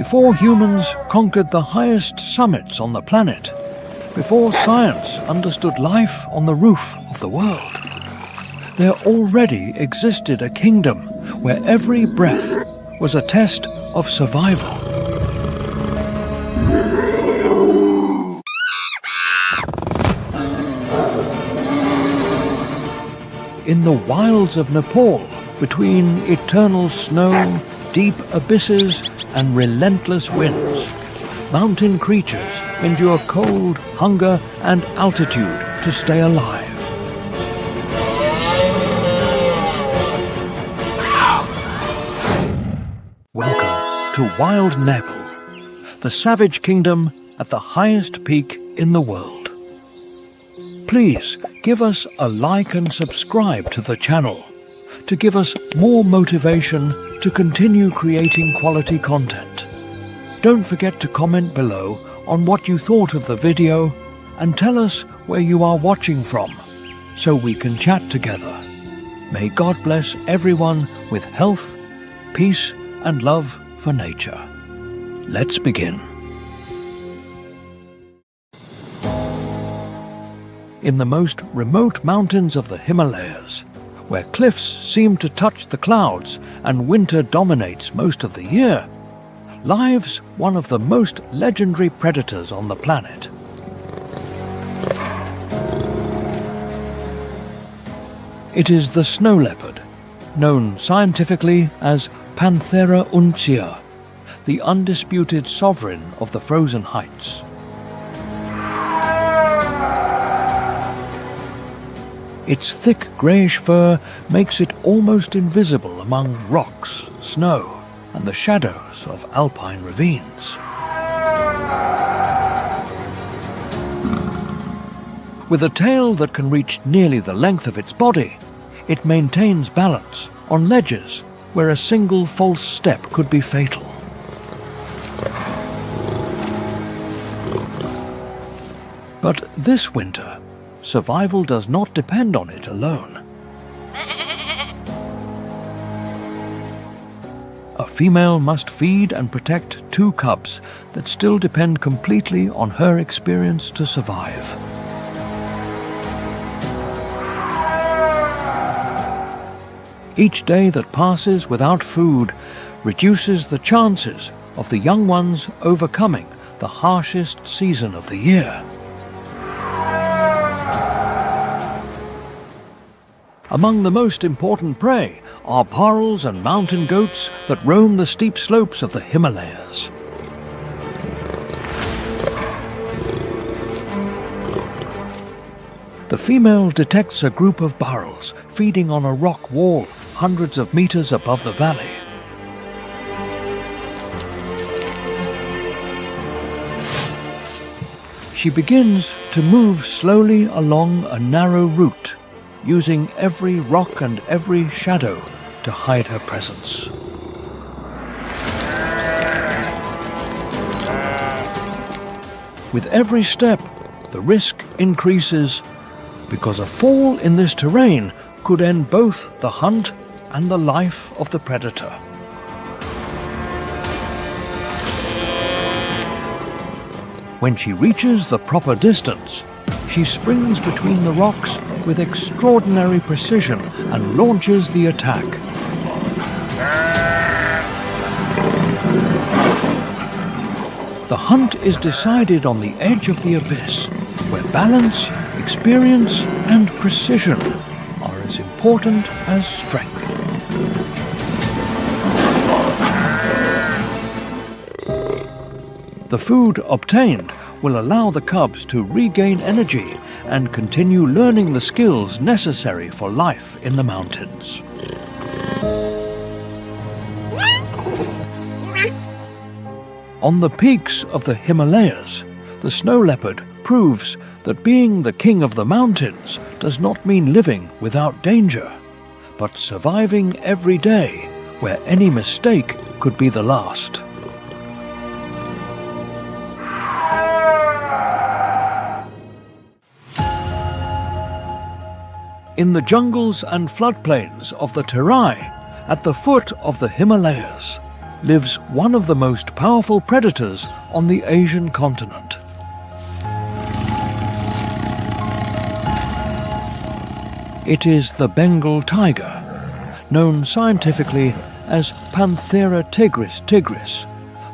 Before humans conquered the highest summits on the planet, before science understood life on the roof of the world, there already existed a kingdom where every breath was a test of survival. In the wilds of Nepal, between eternal snow, deep abysses and relentless winds, mountain creatures endure cold, hunger and altitude to stay alive. Welcome to wild Nepal, the savage kingdom at the highest peak in the world. Please give us a like and subscribe to the channel to give us more motivation to continue creating quality content. Don't forget to comment below on what you thought of the video and tell us where you are watching from so we can chat together. May God bless everyone with health, peace and love for nature. Let's begin. In the most remote mountains of the Himalayas, where cliffs seem to touch the clouds and winter dominates most of the year, lives one of the most legendary predators on the planet. It is the snow leopard, known scientifically as Panthera uncia, the undisputed sovereign of the frozen heights. Its thick greyish fur makes it almost invisible among rocks, snow, and the shadows of alpine ravines. With a tail that can reach nearly the length of its body, it maintains balance on ledges where a single false step could be fatal. But this winter, survival does not depend on it alone. A female must feed and protect two cubs that still depend completely on her experience to survive. Each day that passes without food reduces the chances of the young ones overcoming the harshest season of the year. Among the most important prey are bharals and mountain goats that roam the steep slopes of the Himalayas. The female detects a group of bharals feeding on a rock wall hundreds of meters above the valley. She begins to move slowly along a narrow route, using every rock and every shadow to hide her presence. With every step, the risk increases because a fall in this terrain could end both the hunt and the life of the predator. When she reaches the proper distance, she springs between the rocks with extraordinary precision and launches the attack. The hunt is decided on the edge of the abyss, where balance, experience and precision are as important as strength. The food obtained will allow the cubs to regain energy and continue learning the skills necessary for life in the mountains. On the peaks of the Himalayas, the snow leopard proves that being the king of the mountains does not mean living without danger, but surviving every day where any mistake could be the last. In the jungles and floodplains of the Terai, at the foot of the Himalayas, lives one of the most powerful predators on the Asian continent. It is the Bengal tiger, known scientifically as Panthera tigris,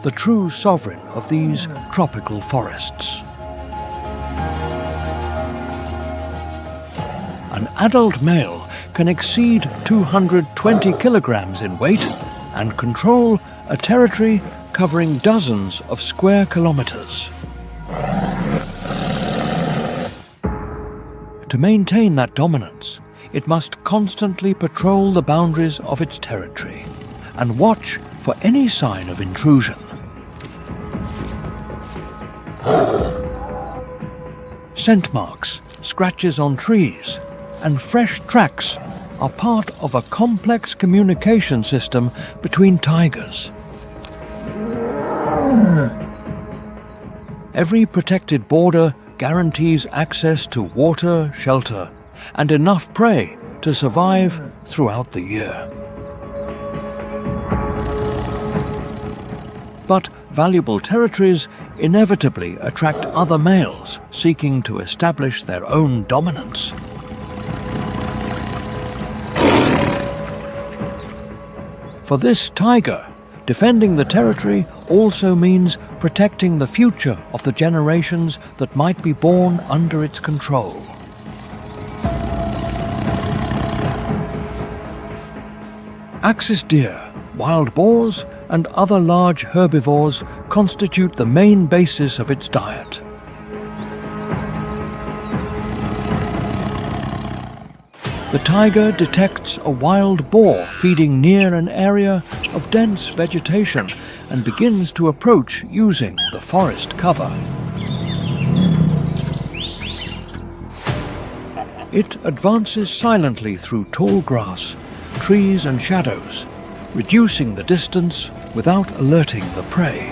the true sovereign of these tropical forests. An adult male can exceed 220 kilograms in weight and control a territory covering dozens of square kilometers. To maintain that dominance, it must constantly patrol the boundaries of its territory and watch for any sign of intrusion. Scent marks, scratches on trees, and fresh tracks are part of a complex communication system between tigers. Every protected border guarantees access to water, shelter, and enough prey to survive throughout the year. But valuable territories inevitably attract other males seeking to establish their own dominance. For this tiger, defending the territory also means protecting the future of the generations that might be born under its control. Axis deer, wild boars, and other large herbivores constitute the main basis of its diet. The tiger detects a wild boar feeding near an area of dense vegetation and begins to approach using the forest cover. It advances silently through tall grass, trees and shadows, reducing the distance without alerting the prey.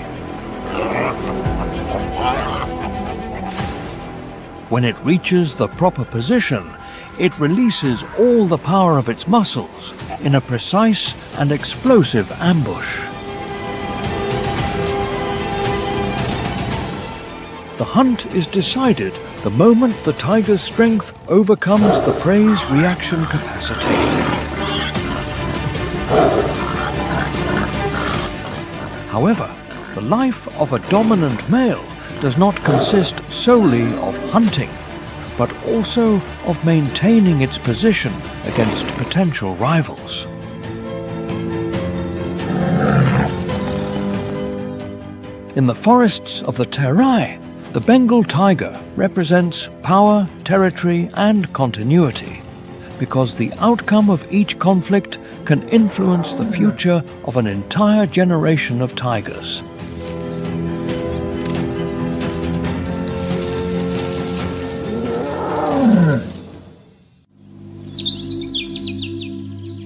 When it reaches the proper position, it releases all the power of its muscles in a precise and explosive ambush. The hunt is decided the moment the tiger's strength overcomes the prey's reaction capacity. However, the life of a dominant male does not consist solely of hunting, but also of maintaining its position against potential rivals. In the forests of the Terai, the Bengal tiger represents power, territory, and continuity, because the outcome of each conflict can influence the future of an entire generation of tigers.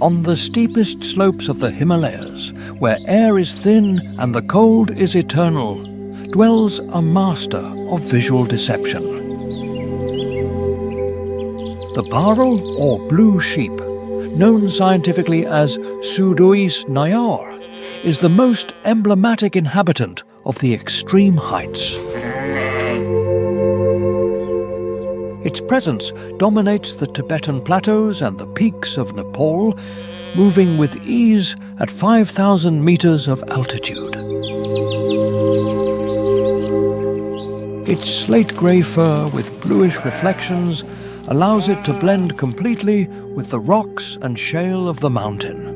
On the steepest slopes of the Himalayas, where air is thin and the cold is eternal, dwells a master of visual deception. The bharal, or blue sheep, known scientifically as Sudois Nayor, is the most emblematic inhabitant of the extreme heights. Its presence dominates the Tibetan plateaus and the peaks of Nepal, moving with ease at 5,000 meters of altitude. Its slate-grey fur with bluish reflections allows it to blend completely with the rocks and shale of the mountain.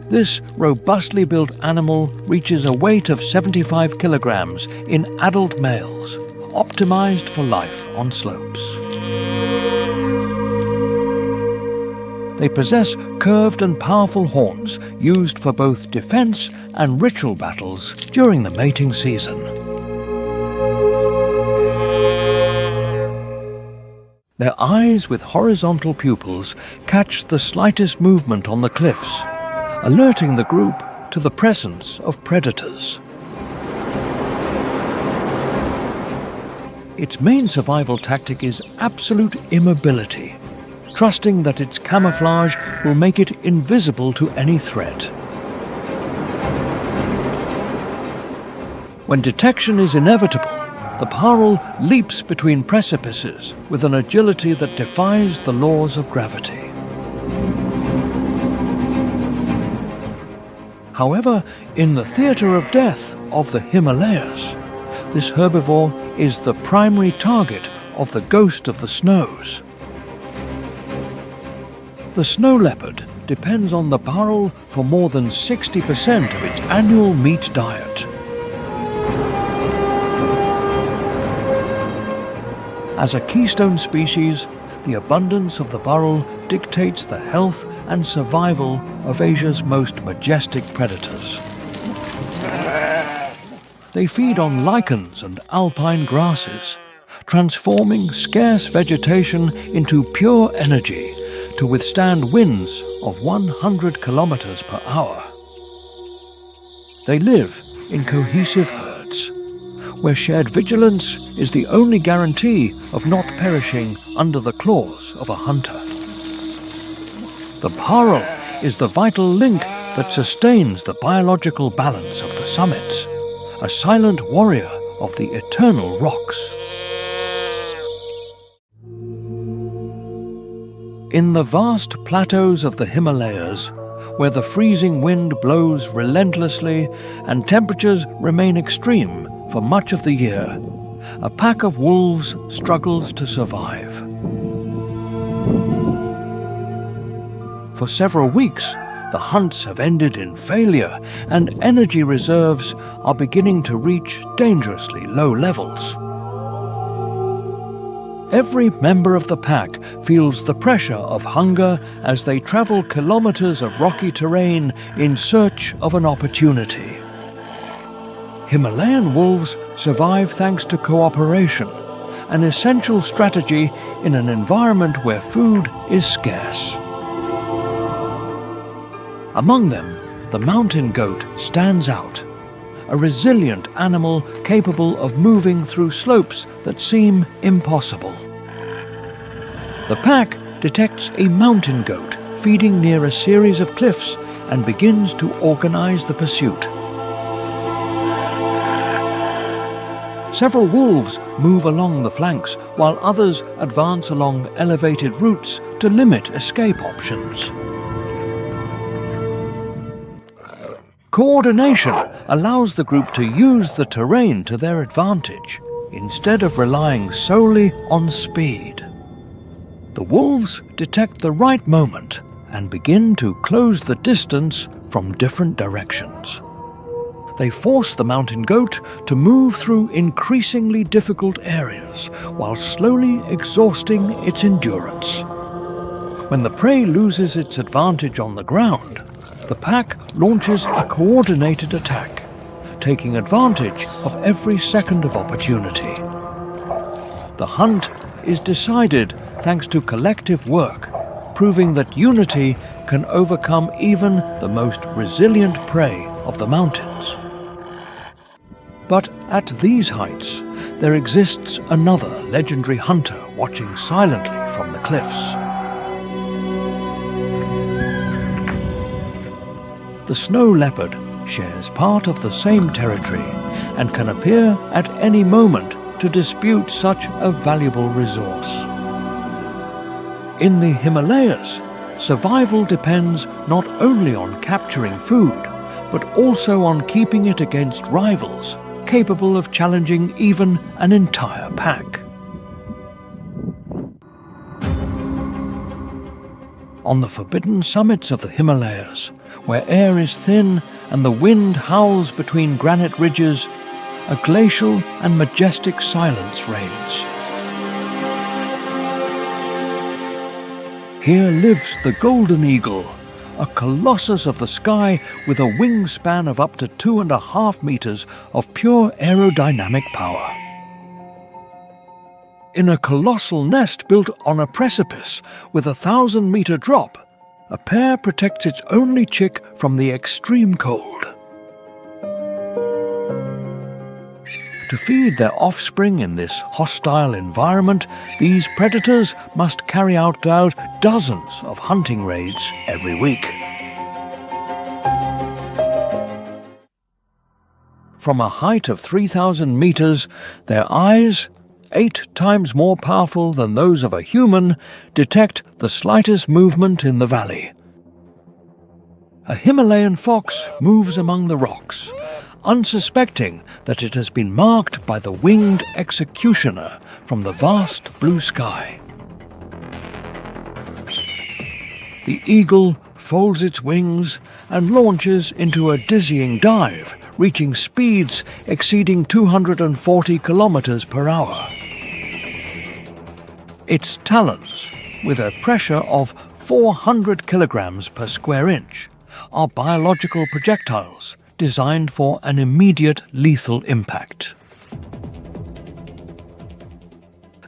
This robustly built animal reaches a weight of 75 kilograms in adult males, optimized for life on slopes. They possess curved and powerful horns used for both defense and ritual battles during the mating season. Their eyes with horizontal pupils catch the slightest movement on the cliffs, alerting the group to the presence of predators. Its main survival tactic is absolute immobility, trusting that its camouflage will make it invisible to any threat. When detection is inevitable, the parrel leaps between precipices with an agility that defies the laws of gravity. However, in the theatre of death of the Himalayas, this herbivore is the primary target of the ghost of the snows. The snow leopard depends on the parrel for more than 60% of its annual meat diet. As a keystone species, the abundance of the parrel dictates the health and survival of Asia's most majestic predators. They feed on lichens and alpine grasses, transforming scarce vegetation into pure energy to withstand winds of 100 kilometers per hour. They live in cohesive herds, where shared vigilance is the only guarantee of not perishing under the claws of a hunter. The parrel is the vital link that sustains the biological balance of the summits, a silent warrior of the eternal rocks. In the vast plateaus of the Himalayas, where the freezing wind blows relentlessly and temperatures remain extreme for much of the year, a pack of wolves struggles to survive. For several weeks, the hunts have ended in failure and energy reserves are beginning to reach dangerously low levels. Every member of the pack feels the pressure of hunger as they travel kilometers of rocky terrain in search of an opportunity. Himalayan wolves survive thanks to cooperation, an essential strategy in an environment where food is scarce. Among them, the mountain goat stands out, a resilient animal capable of moving through slopes that seem impossible. The pack detects a mountain goat feeding near a series of cliffs and begins to organize the pursuit. Several wolves move along the flanks while others advance along elevated routes to limit escape options. Coordination allows the group to use the terrain to their advantage, instead of relying solely on speed. The wolves detect the right moment and begin to close the distance from different directions. They force the mountain goat to move through increasingly difficult areas while slowly exhausting its endurance. When the prey loses its advantage on the ground, the pack launches a coordinated attack, taking advantage of every second of opportunity. The hunt is decided thanks to collective work, proving that unity can overcome even the most resilient prey of the mountains. But at these heights, there exists another legendary hunter watching silently from the cliffs. The snow leopard shares part of the same territory and can appear at any moment to dispute such a valuable resource. In the Himalayas, survival depends not only on capturing food, but also on keeping it against rivals capable of challenging even an entire pack. On the forbidden summits of the Himalayas, where air is thin and the wind howls between granite ridges, a glacial and majestic silence reigns. Here lives the golden eagle, a colossus of the sky with a wingspan of up to 2.5 meters of pure aerodynamic power. In a colossal nest built on a precipice with a 1,000-meter drop, a pair protects its only chick from the extreme cold. To feed their offspring in this hostile environment, these predators must carry out dozens of hunting raids every week. From a height of 3,000 meters, their eyes, 8 times more powerful than those of a human, detect the slightest movement in the valley. A Himalayan fox moves among the rocks, unsuspecting that it has been marked by the winged executioner from the vast blue sky. The eagle folds its wings and launches into a dizzying dive, reaching speeds exceeding 240 kilometers per hour. Its talons, with a pressure of 400 kilograms per square inch, are biological projectiles designed for an immediate lethal impact.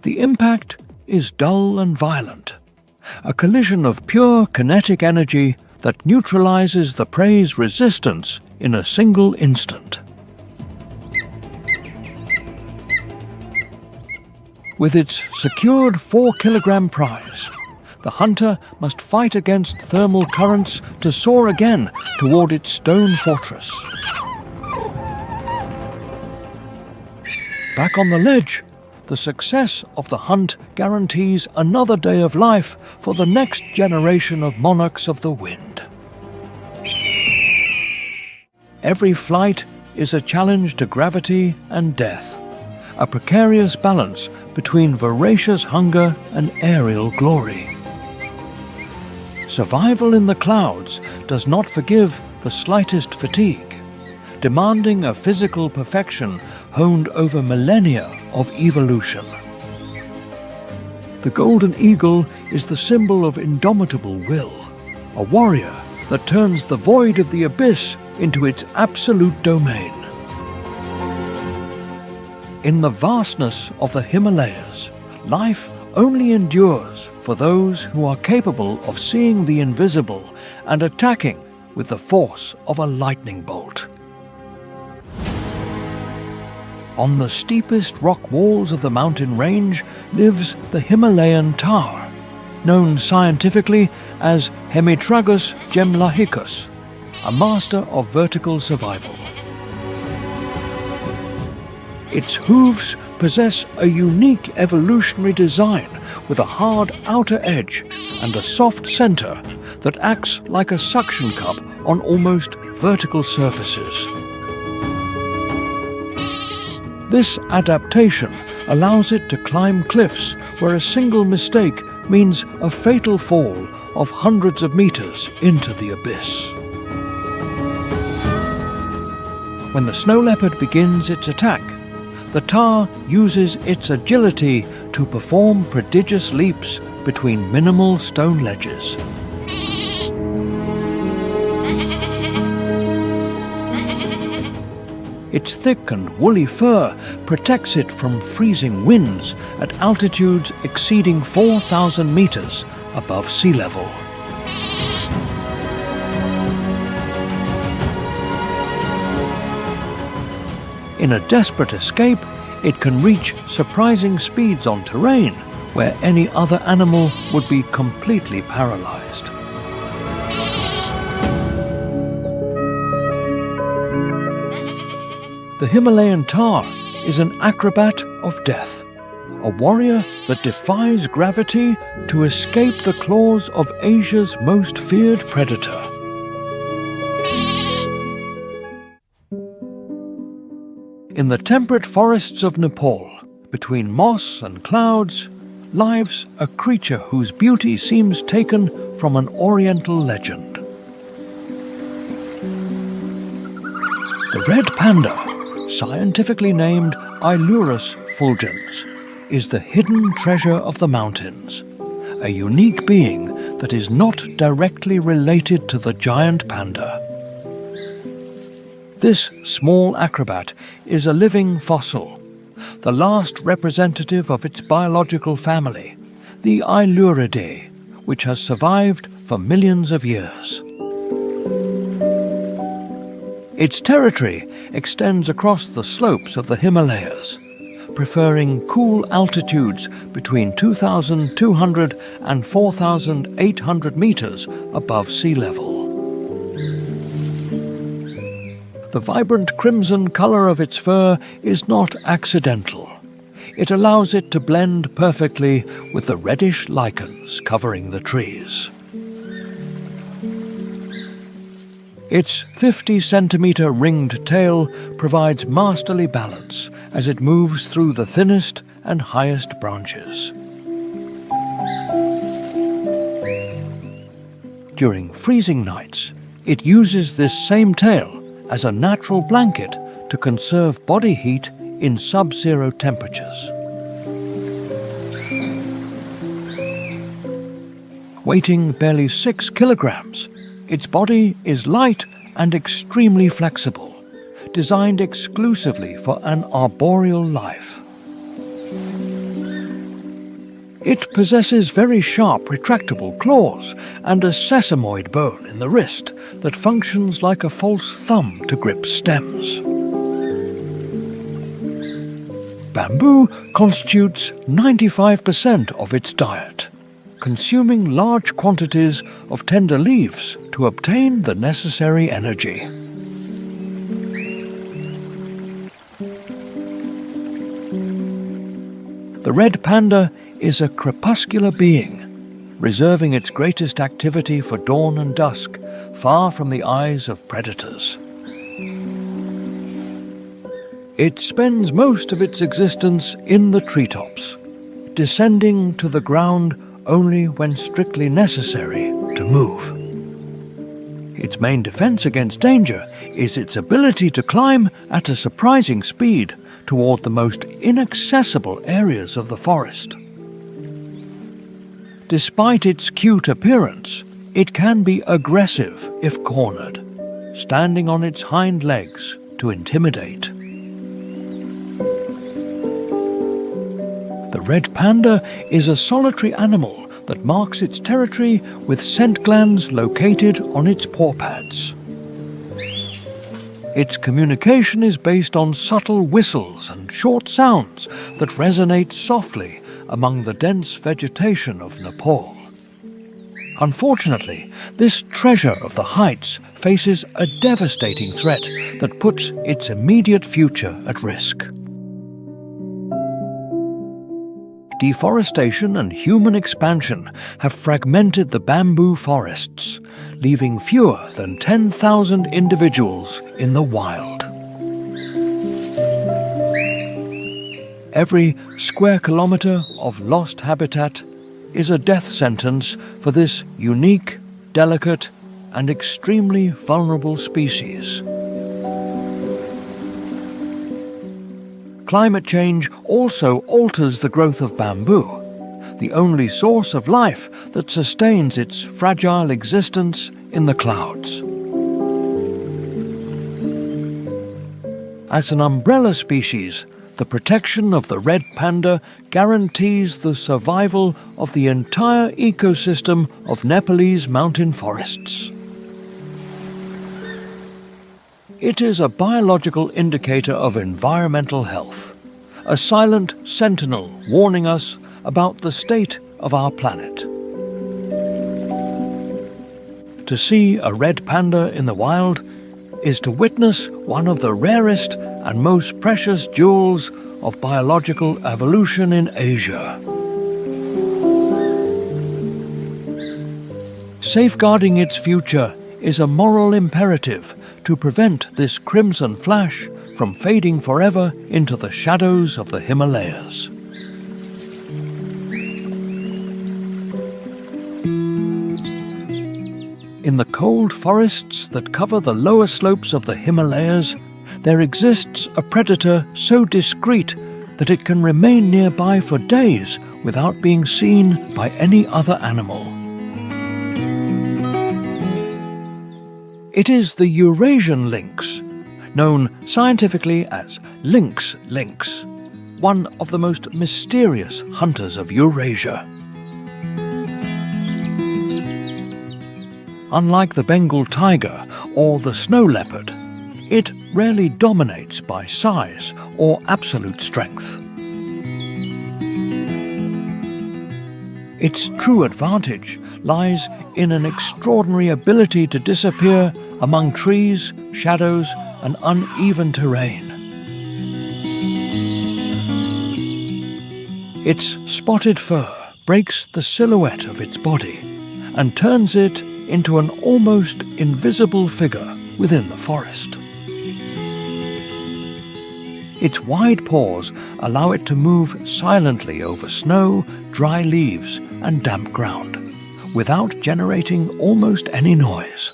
The impact is dull and violent, a collision of pure kinetic energy that neutralizes the prey's resistance in a single instant. With its secured 4-kilogram prize, the hunter must fight against thermal currents to soar again toward its stone fortress. Back on the ledge, the success of the hunt guarantees another day of life for the next generation of monarchs of the wind. Every flight is a challenge to gravity and death, a precarious balance between voracious hunger and aerial glory. Survival in the clouds does not forgive the slightest fatigue, demanding a physical perfection honed over millennia of evolution. The golden eagle is the symbol of indomitable will, a warrior that turns the void of the abyss into its absolute domain. In the vastness of the Himalayas, life only endures for those who are capable of seeing the invisible and attacking with the force of a lightning bolt. On the steepest rock walls of the mountain range lives the Himalayan tahr, known scientifically as Hemitragus gemlahicus, a master of vertical survival. Its hooves possess a unique evolutionary design with a hard outer edge and a soft center that acts like a suction cup on almost vertical surfaces. This adaptation allows it to climb cliffs where a single mistake means a fatal fall of hundreds of meters into the abyss. When the snow leopard begins its attack, the tahr uses its agility to perform prodigious leaps between minimal stone ledges. Its thick and woolly fur protects it from freezing winds at altitudes exceeding 4,000 meters above sea level. In a desperate escape, it can reach surprising speeds on terrain where any other animal would be completely paralyzed. The Himalayan tahr is an acrobat of death, a warrior that defies gravity to escape the claws of Asia's most feared predator. In the temperate forests of Nepal, between moss and clouds, lives a creature whose beauty seems taken from an oriental legend. The red panda, scientifically named Ailurus fulgens, is the hidden treasure of the mountains, a unique being that is not directly related to the giant panda. This small acrobat is a living fossil, the last representative of its biological family, the Ailuridae, which has survived for millions of years. Its territory extends across the slopes of the Himalayas, preferring cool altitudes between 2,200 and 4,800 meters above sea level. The vibrant crimson color of its fur is not accidental. It allows it to blend perfectly with the reddish lichens covering the trees. Its 50-centimeter ringed tail provides masterly balance as it moves through the thinnest and highest branches. During freezing nights, it uses this same tail as a natural blanket to conserve body heat in sub-zero temperatures. Weighing barely 6 kilograms, its body is light and extremely flexible, designed exclusively for an arboreal life. It possesses very sharp retractable claws and a sesamoid bone in the wrist that functions like a false thumb to grip stems. Bamboo constitutes 95% of its diet, consuming large quantities of tender leaves to obtain the necessary energy. The red panda is a crepuscular being, reserving its greatest activity for dawn and dusk, far from the eyes of predators. It spends most of its existence in the treetops, descending to the ground only when strictly necessary to move. Its main defense against danger is its ability to climb at a surprising speed toward the most inaccessible areas of the forest. Despite its cute appearance, it can be aggressive if cornered, standing on its hind legs to intimidate. The red panda is a solitary animal that marks its territory with scent glands located on its paw pads. Its communication is based on subtle whistles and short sounds that resonate softly among the dense vegetation of Nepal. Unfortunately, this treasure of the heights faces a devastating threat that puts its immediate future at risk. Deforestation and human expansion have fragmented the bamboo forests, leaving fewer than 10,000 individuals in the wild. Every square kilometer of lost habitat is a death sentence for this unique, delicate, and extremely vulnerable species. Climate change also alters the growth of bamboo, the only source of life that sustains its fragile existence in the clouds. As an umbrella species, the protection of the red panda guarantees the survival of the entire ecosystem of Nepalese mountain forests. It is a biological indicator of environmental health, a silent sentinel warning us about the state of our planet. To see a red panda in the wild is to witness one of the rarest and most precious jewels of biological evolution in Asia. Safeguarding its future is a moral imperative to prevent this crimson flash from fading forever into the shadows of the Himalayas. In the cold forests that cover the lower slopes of the Himalayas, there exists a predator so discreet that it can remain nearby for days without being seen by any other animal. It is the Eurasian lynx, known scientifically as lynx, one of the most mysterious hunters of Eurasia. Unlike the Bengal tiger or the snow leopard, it rarely dominates by size or absolute strength. Its true advantage lies in an extraordinary ability to disappear among trees, shadows, and uneven terrain. Its spotted fur breaks the silhouette of its body and turns it into an almost invisible figure within the forest. Its wide paws allow it to move silently over snow, dry leaves, and damp ground, without generating almost any noise.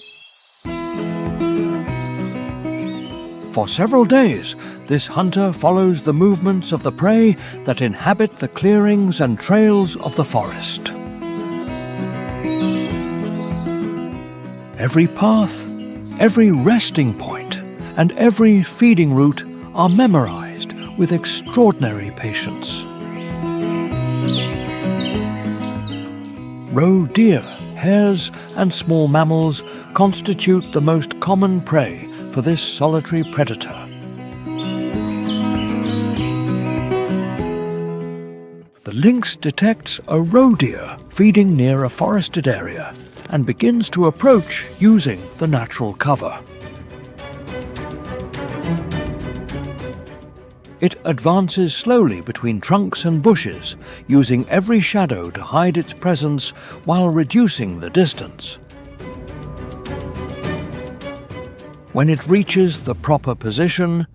For several days, this hunter follows the movements of the prey that inhabit the clearings and trails of the forest. Every path, every resting point, and every feeding route are memorized with extraordinary patience. Roe deer, hares, and small mammals constitute the most common prey for this solitary predator. The lynx detects a roe deer feeding near a forested area and begins to approach using the natural cover. It advances slowly between trunks and bushes, using every shadow to hide its presence while reducing the distance. When it reaches the proper position,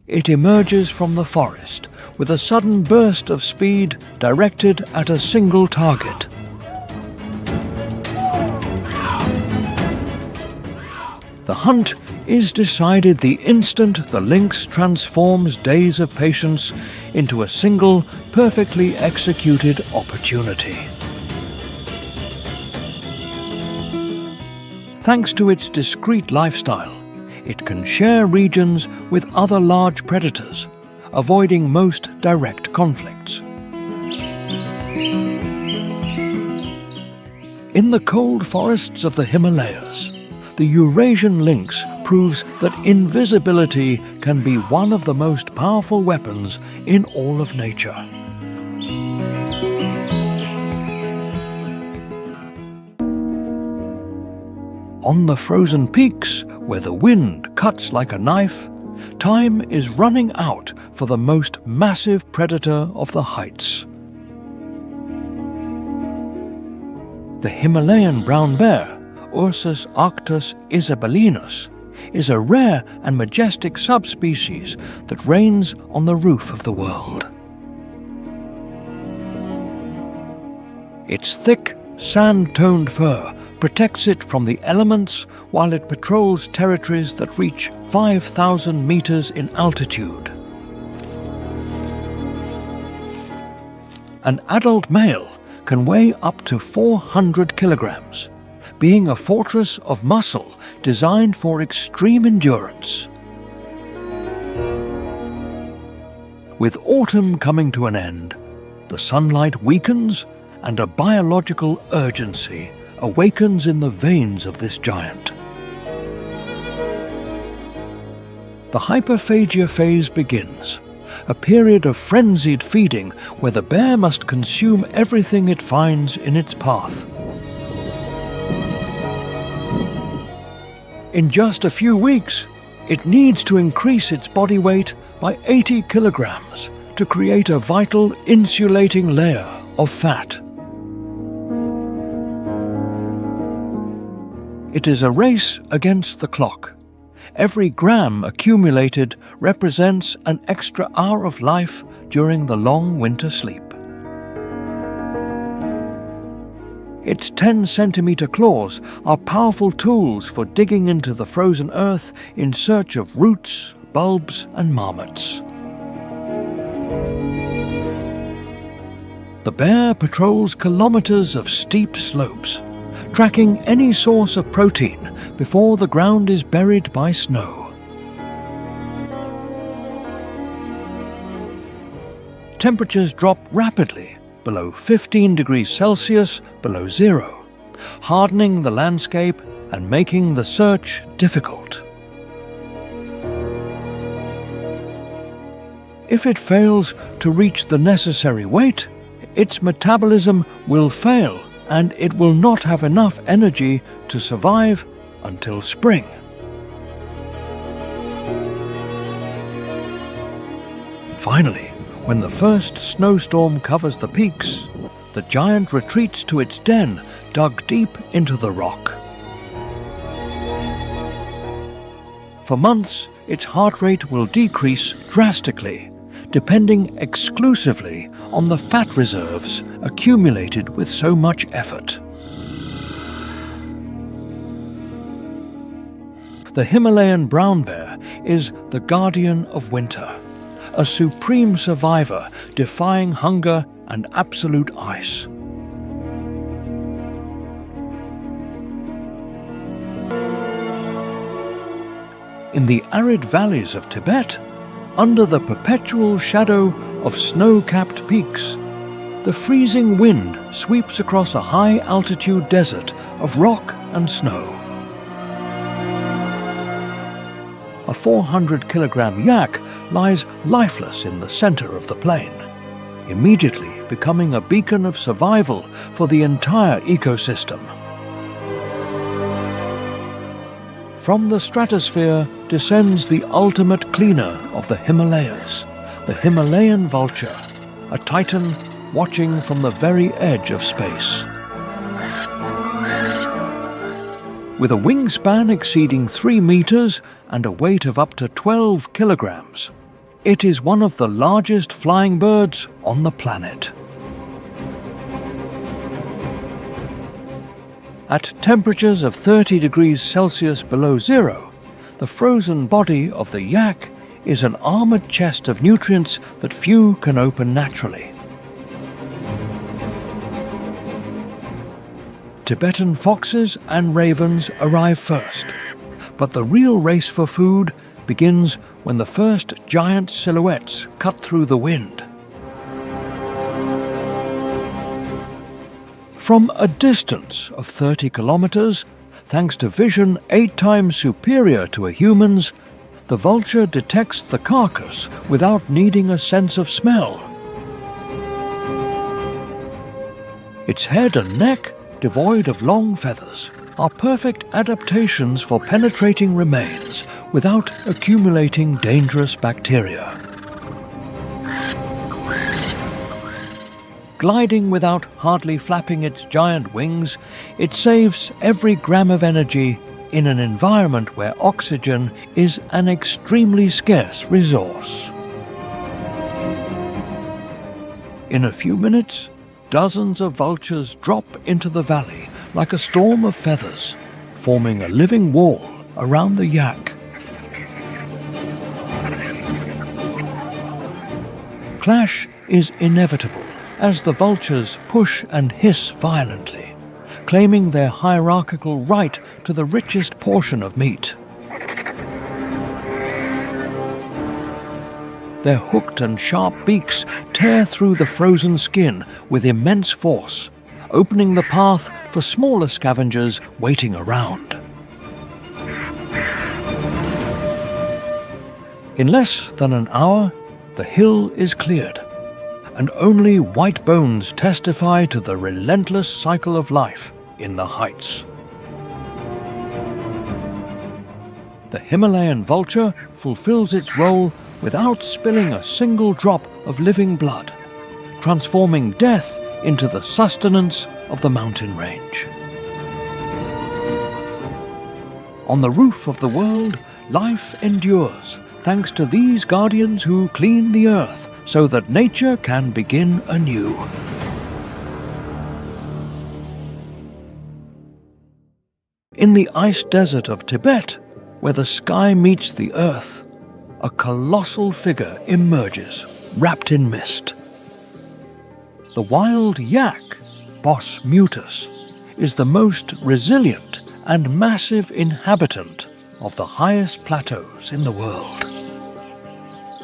it emerges from the forest with a sudden burst of speed directed at a single target. The hunt is decided the instant the lynx transforms days of patience into a single, perfectly executed opportunity. Thanks to its discreet lifestyle, it can share regions with other large predators, avoiding most direct conflicts. In the cold forests of the Himalayas, the Eurasian lynx proves that invisibility can be one of the most powerful weapons in all of nature. On the frozen peaks, where the wind cuts like a knife, time is running out for the most massive predator of the heights. The Himalayan brown bear, Ursus arctos isabelinus, is a rare and majestic subspecies that reigns on the roof of the world. Its thick, sand-toned fur protects it from the elements while it patrols territories that reach 5,000 meters in altitude. An adult male can weigh up to 400 kilograms, being a fortress of muscle designed for extreme endurance. With autumn coming to an end, the sunlight weakens and a biological urgency awakens in the veins of this giant. The hyperphagia phase begins, a period of frenzied feeding where the bear must consume everything it finds in its path. In just a few weeks, it needs to increase its body weight by 80 kilograms to create a vital insulating layer of fat. It is a race against the clock. Every gram accumulated represents an extra hour of life during the long winter sleep. Its 10-centimeter claws are powerful tools for digging into the frozen earth in search of roots, bulbs, and marmots. The bear patrols kilometers of steep slopes, tracking any source of protein before the ground is buried by snow. Temperatures drop rapidly below 15 degrees Celsius below zero, hardening the landscape and making the search difficult. If it fails to reach the necessary weight, its metabolism will fail and it will not have enough energy to survive until spring. Finally, when the first snowstorm covers the peaks, the giant retreats to its den dug deep into the rock. For months, its heart rate will decrease drastically, depending exclusively on the fat reserves accumulated with so much effort. The Himalayan brown bear is the guardian of winter, a supreme survivor defying hunger and absolute ice. In the arid valleys of Tibet, under the perpetual shadow of snow-capped peaks, the freezing wind sweeps across a high-altitude desert of rock and snow. A 400-kilogram yak lies lifeless in the center of the plain, immediately becoming a beacon of survival for the entire ecosystem. From the stratosphere descends the ultimate cleaner of the Himalayas, the Himalayan vulture, a titan watching from the very edge of space. With a wingspan exceeding 3 meters and a weight of up to 12 kilograms, it is one of the largest flying birds on the planet. At temperatures of 30 degrees Celsius below zero, the frozen body of the yak is an armored chest of nutrients that few can open naturally. Tibetan foxes and ravens arrive first, but the real race for food begins when the first giant silhouettes cut through the wind. From a distance of 30 kilometers, thanks to vision 8 times superior to a human's, the vulture detects the carcass without needing a sense of smell. Its head and neck, devoid of long feathers, are perfect adaptations for penetrating remains without accumulating dangerous bacteria. Gliding without hardly flapping its giant wings, it saves every gram of energy in an environment where oxygen is an extremely scarce resource. In a few minutes, dozens of vultures drop into the valley like a storm of feathers, forming a living wall around the yak. Clash is inevitable as the vultures push and hiss violently, claiming their hierarchical right to the richest portion of meat. Their hooked and sharp beaks tear through the frozen skin with immense force, opening the path for smaller scavengers waiting around. In less than an hour, the hill is cleared, and only white bones testify to the relentless cycle of life in the heights. The Himalayan vulture fulfills its role without spilling a single drop of living blood, transforming death into the sustenance of the mountain range. On the roof of the world, life endures, thanks to these guardians who clean the earth so that nature can begin anew. In the ice desert of Tibet, where the sky meets the earth, a colossal figure emerges, wrapped in mist. The wild yak, Bos mutus, is the most resilient and massive inhabitant of the highest plateaus in the world.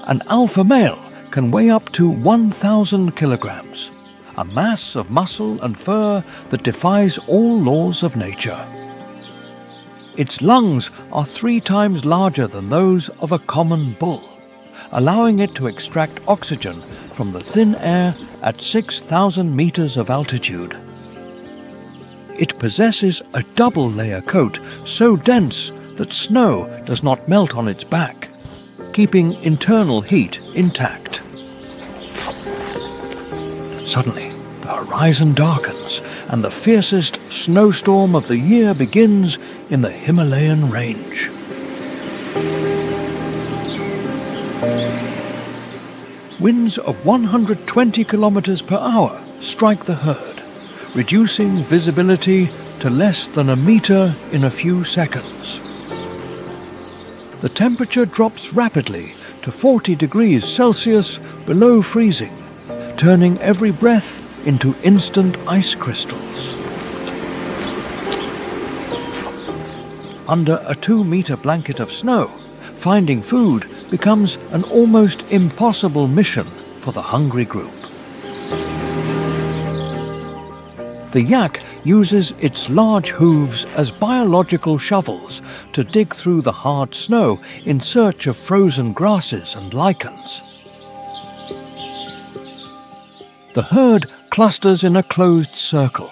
An alpha male can weigh up to 1,000 kilograms, a mass of muscle and fur that defies all laws of nature. Its lungs are 3 times larger than those of a common bull, allowing it to extract oxygen from the thin air at 6,000 meters of altitude. It possesses a double-layer coat so dense that snow does not melt on its back, keeping internal heat intact. Suddenly, the horizon darkens and the fiercest snowstorm of the year begins in the Himalayan range. Winds of 120 kilometers per hour strike the herd, reducing visibility to less than a meter in a few seconds. The temperature drops rapidly to 40 degrees Celsius below freezing, turning every breath into instant ice crystals. Under a 2-meter blanket of snow, finding food becomes an almost impossible mission for the hungry group. The yak uses its large hooves as biological shovels to dig through the hard snow in search of frozen grasses and lichens. The herd clusters in a closed circle,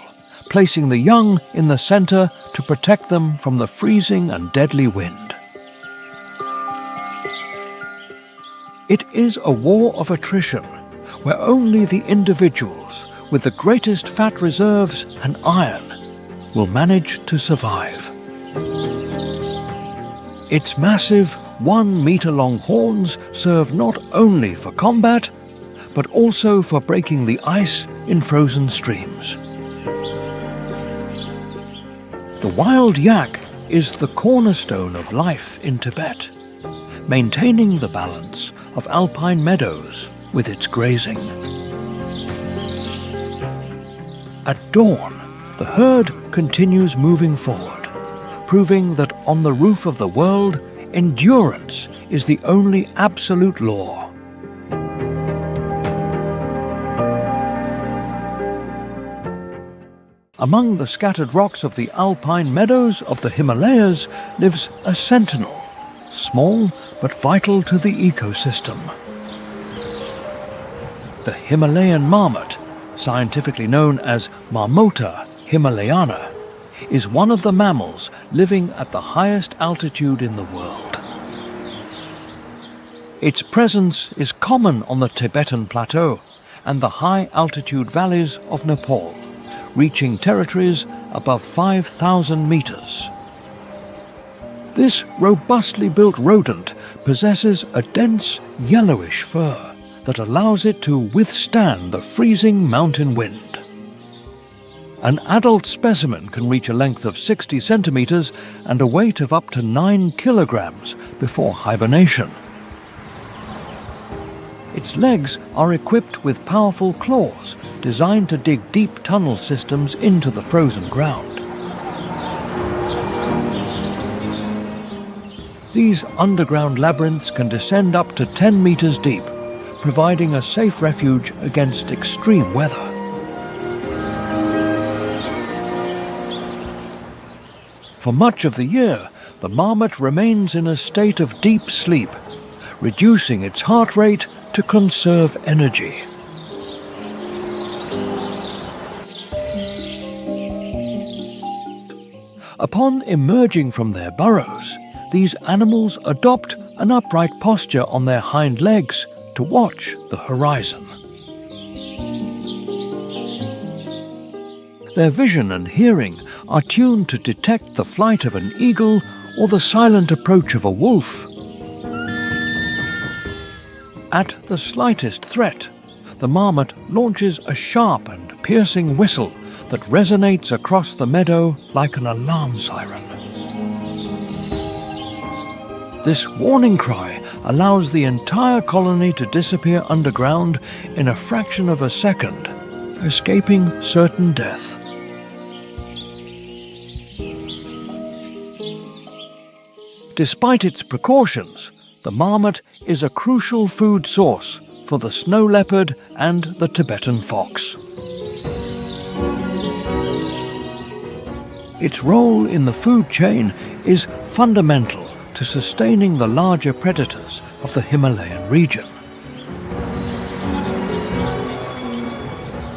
placing the young in the center to protect them from the freezing and deadly wind. It is a war of attrition, where only the individuals with the greatest fat reserves and iron will manage to survive. Its massive 1-meter-long horns serve not only for combat, but also for breaking the ice in frozen streams. The wild yak is the cornerstone of life in Tibet, maintaining the balance of alpine meadows with its grazing. At dawn, the herd continues moving forward, proving that on the roof of the world, endurance is the only absolute law. Among the scattered rocks of the alpine meadows of the Himalayas lives a sentinel, small but vital to the ecosystem. The Himalayan marmot, scientifically known as Marmota himalayana, is one of the mammals living at the highest altitude in the world. Its presence is common on the Tibetan Plateau and the high-altitude valleys of Nepal, reaching territories above 5,000 meters. This robustly built rodent possesses a dense yellowish fur that allows it to withstand the freezing mountain wind. An adult specimen can reach a length of 60 centimeters and a weight of up to 9 kilograms before hibernation. Its legs are equipped with powerful claws designed to dig deep tunnel systems into the frozen ground. These underground labyrinths can descend up to 10 meters deep, providing a safe refuge against extreme weather. For much of the year, the marmot remains in a state of deep sleep, reducing its heart rate to conserve energy. Upon emerging from their burrows, these animals adopt an upright posture on their hind legs to watch the horizon. Their vision and hearing are tuned to detect the flight of an eagle or the silent approach of a wolf. At the slightest threat, the marmot launches a sharp and piercing whistle that resonates across the meadow like an alarm siren. This warning cry allows the entire colony to disappear underground in a fraction of a second, escaping certain death. Despite its precautions, the marmot is a crucial food source for the snow leopard and the Tibetan fox. Its role in the food chain is fundamental to sustaining the larger predators of the Himalayan region.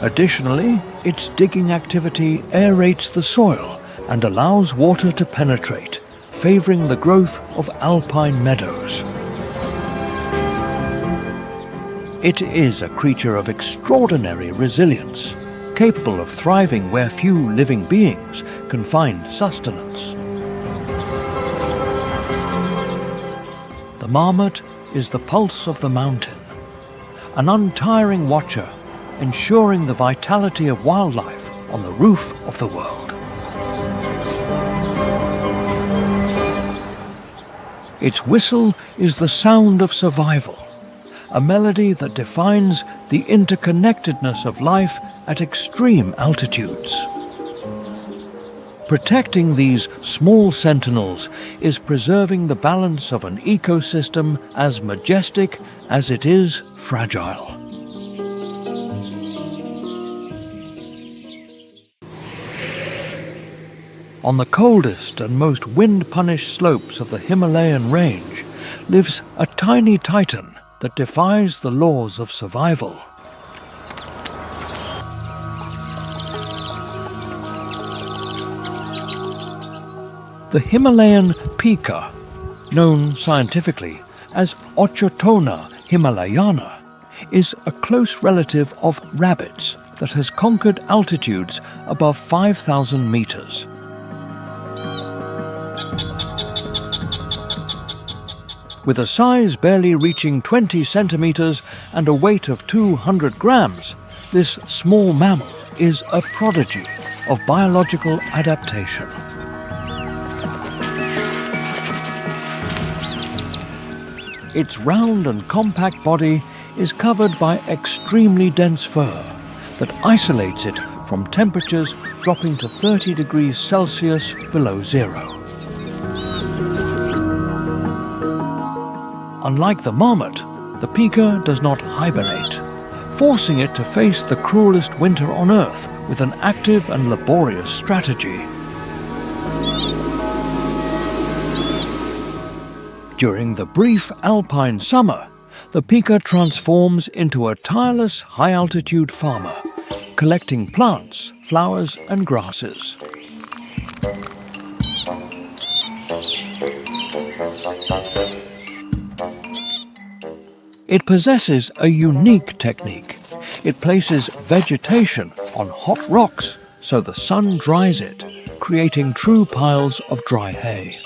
Additionally, its digging activity aerates the soil and allows water to penetrate, favouring the growth of alpine meadows. It is a creature of extraordinary resilience, capable of thriving where few living beings can find sustenance. The marmot is the pulse of the mountain, an untiring watcher ensuring the vitality of wildlife on the roof of the world. Its whistle is the sound of survival, a melody that defines the interconnectedness of life at extreme altitudes. Protecting these small sentinels is preserving the balance of an ecosystem as majestic as it is fragile. On the coldest and most wind-punished slopes of the Himalayan range lives a tiny titan that defies the laws of survival. The Himalayan pika, known scientifically as Ochotona himalayana, is a close relative of rabbits that has conquered altitudes above 5,000 meters. With a size barely reaching 20 centimeters and a weight of 200 grams, this small mammal is a prodigy of biological adaptation. Its round and compact body is covered by extremely dense fur that isolates it from temperatures dropping to 30 degrees Celsius below zero. Unlike the marmot, the pika does not hibernate, forcing it to face the cruelest winter on Earth with an active and laborious strategy. During the brief alpine summer, the pika transforms into a tireless high-altitude farmer, collecting plants, flowers and grasses. It possesses a unique technique. It places vegetation on hot rocks so the sun dries it, creating true piles of dry hay.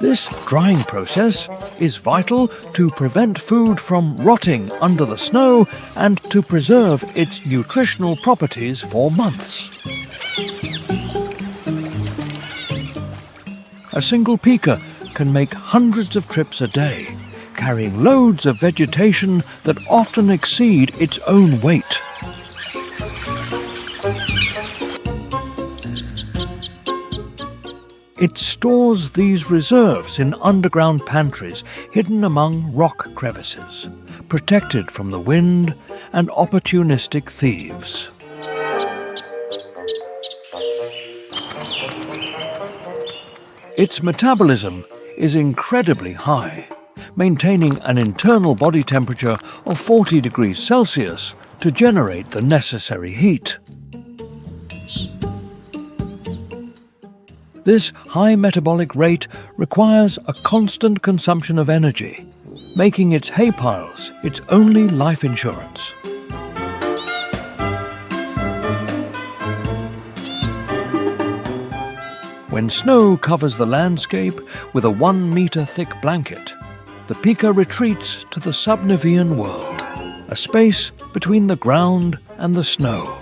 This drying process is vital to prevent food from rotting under the snow and to preserve its nutritional properties for months. A single pika can make hundreds of trips a day, carrying loads of vegetation that often exceed its own weight. It stores these reserves in underground pantries hidden among rock crevices, protected from the wind and opportunistic thieves. Its metabolism is incredibly high, maintaining an internal body temperature of 40 degrees Celsius to generate the necessary heat. This high metabolic rate requires a constant consumption of energy, making its hay piles its only life insurance. When snow covers the landscape with a 1-meter thick blanket, the pika retreats to the subnivean world, a space between the ground and the snow.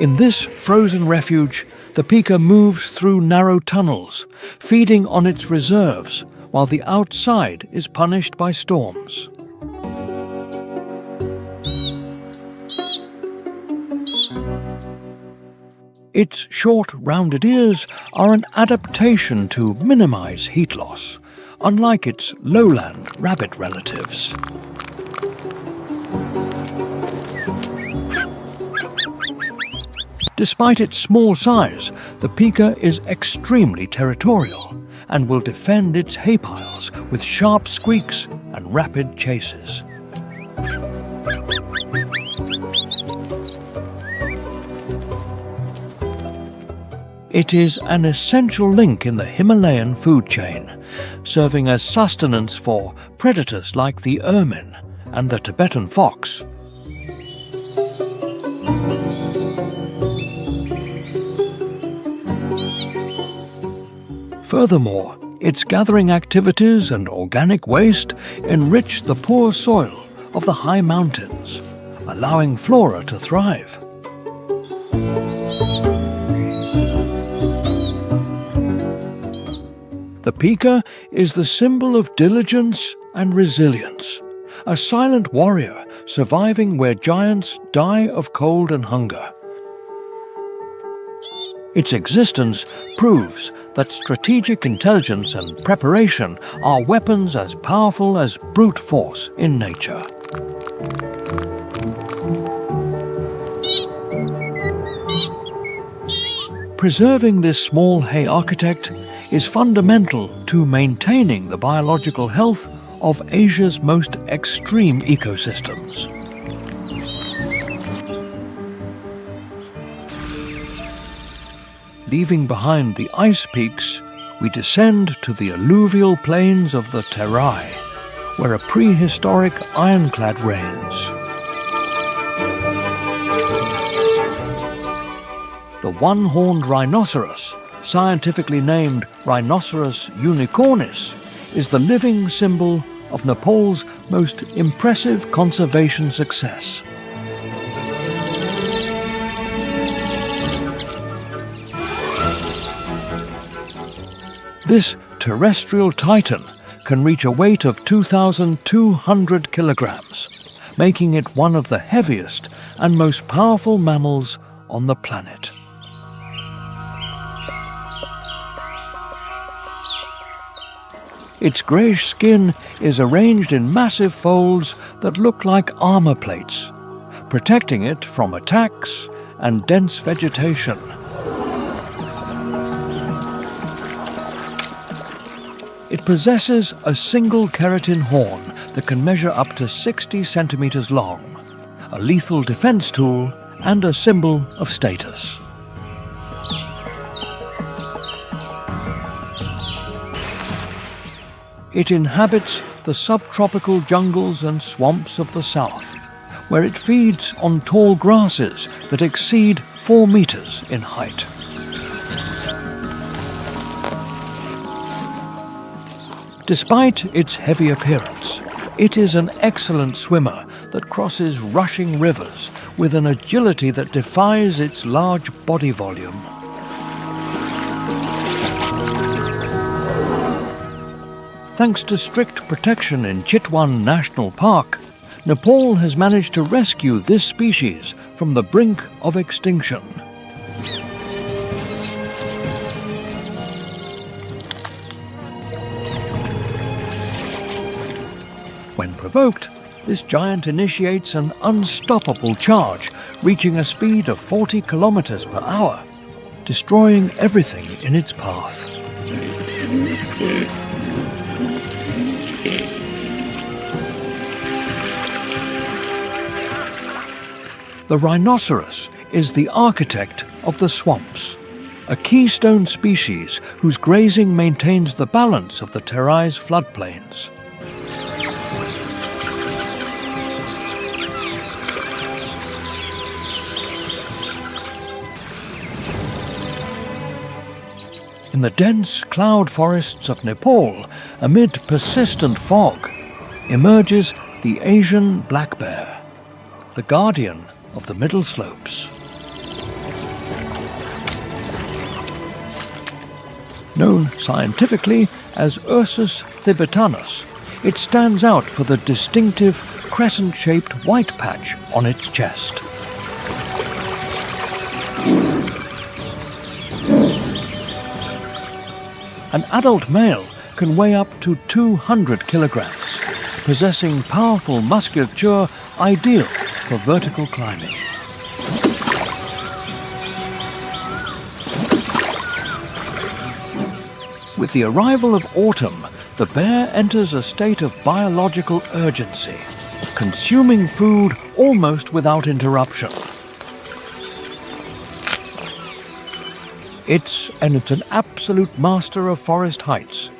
In this frozen refuge, the pika moves through narrow tunnels, feeding on its reserves while the outside is punished by storms. Its short, rounded ears are an adaptation to minimize heat loss, unlike its lowland rabbit relatives. Despite its small size, the pika is extremely territorial and will defend its hay piles with sharp squeaks and rapid chases. It is an essential link in the Himalayan food chain, serving as sustenance for predators like the ermine and the Tibetan fox. Furthermore, its gathering activities and organic waste enrich the poor soil of the high mountains, allowing flora to thrive. The pika is the symbol of diligence and resilience, a silent warrior surviving where giants die of cold and hunger. Its existence proves that strategic intelligence and preparation are weapons as powerful as brute force in nature. Preserving this small hay architect is fundamental to maintaining the biological health of Asia's most extreme ecosystems. Leaving behind the ice peaks, we descend to the alluvial plains of the Terai, where a prehistoric ironclad reigns. The one-horned rhinoceros, scientifically named Rhinoceros unicornis, is the living symbol of Nepal's most impressive conservation success. This terrestrial titan can reach a weight of 2,200 kilograms, making it one of the heaviest and most powerful mammals on the planet. Its greyish skin is arranged in massive folds that look like armor plates, protecting it from attacks and dense vegetation. It possesses a single keratin horn that can measure up to 60 centimeters long, a lethal defense tool and a symbol of status. It inhabits the subtropical jungles and swamps of the south, where it feeds on tall grasses that exceed 4 meters in height. Despite its heavy appearance, it is an excellent swimmer that crosses rushing rivers with an agility that defies its large body volume. Thanks to strict protection in Chitwan National Park, Nepal has managed to rescue this species from the brink of extinction. When provoked, this giant initiates an unstoppable charge, reaching a speed of 40 kilometers per hour, destroying everything in its path. The rhinoceros is the architect of the swamps, a keystone species whose grazing maintains the balance of the Terai's floodplains. In the dense cloud forests of Nepal, amid persistent fog, emerges the Asian black bear, the guardian of the middle slopes. Known scientifically as Ursus thibetanus, it stands out for the distinctive crescent-shaped white patch on its chest. An adult male can weigh up to 200 kilograms, possessing powerful musculature ideal for vertical climbing. With the arrival of autumn, the bear enters a state of biological urgency, consuming food almost without interruption. It's an absolute master of forest heights,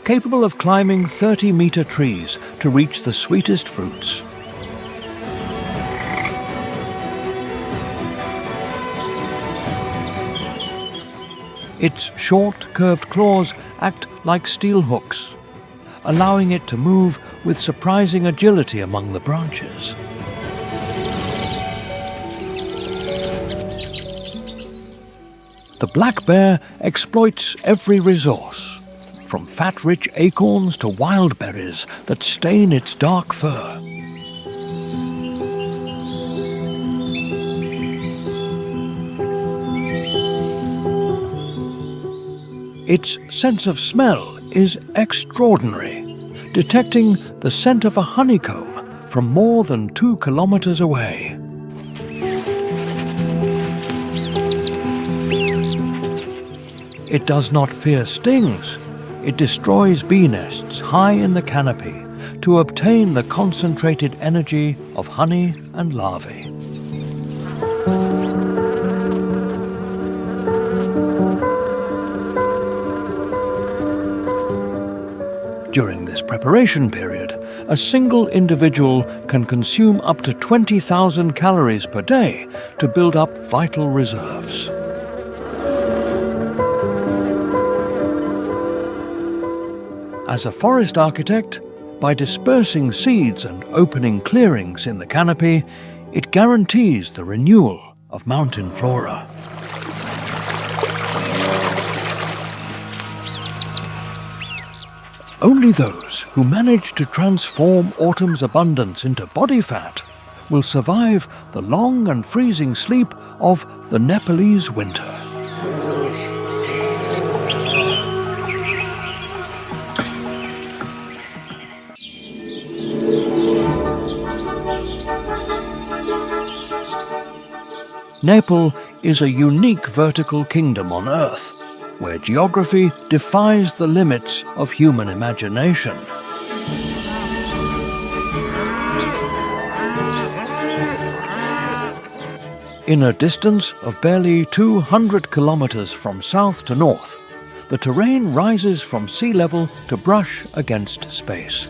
capable of climbing 30-meter trees to reach the sweetest fruits. Its short, curved claws act like steel hooks, allowing it to move with surprising agility among the branches. The black bear exploits every resource, from fat-rich acorns to wild berries that stain its dark fur. Its sense of smell is extraordinary, detecting the scent of a honeycomb from more than 2 kilometers away. It does not fear stings. It destroys bee nests high in the canopy to obtain the concentrated energy of honey and larvae. During this preparation period, a single individual can consume up to 20,000 calories per day to build up vital reserves. As a forest architect, by dispersing seeds and opening clearings in the canopy, it guarantees the renewal of mountain flora. Only those who manage to transform autumn's abundance into body fat will survive the long and freezing sleep of the Nepalese winter. Nepal is a unique vertical kingdom on Earth, where geography defies the limits of human imagination. In a distance of barely 200 kilometers from south to north, the terrain rises from sea level to brush against space.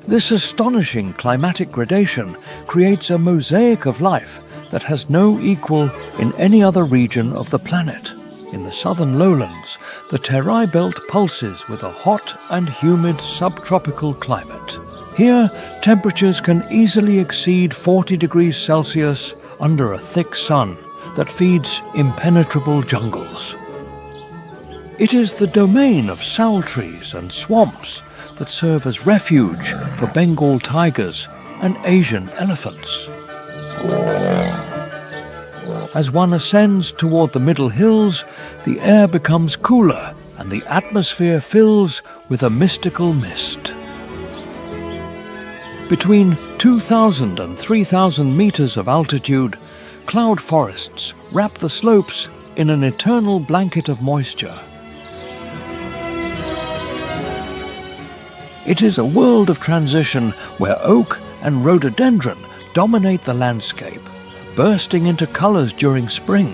This astonishing climatic gradation creates a mosaic of life that has no equal in any other region of the planet. In the southern lowlands, the Terai Belt pulses with a hot and humid subtropical climate. Here, temperatures can easily exceed 40 degrees Celsius under a thick sun that feeds impenetrable jungles. It is the domain of sal trees and swamps that serve as refuge for Bengal tigers and Asian elephants. As one ascends toward the middle hills, the air becomes cooler and the atmosphere fills with a mystical mist. Between 2,000 and 3,000 meters of altitude, cloud forests wrap the slopes in an eternal blanket of moisture. It is a world of transition where oak and rhododendron dominate the landscape, bursting into colors during spring.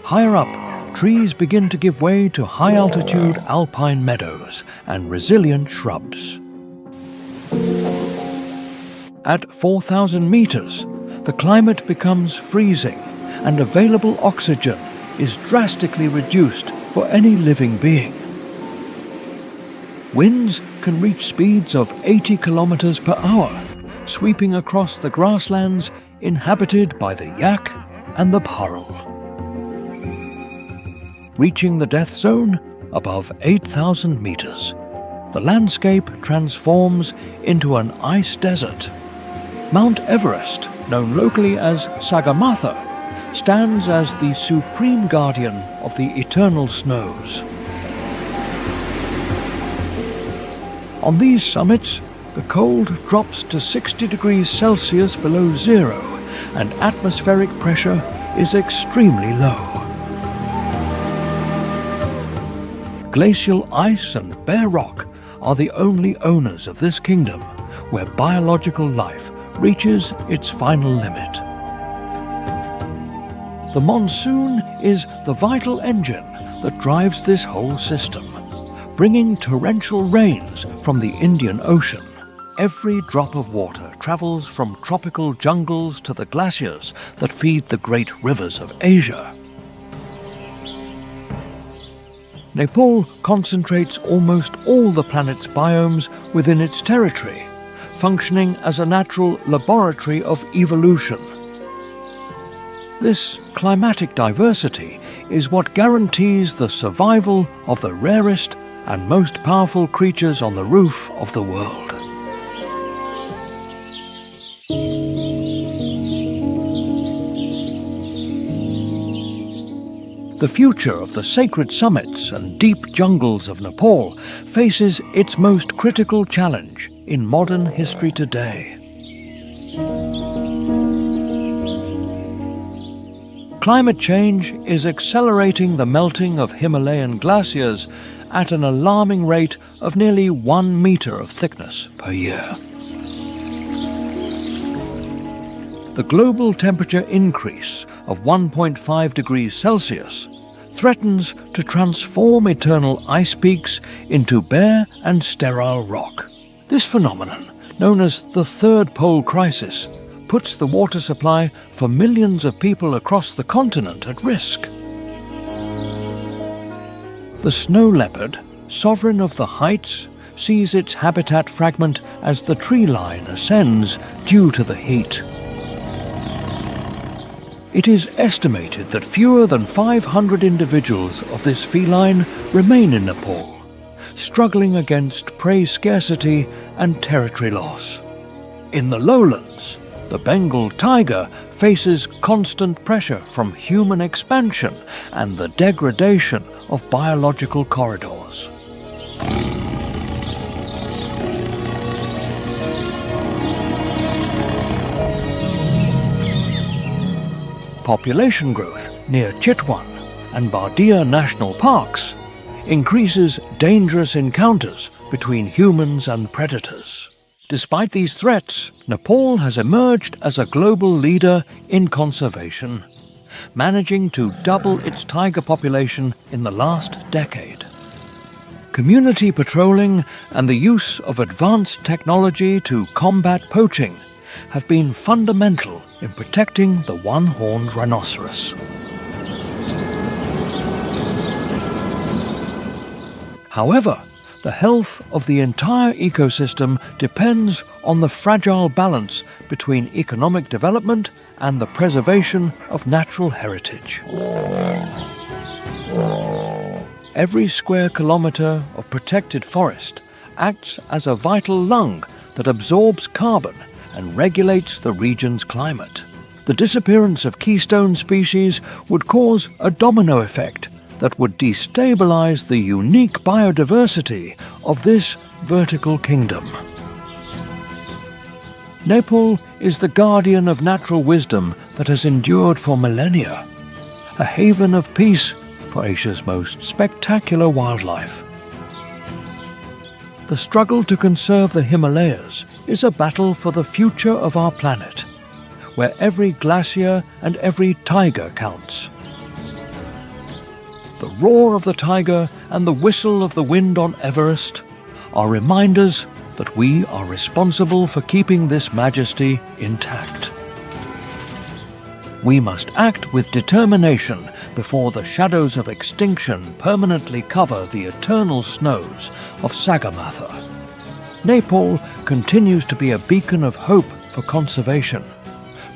Higher up, trees begin to give way to high-altitude alpine meadows and resilient shrubs. At 4,000 meters, the climate becomes freezing and available oxygen is drastically reduced for any living being. Winds can reach speeds of 80 kilometers per hour, sweeping across the grasslands inhabited by the yak and the bharal. Reaching the death zone above 8,000 meters, the landscape transforms into an ice desert. Mount Everest, known locally as Sagarmatha, stands as the supreme guardian of the eternal snows. On these summits, the cold drops to 60 degrees Celsius below zero, and atmospheric pressure is extremely low. Glacial ice and bare rock are the only owners of this kingdom where biological life reaches its final limit. The monsoon is the vital engine that drives this whole system, bringing torrential rains from the Indian Ocean. Every drop of water travels from tropical jungles to the glaciers that feed the great rivers of Asia. Nepal concentrates almost all the planet's biomes within its territory, functioning as a natural laboratory of evolution. This climatic diversity is what guarantees the survival of the rarest and most powerful creatures on the roof of the world. The future of the sacred summits and deep jungles of Nepal faces its most critical challenge in modern history today. Climate change is accelerating the melting of Himalayan glaciers at an alarming rate of nearly 1 meter of thickness per year. The global temperature increase of 1.5 degrees Celsius threatens to transform eternal ice peaks into bare and sterile rock. This phenomenon, known as the Third Pole Crisis, puts the water supply for millions of people across the continent at risk. The snow leopard, sovereign of the heights, sees its habitat fragment as the tree line ascends due to the heat. It is estimated that fewer than 500 individuals of this feline remain in Nepal, struggling against prey scarcity and territory loss. In the lowlands, the Bengal tiger faces constant pressure from human expansion and the degradation of biological corridors. Population growth near Chitwan and Bardia National Parks increases dangerous encounters between humans and predators. Despite these threats, Nepal has emerged as a global leader in conservation, managing to double its tiger population in the last decade. Community patrolling and the use of advanced technology to combat poaching have been fundamental in protecting the one-horned rhinoceros. However, the health of the entire ecosystem depends on the fragile balance between economic development and the preservation of natural heritage. Every square kilometre of protected forest acts as a vital lung that absorbs carbon and regulates the region's climate. The disappearance of keystone species would cause a domino effect that would destabilize the unique biodiversity of this vertical kingdom. Nepal is the guardian of natural wisdom that has endured for millennia, a haven of peace for Asia's most spectacular wildlife. The struggle to conserve the Himalayas is a battle for the future of our planet, where every glacier and every tiger counts. The roar of the tiger and the whistle of the wind on Everest are reminders that we are responsible for keeping this majesty intact. We must act with determination before the shadows of extinction permanently cover the eternal snows of Sagarmatha. Nepal continues to be a beacon of hope for conservation,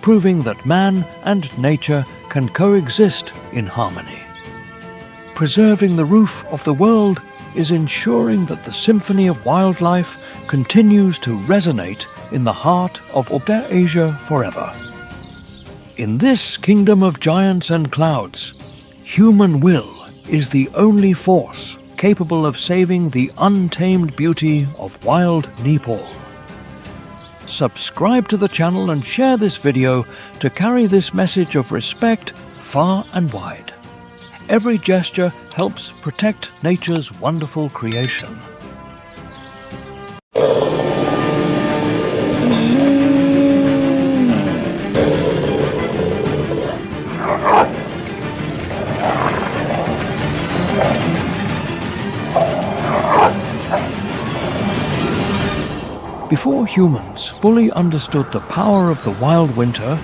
proving that man and nature can coexist in harmony. Preserving the roof of the world is ensuring that the symphony of wildlife continues to resonate in the heart of Asia forever. In this kingdom of giants and clouds, human will is the only force capable of saving the untamed beauty of wild Nepal. Subscribe to the channel and share this video to carry this message of respect far and wide. Every gesture helps protect nature's wonderful creation. Before humans fully understood the power of the wild winter,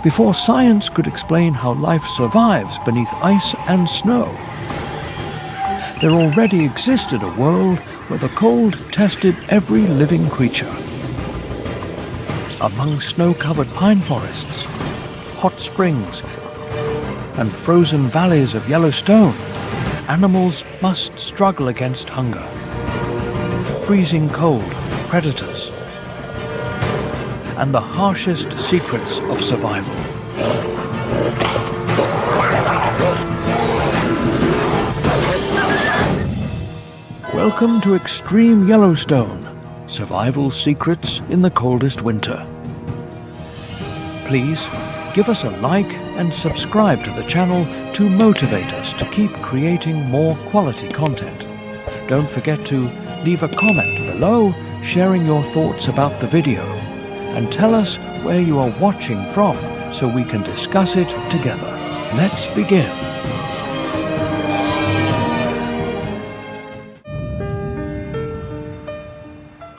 before science could explain how life survives beneath ice and snow, there already existed a world where the cold tested every living creature. Among snow-covered pine forests, hot springs, and frozen valleys of Yellowstone, animals must struggle against hunger, freezing cold, predators, and the harshest secrets of survival. Welcome to Extreme Yellowstone, Survival Secrets in the Coldest Winter. Please give us a like and subscribe to the channel to motivate us to keep creating more quality content. Don't forget to leave a comment below sharing your thoughts about the video, and tell us where you are watching from so we can discuss it together. Let's begin.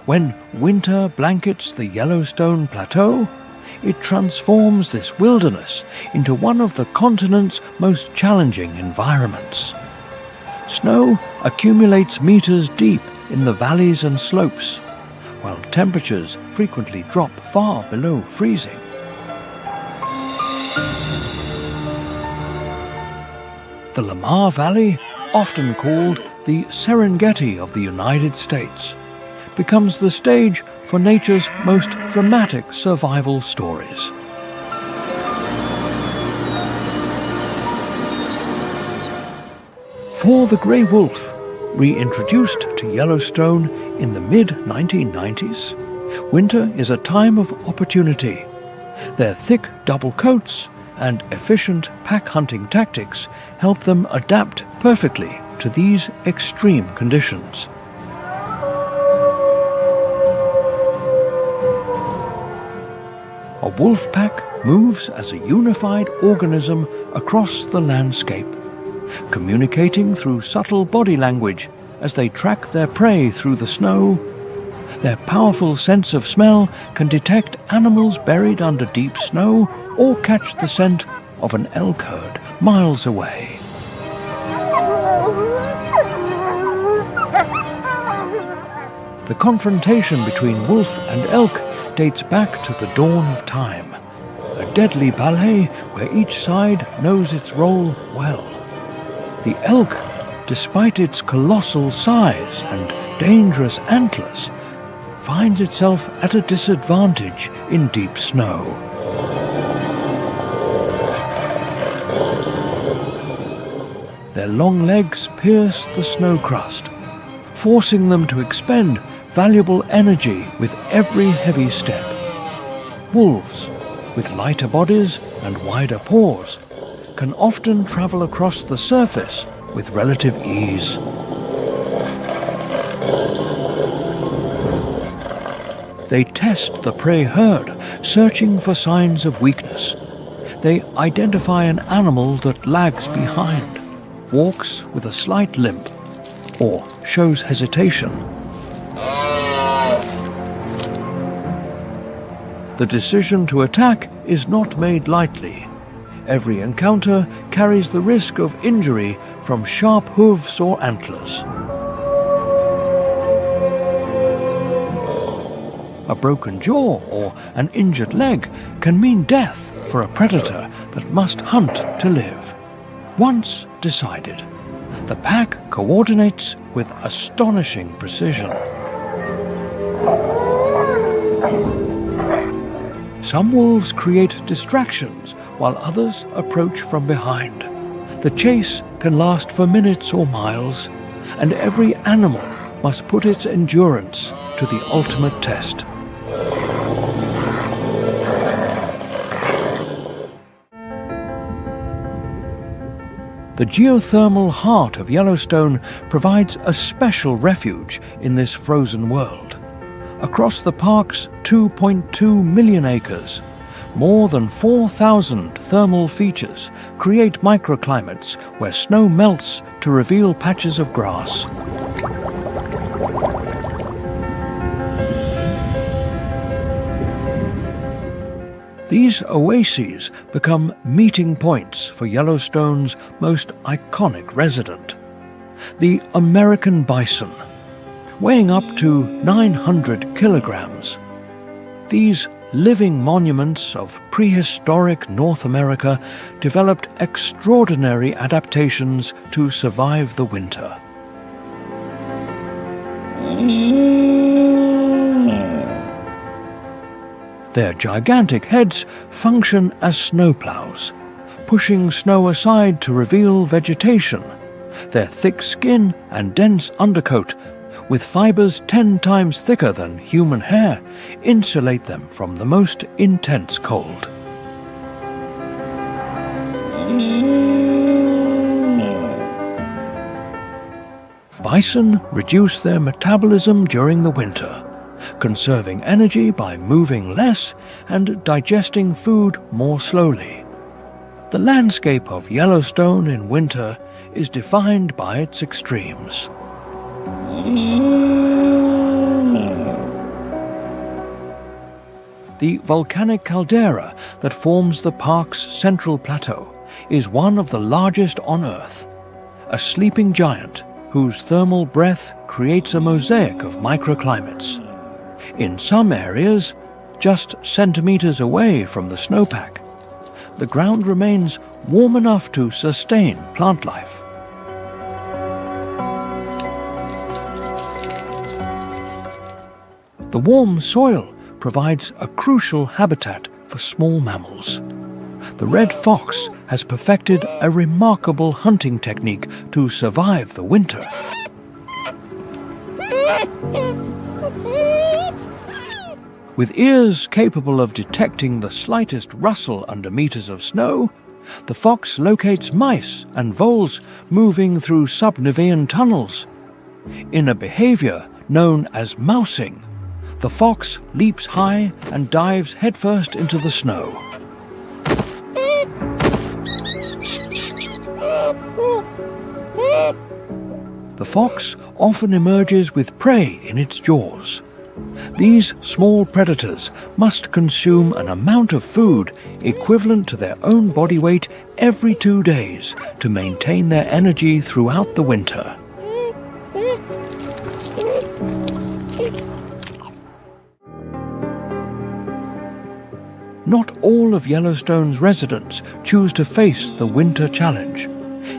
When winter blankets the Yellowstone Plateau, it transforms this wilderness into one of the continent's most challenging environments. Snow accumulates meters deep in the valleys and slopes, while temperatures frequently drop far below freezing. The Lamar Valley, often called the Serengeti of the United States, becomes the stage for nature's most dramatic survival stories. For the grey wolf, reintroduced to Yellowstone in the mid-1990s, winter is a time of opportunity. Their thick double coats and efficient pack hunting tactics help them adapt perfectly to these extreme conditions. A wolf pack moves as a unified organism across the landscape, communicating through subtle body language as they track their prey through the snow. Their powerful sense of smell can detect animals buried under deep snow or catch the scent of an elk herd miles away. The confrontation between wolf and elk dates back to the dawn of time, a deadly ballet where each side knows its role well. The elk, despite its colossal size and dangerous antlers, finds itself at a disadvantage in deep snow. Their long legs pierce the snow crust, forcing them to expend valuable energy with every heavy step. Wolves, with lighter bodies and wider paws, can often travel across the surface with relative ease. They test the prey herd, searching for signs of weakness. They identify an animal that lags behind, walks with a slight limp, or shows hesitation. The decision to attack is not made lightly. Every encounter carries the risk of injury from sharp hooves or antlers. A broken jaw or an injured leg can mean death for a predator that must hunt to live. Once decided, the pack coordinates with astonishing precision. Some wolves create distractions while others approach from behind. The chase can last for minutes or miles, and every animal must put its endurance to the ultimate test. The geothermal heart of Yellowstone provides a special refuge in this frozen world. Across the park's 2.2 million acres, more than 4,000 thermal features create microclimates where snow melts to reveal patches of grass. These oases become meeting points for Yellowstone's most iconic resident, the American bison, weighing up to 900 kilograms. These living monuments of prehistoric North America developed extraordinary adaptations to survive the winter. Their gigantic heads function as snowplows, pushing snow aside to reveal vegetation. Their thick skin and dense undercoat, with fibers 10 times thicker than human hair, insulate them from the most intense cold. Bison reduce their metabolism during the winter, conserving energy by moving less and digesting food more slowly. The landscape of Yellowstone in winter is defined by its extremes. The volcanic caldera that forms the park's central plateau is one of the largest on Earth, a sleeping giant whose thermal breath creates a mosaic of microclimates. In some areas, just centimeters away from the snowpack, the ground remains warm enough to sustain plant life. The warm soil provides a crucial habitat for small mammals. The red fox has perfected a remarkable hunting technique to survive the winter. With ears capable of detecting the slightest rustle under meters of snow, the fox locates mice and voles moving through subnivean tunnels. In a behavior known as mousing, the fox leaps high and dives headfirst into the snow. The fox often emerges with prey in its jaws. These small predators must consume an amount of food equivalent to their own body weight every 2 days to maintain their energy throughout the winter. Not all of Yellowstone's residents choose to face the winter challenge.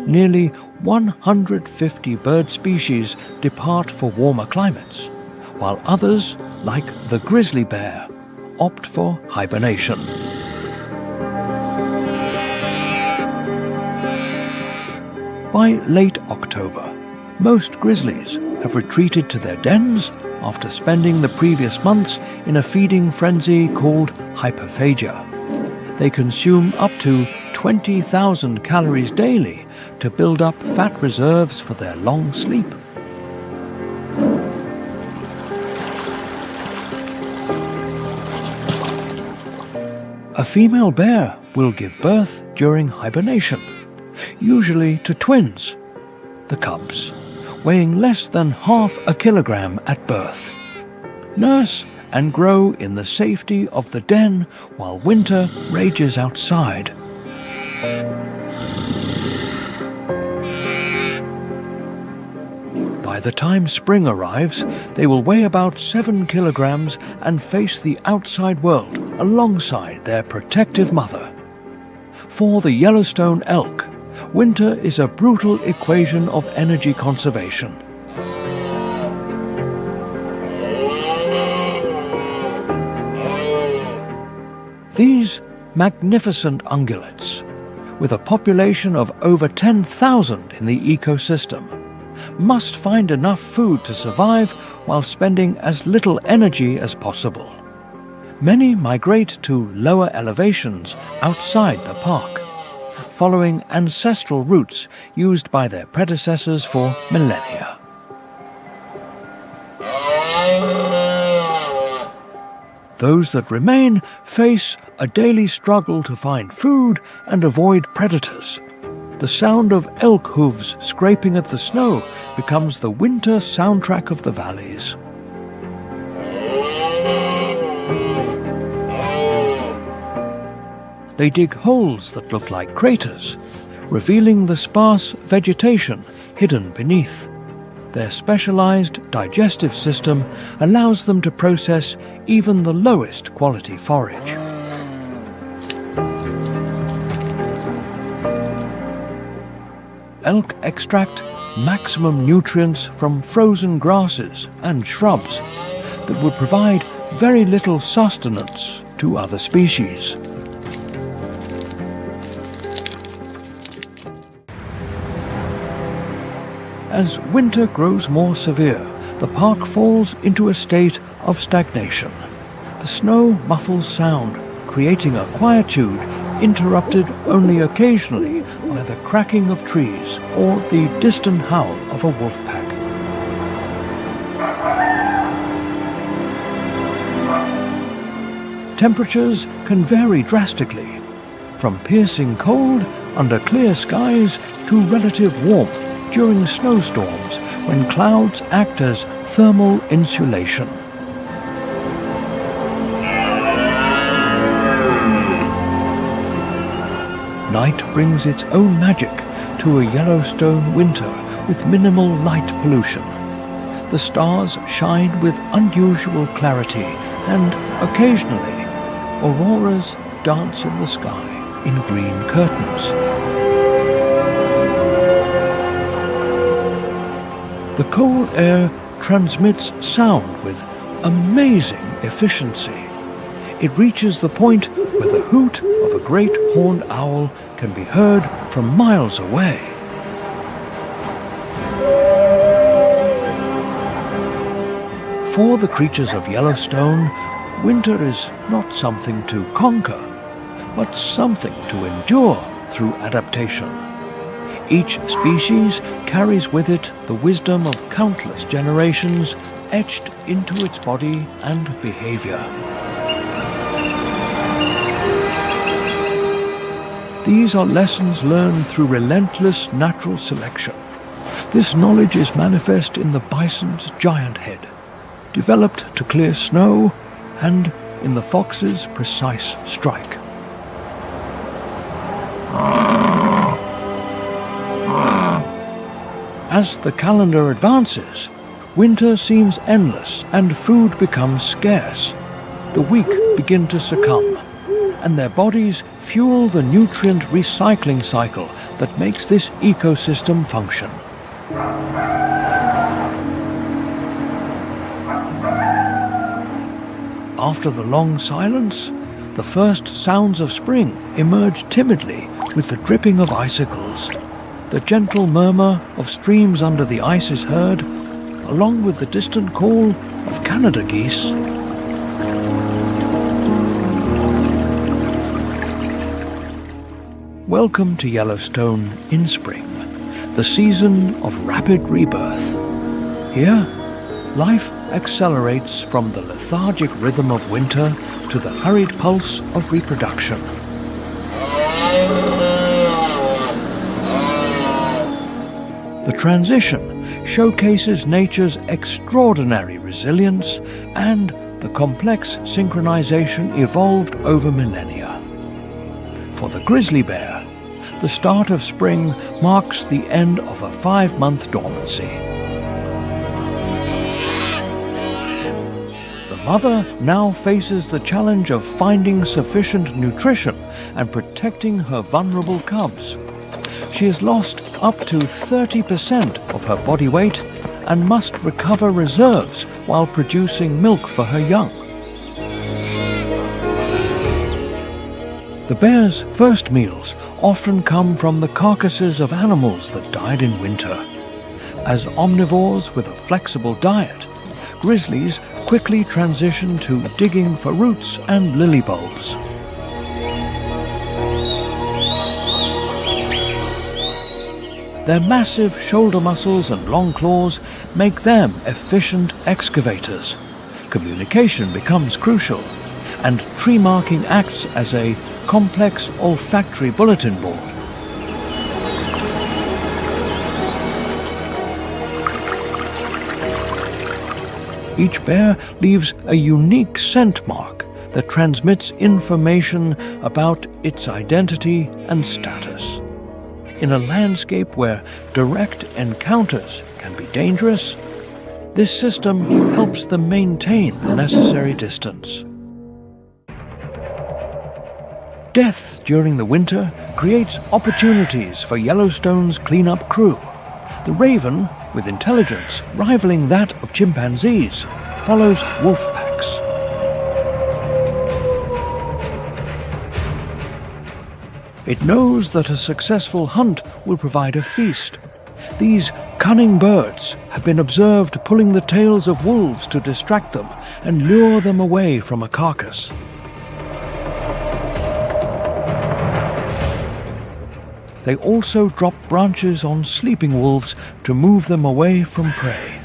Nearly 150 bird species depart for warmer climates, while others, like the grizzly bear, opt for hibernation. By late October, most grizzlies have retreated to their dens after spending the previous months in a feeding frenzy called hyperphagia. They consume up to 20,000 calories daily to build up fat reserves for their long sleep. A female bear will give birth during hibernation, usually to twins, the cubs, weighing less than half a kilogram at birth. Nurse and grow in the safety of the den while winter rages outside. By the time spring arrives, they will weigh about 7 kilograms and face the outside world alongside their protective mother. For the Yellowstone elk, winter is a brutal equation of energy conservation. These magnificent ungulates, with a population of over 10,000 in the ecosystem, must find enough food to survive while spending as little energy as possible. Many migrate to lower elevations outside the park, following ancestral routes used by their predecessors for millennia. Those that remain face a daily struggle to find food and avoid predators. The sound of elk hooves scraping at the snow becomes the winter soundtrack of the valleys. They dig holes that look like craters, revealing the sparse vegetation hidden beneath. Their specialized digestive system allows them to process even the lowest quality forage. Elk extract maximum nutrients from frozen grasses and shrubs that would provide very little sustenance to other species. As winter grows more severe, the park falls into a state of stagnation. The snow muffles sound, creating a quietude interrupted only occasionally by the cracking of trees or the distant howl of a wolf pack. Temperatures can vary drastically, from piercing cold under clear skies to relative warmth during snowstorms when clouds act as thermal insulation. Night brings its own magic to a Yellowstone winter with minimal light pollution. The stars shine with unusual clarity and, occasionally, auroras dance in the sky in green curtains. The cold air transmits sound with amazing efficiency. It reaches the point where the hoot of a great horned owl can be heard from miles away. For the creatures of Yellowstone, winter is not something to conquer, but something to endure through adaptation. Each species carries with it the wisdom of countless generations etched into its body and behavior. These are lessons learned through relentless natural selection. This knowledge is manifest in the bison's giant head, developed to clear snow, and in the fox's precise strike. As the calendar advances, winter seems endless and food becomes scarce. The weak begin to succumb, and their bodies fuel the nutrient recycling cycle that makes this ecosystem function. After the long silence, the first sounds of spring emerge timidly with the dripping of icicles. The gentle murmur of streams under the ice is heard, along with the distant call of Canada geese. Welcome to Yellowstone in spring, the season of rapid rebirth. Here, life accelerates from the lethargic rhythm of winter to the hurried pulse of reproduction. The transition showcases nature's extraordinary resilience and the complex synchronization evolved over millennia. For the grizzly bear, the start of spring marks the end of a 5-month dormancy. The mother now faces the challenge of finding sufficient nutrition and protecting her vulnerable cubs. She has lost up to 30% of her body weight and must recover reserves while producing milk for her young. The bear's first meals often come from the carcasses of animals that died in winter. As omnivores with a flexible diet, grizzlies quickly transition to digging for roots and lily bulbs. Their massive shoulder muscles and long claws make them efficient excavators. Communication becomes crucial, and tree marking acts as a complex olfactory bulletin board. Each bear leaves a unique scent mark that transmits information about its identity and status. In a landscape where direct encounters can be dangerous, this system helps them maintain the necessary distance. Death during the winter creates opportunities for Yellowstone's cleanup crew. The raven, with intelligence rivaling that of chimpanzees, follows wolf packs. It knows that a successful hunt will provide a feast. These cunning birds have been observed pulling the tails of wolves to distract them and lure them away from a carcass. They also drop branches on sleeping wolves to move them away from prey.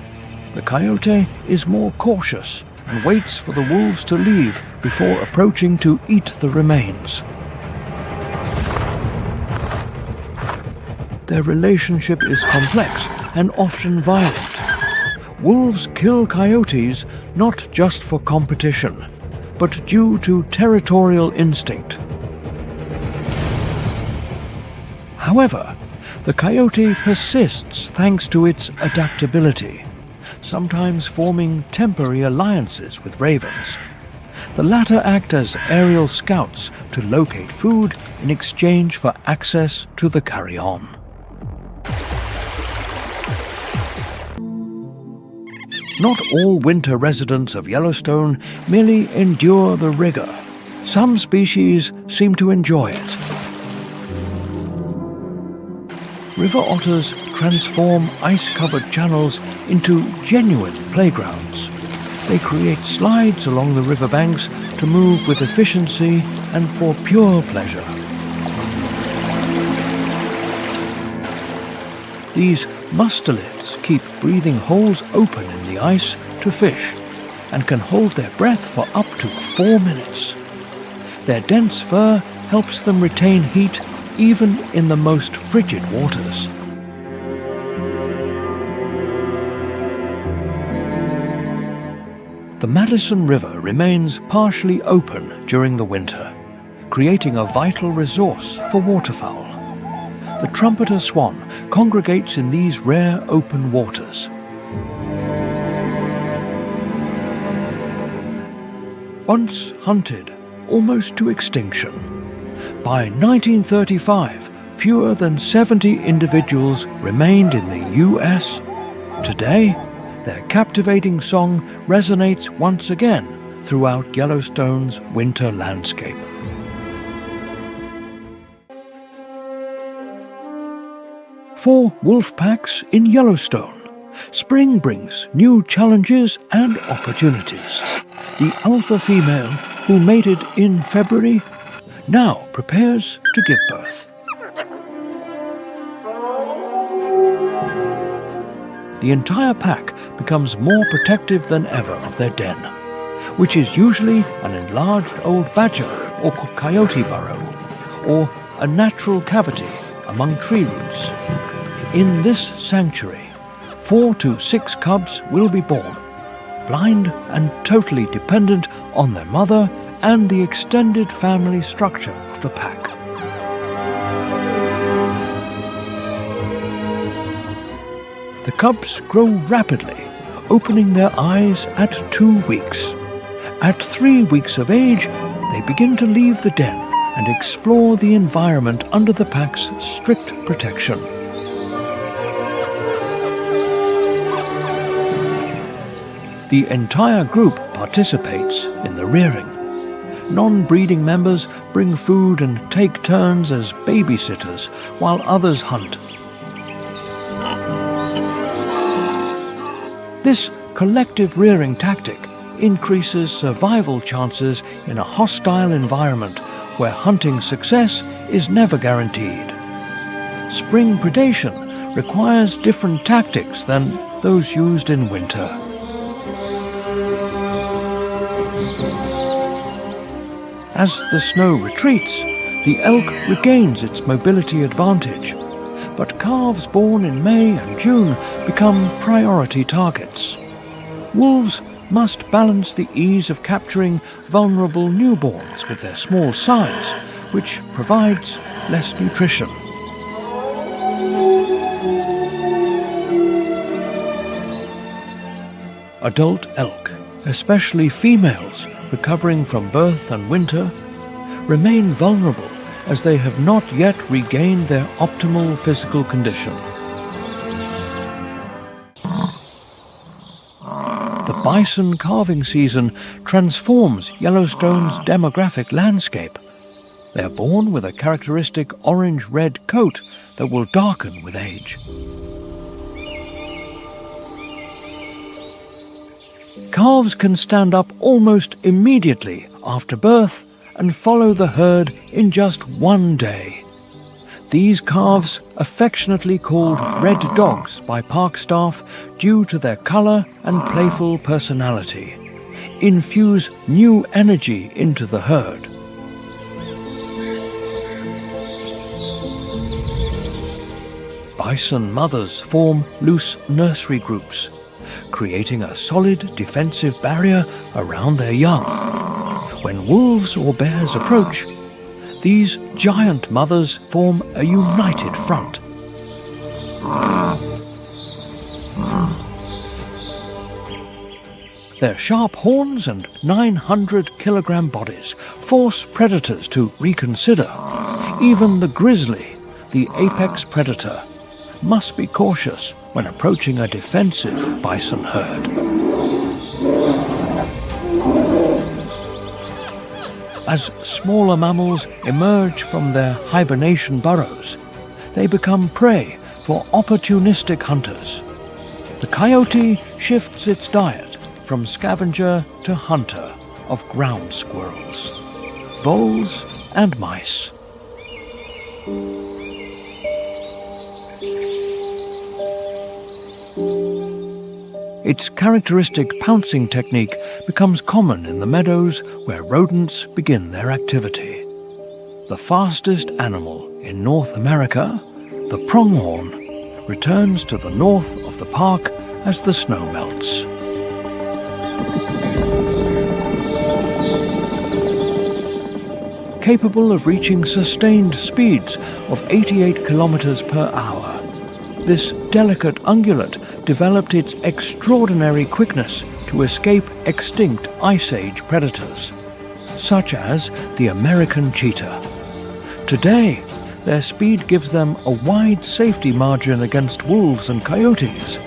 The coyote is more cautious and waits for the wolves to leave before approaching to eat the remains. Their relationship is complex and often violent. Wolves kill coyotes not just for competition, but due to territorial instinct. However, the coyote persists thanks to its adaptability, sometimes forming temporary alliances with ravens. The latter act as aerial scouts to locate food in exchange for access to the carrion. Not all winter residents of Yellowstone merely endure the rigor. Some species seem to enjoy it. River otters transform ice-covered channels into genuine playgrounds. They create slides along the riverbanks to move with efficiency and for pure pleasure. These mustelids keep breathing holes open in the ice to fish and can hold their breath for up to 4 minutes. Their dense fur helps them retain heat even in the most frigid waters. The Madison River remains partially open during the winter, creating a vital resource for waterfowl. The trumpeter swan congregates in these rare open waters. Once hunted almost to extinction, by 1935, fewer than 70 individuals remained in the U.S. Today, their captivating song resonates once again throughout Yellowstone's winter landscape. For wolf packs in Yellowstone, spring brings new challenges and opportunities. The alpha female, who mated in February, now prepares to give birth. The entire pack becomes more protective than ever of their den, which is usually an enlarged old badger or coyote burrow, or a natural cavity among tree roots. In this sanctuary, 4 to 6 cubs will be born, blind and totally dependent on their mother and the extended family structure of the pack. The cubs grow rapidly, opening their eyes at 2 weeks. At 3 weeks of age, they begin to leave the den and explore the environment under the pack's strict protection. The entire group participates in the rearing. Non-breeding members bring food and take turns as babysitters while others hunt. This collective rearing tactic increases survival chances in a hostile environment where hunting success is never guaranteed. Spring predation requires different tactics than those used in winter. As the snow retreats, the elk regains its mobility advantage, but calves born in May and June become priority targets. Wolves must balance the ease of capturing vulnerable newborns with their small size, which provides less nutrition. Adult elk, especially females recovering from birth and winter, remain vulnerable as they have not yet regained their optimal physical condition. The bison calving season transforms Yellowstone's demographic landscape. They are born with a characteristic orange-red coat that will darken with age. Calves can stand up almost immediately after birth and follow the herd in just one day. These calves, affectionately called red dogs by park staff due to their colour and playful personality, infuse new energy into the herd. Bison mothers form loose nursery groups, creating a solid defensive barrier around their young. When wolves or bears approach, these giant mothers form a united front. Their sharp horns and 900-kilogram bodies force predators to reconsider. Even the grizzly, the apex predator, must be cautious when approaching a defensive bison herd. As smaller mammals emerge from their hibernation burrows, they become prey for opportunistic hunters. The coyote shifts its diet from scavenger to hunter of ground squirrels, voles, and mice. Its characteristic pouncing technique becomes common in the meadows where rodents begin their activity. The fastest animal in North America, the pronghorn, returns to the north of the park as the snow melts. Capable of reaching sustained speeds of 88 kilometers per hour, this delicate ungulate developed its extraordinary quickness to escape extinct Ice Age predators, such as the American cheetah. Today, their speed gives them a wide safety margin against wolves and coyotes,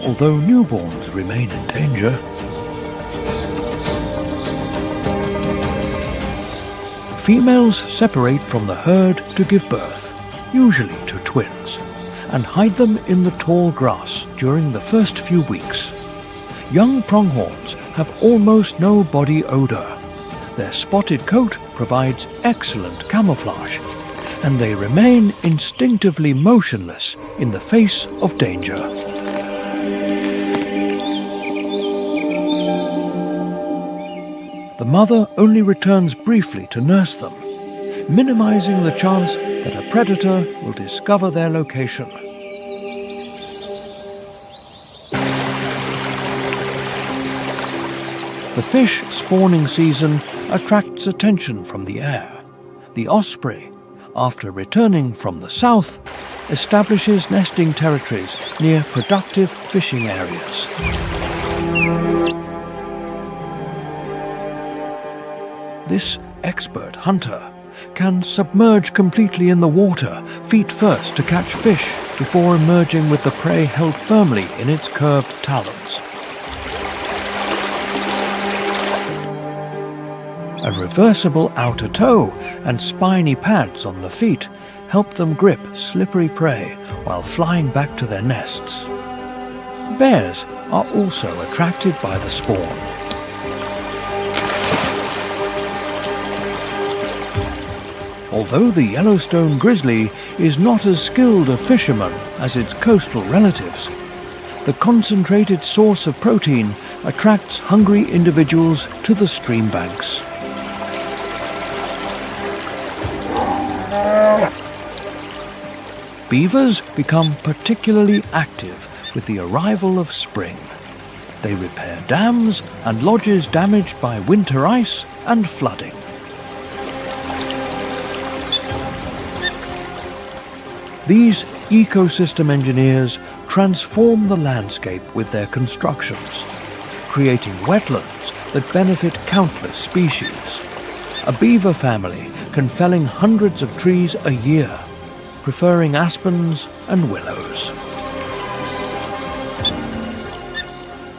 although newborns remain in danger. Females separate from the herd to give birth, usually to twins, and hide them in the tall grass during the first few weeks. Young pronghorns have almost no body odor. Their spotted coat provides excellent camouflage, and they remain instinctively motionless in the face of danger. The mother only returns briefly to nurse them, minimizing the chance that a predator will discover their location. The fish spawning season attracts attention from the air. The osprey, after returning from the south, establishes nesting territories near productive fishing areas. This expert hunter can submerge completely in the water, feet first, to catch fish before emerging with the prey held firmly in its curved talons. A reversible outer toe and spiny pads on the feet help them grip slippery prey while flying back to their nests. Bears are also attracted by the spawn. Although the Yellowstone grizzly is not as skilled a fisherman as its coastal relatives, the concentrated source of protein attracts hungry individuals to the stream banks. Beavers become particularly active with the arrival of spring. They repair dams and lodges damaged by winter ice and flooding. These ecosystem engineers transform the landscape with their constructions, creating wetlands that benefit countless species. A beaver family can felling hundreds of trees a year, preferring aspens and willows.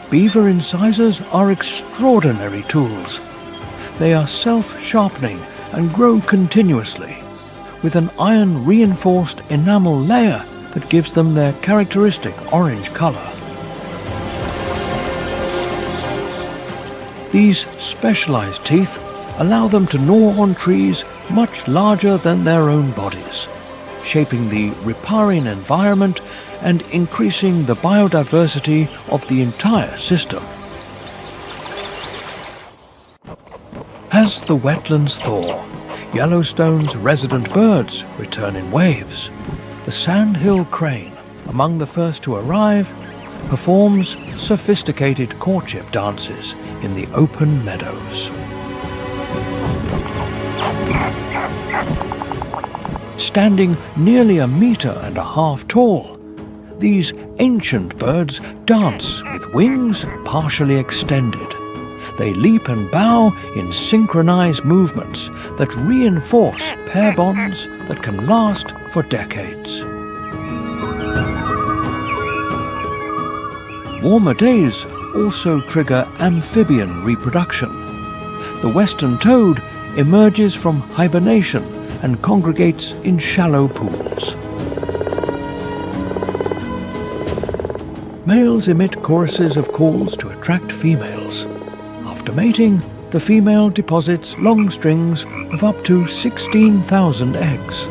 Beaver incisors are extraordinary tools. They are self-sharpening and grow continuously, with an iron-reinforced enamel layer that gives them their characteristic orange color. These specialized teeth allow them to gnaw on trees much larger than their own bodies, shaping the riparian environment and increasing the biodiversity of the entire system. As the wetlands thaw, Yellowstone's resident birds return in waves. The sandhill crane, among the first to arrive, performs sophisticated courtship dances in the open meadows. Standing nearly 1.5 meters tall, these ancient birds dance with wings partially extended. They leap and bow in synchronized movements that reinforce pair bonds that can last for decades. Warmer days also trigger amphibian reproduction. The western toad emerges from hibernation and congregates in shallow pools. Males emit choruses of calls to attract females. After mating, the female deposits long strings of up to 16,000 eggs.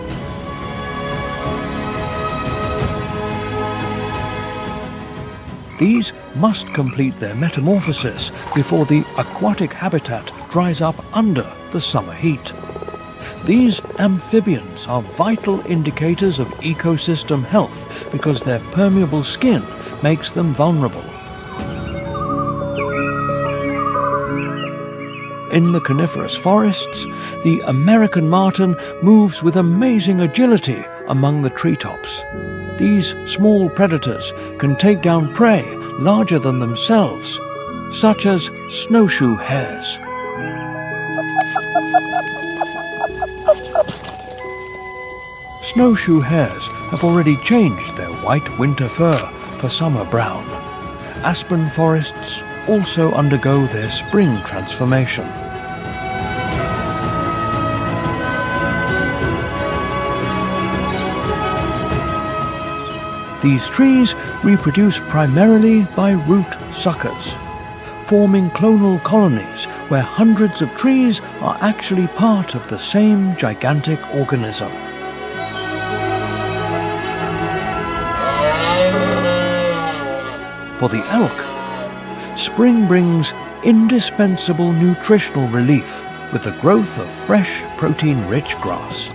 These must complete their metamorphosis before the aquatic habitat dries up under the summer heat. These amphibians are vital indicators of ecosystem health because their permeable skin makes them vulnerable. In the coniferous forests, the American marten moves with amazing agility among the treetops. These small predators can take down prey larger than themselves, such as snowshoe hares. Snowshoe hares have already changed their white winter fur for summer brown. Aspen forests also undergo their spring transformation. These trees reproduce primarily by root suckers, forming clonal colonies where hundreds of trees are actually part of the same gigantic organism. For the elk, spring brings indispensable nutritional relief with the growth of fresh, protein-rich grass.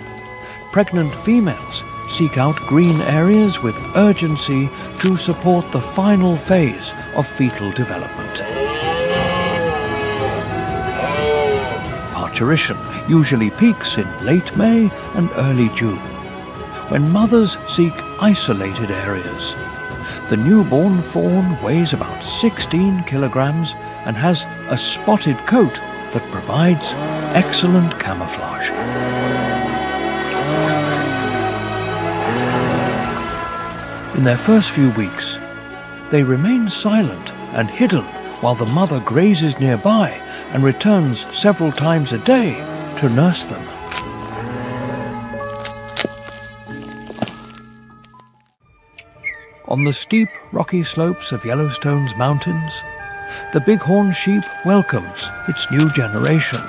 Pregnant females seek out green areas with urgency to support the final phase of fetal development. Parturition usually peaks in late May and early June, when mothers seek isolated areas. The newborn fawn weighs about 16 kilograms and has a spotted coat that provides excellent camouflage. In their first few weeks, they remain silent and hidden while the mother grazes nearby and returns several times a day to nurse them. On the steep, rocky slopes of Yellowstone's mountains, the bighorn sheep welcomes its new generation.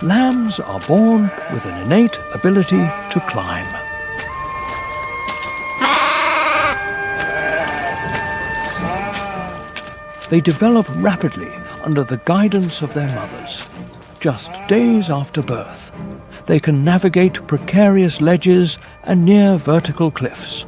lambs are born with an innate ability to climb. They develop rapidly under the guidance of their mothers. Just days after birth, they can navigate precarious ledges and near vertical cliffs.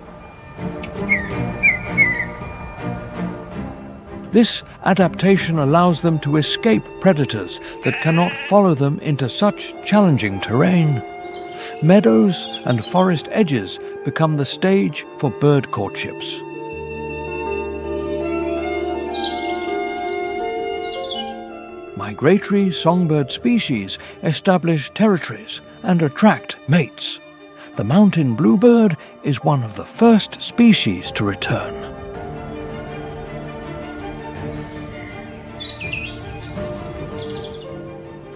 This adaptation allows them to escape predators that cannot follow them into such challenging terrain. Meadows and forest edges become the stage for bird courtships. Migratory songbird species establish territories and attract mates. The mountain bluebird is one of the first species to return.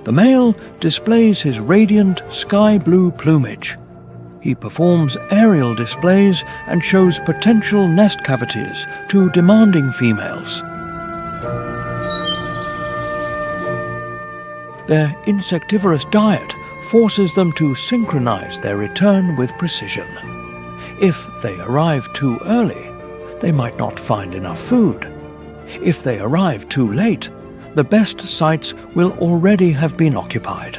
The male displays his radiant sky blue plumage. He performs aerial displays and shows potential nest cavities to demanding females. Their insectivorous diet forces them to synchronize their return with precision. If they arrive too early, they might not find enough food. If they arrive too late, the best sites will already have been occupied.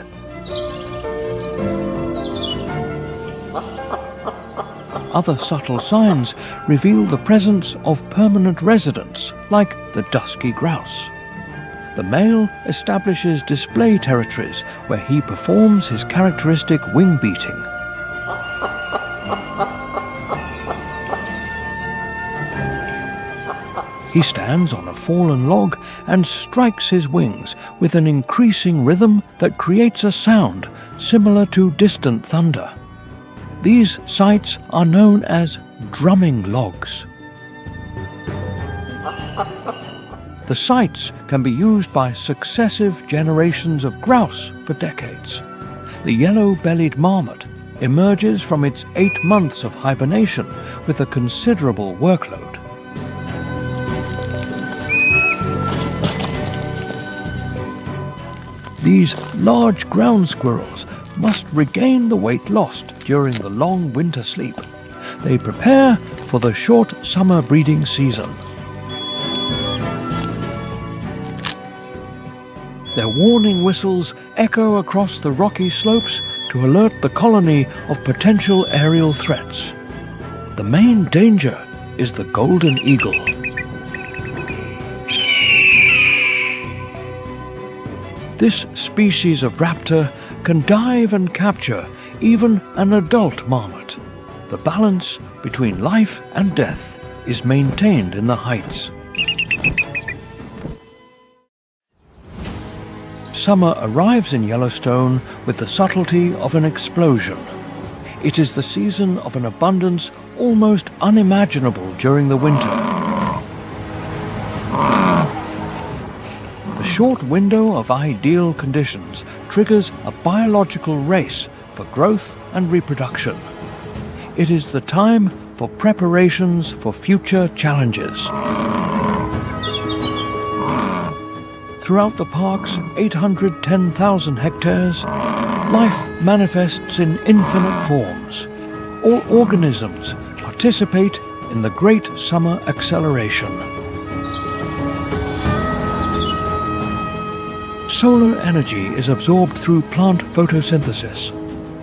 Other subtle signs reveal the presence of permanent residents, like the dusky grouse. The male establishes display territories where he performs his characteristic wing beating. He stands on a fallen log and strikes his wings with an increasing rhythm that creates a sound similar to distant thunder. These sites are known as drumming logs. The sites can be used by successive generations of grouse for decades. The yellow-bellied marmot emerges from its 8 months of hibernation with a considerable workload. These large ground squirrels must regain the weight lost during the long winter sleep. They prepare for the short summer breeding season. Their warning whistles echo across the rocky slopes to alert the colony of potential aerial threats. The main danger is the golden eagle. This species of raptor can dive and capture even an adult marmot. The balance between life and death is maintained in the heights. Summer arrives in Yellowstone with the subtlety of an explosion. It is the season of an abundance almost unimaginable during the winter. The short window of ideal conditions triggers a biological race for growth and reproduction. It is the time for preparations for future challenges. Throughout the park's 810,000 hectares, life manifests in infinite forms. All organisms participate in the great summer acceleration. Solar energy is absorbed through plant photosynthesis.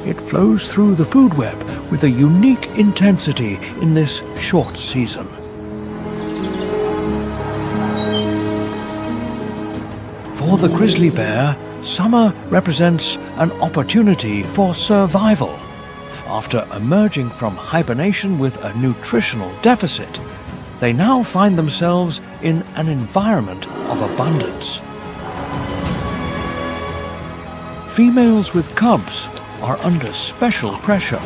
It flows through the food web with a unique intensity in this short season. For the grizzly bear, summer represents an opportunity for survival. After emerging from hibernation with a nutritional deficit, they now find themselves in an environment of abundance. Females with cubs are under special pressure.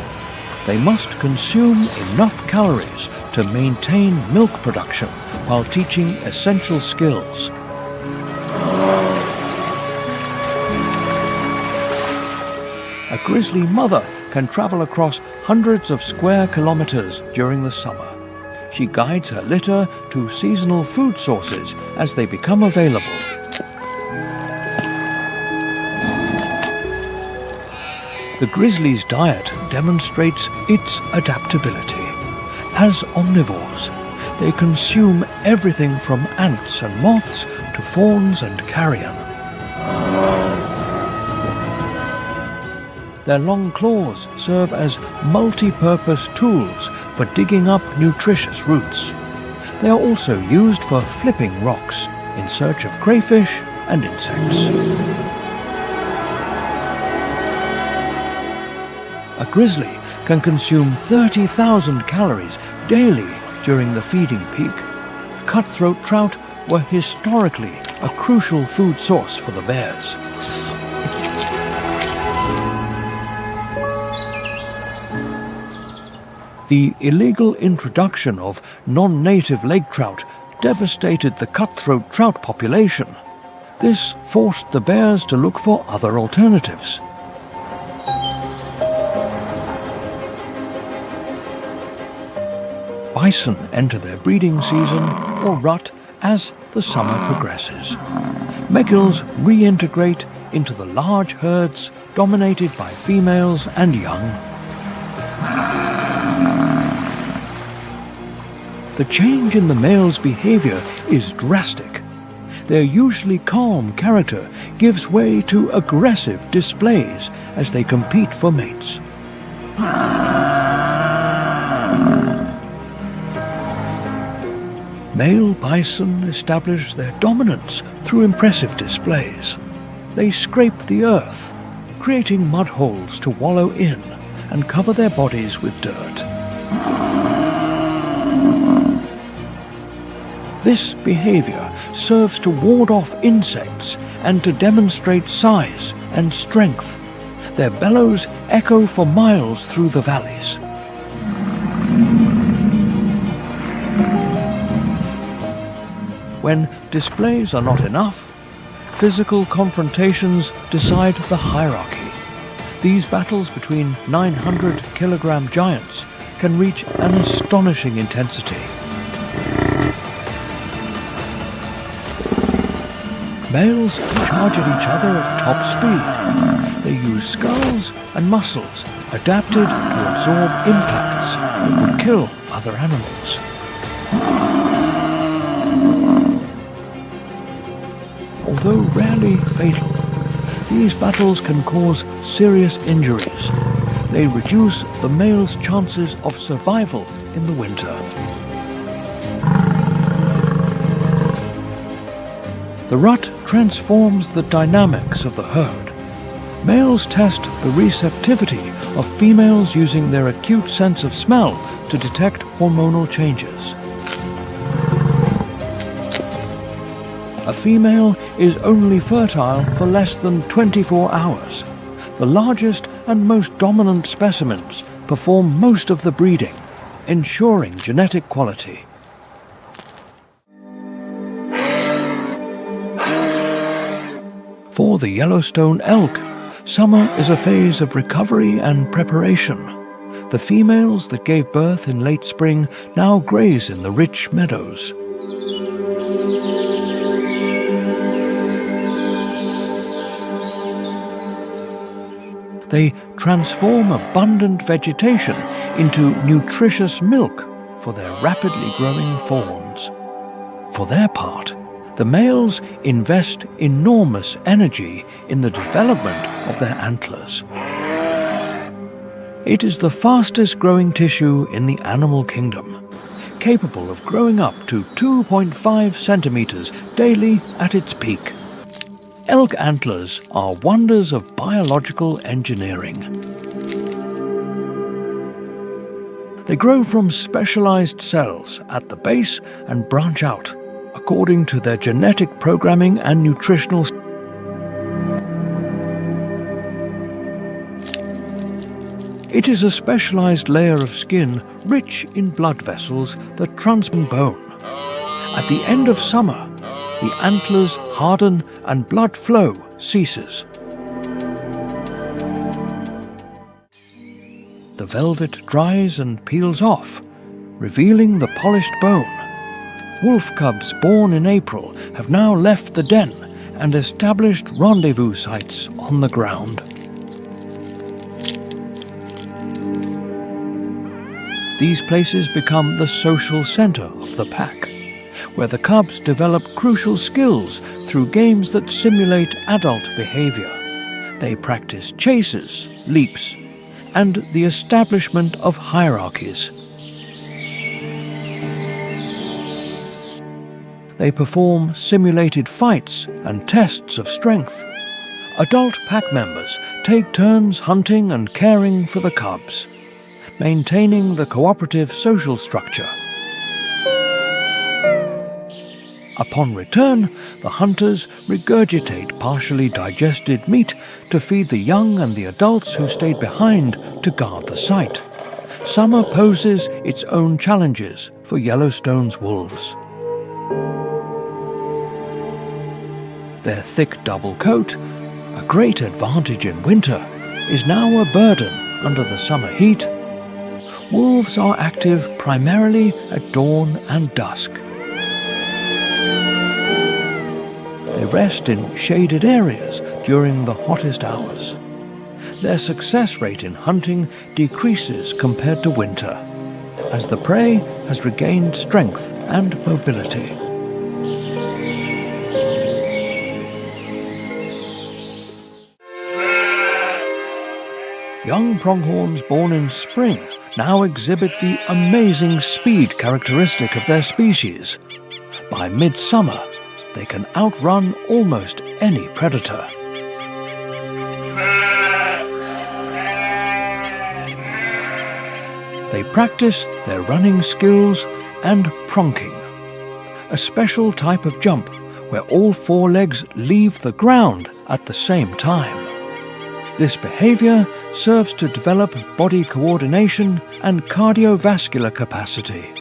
They must consume enough calories to maintain milk production while teaching essential skills. A grizzly mother can travel across hundreds of square kilometers during the summer. She guides her litter to seasonal food sources as they become available. The grizzly's diet demonstrates its adaptability. As omnivores, they consume everything from ants and moths to fawns and carrion. Their long claws serve as multi-purpose tools for digging up nutritious roots. They are also used for flipping rocks in search of crayfish and insects. A grizzly can consume 30,000 calories daily during the feeding peak. Cutthroat trout were historically a crucial food source for the bears. The illegal introduction of non-native lake trout devastated the cutthroat trout population. This forced the bears to look for other alternatives. Bison enter their breeding season, or rut, as the summer progresses. Megills reintegrate into the large herds dominated by females and young. The change in the male's behavior is drastic. Their usually calm character gives way to aggressive displays as they compete for mates. Male bison establish their dominance through impressive displays. They scrape the earth, creating mud holes to wallow in and cover their bodies with dirt. This behavior serves to ward off insects and to demonstrate size and strength. Their bellows echo for miles through the valleys. When displays are not enough, physical confrontations decide the hierarchy. These battles between 900-kilogram giants can reach an astonishing intensity. Males charge at each other at top speed. They use skulls and muscles adapted to absorb impacts that would kill other animals. Although rarely fatal, these battles can cause serious injuries. They reduce the male's chances of survival in the winter. The rut transforms the dynamics of the herd. Males test the receptivity of females using their acute sense of smell to detect hormonal changes. A female is only fertile for less than 24 hours. The largest and most dominant specimens perform most of the breeding, ensuring genetic quality. For the Yellowstone elk, summer is a phase of recovery and preparation. The females that gave birth in late spring now graze in the rich meadows. They transform abundant vegetation into nutritious milk for their rapidly growing fawns. For their part, the males invest enormous energy in the development of their antlers. It is the fastest growing tissue in the animal kingdom, capable of growing up to 2.5 centimeters daily at its peak. Elk antlers are wonders of biological engineering. They grow from specialized cells at the base and branch out, according to their genetic programming and nutritional. It is a specialized layer of skin rich in blood vessels that transport bone. At the end of summer, the antlers harden and blood flow ceases. The velvet dries and peels off, revealing the polished bone. Wolf cubs born in April have now left the den and established rendezvous sites on the ground. These places become the social center of the pack, where the cubs develop crucial skills through games that simulate adult behavior. They practice chases, leaps, and the establishment of hierarchies. They perform simulated fights and tests of strength. Adult pack members take turns hunting and caring for the cubs, maintaining the cooperative social structure. Upon return, the hunters regurgitate partially digested meat to feed the young and the adults who stayed behind to guard the site. Summer poses its own challenges for Yellowstone's wolves. Their thick double coat, a great advantage in winter, is now a burden under the summer heat. Wolves are active primarily at dawn and dusk. They rest in shaded areas during the hottest hours. Their success rate in hunting decreases compared to winter, as the prey has regained strength and mobility. Young pronghorns born in spring now exhibit the amazing speed characteristic of their species. By midsummer, they can outrun almost any predator. They practice their running skills and pronking, a special type of jump where all four legs leave the ground at the same time. This behavior serves to develop body coordination and cardiovascular capacity.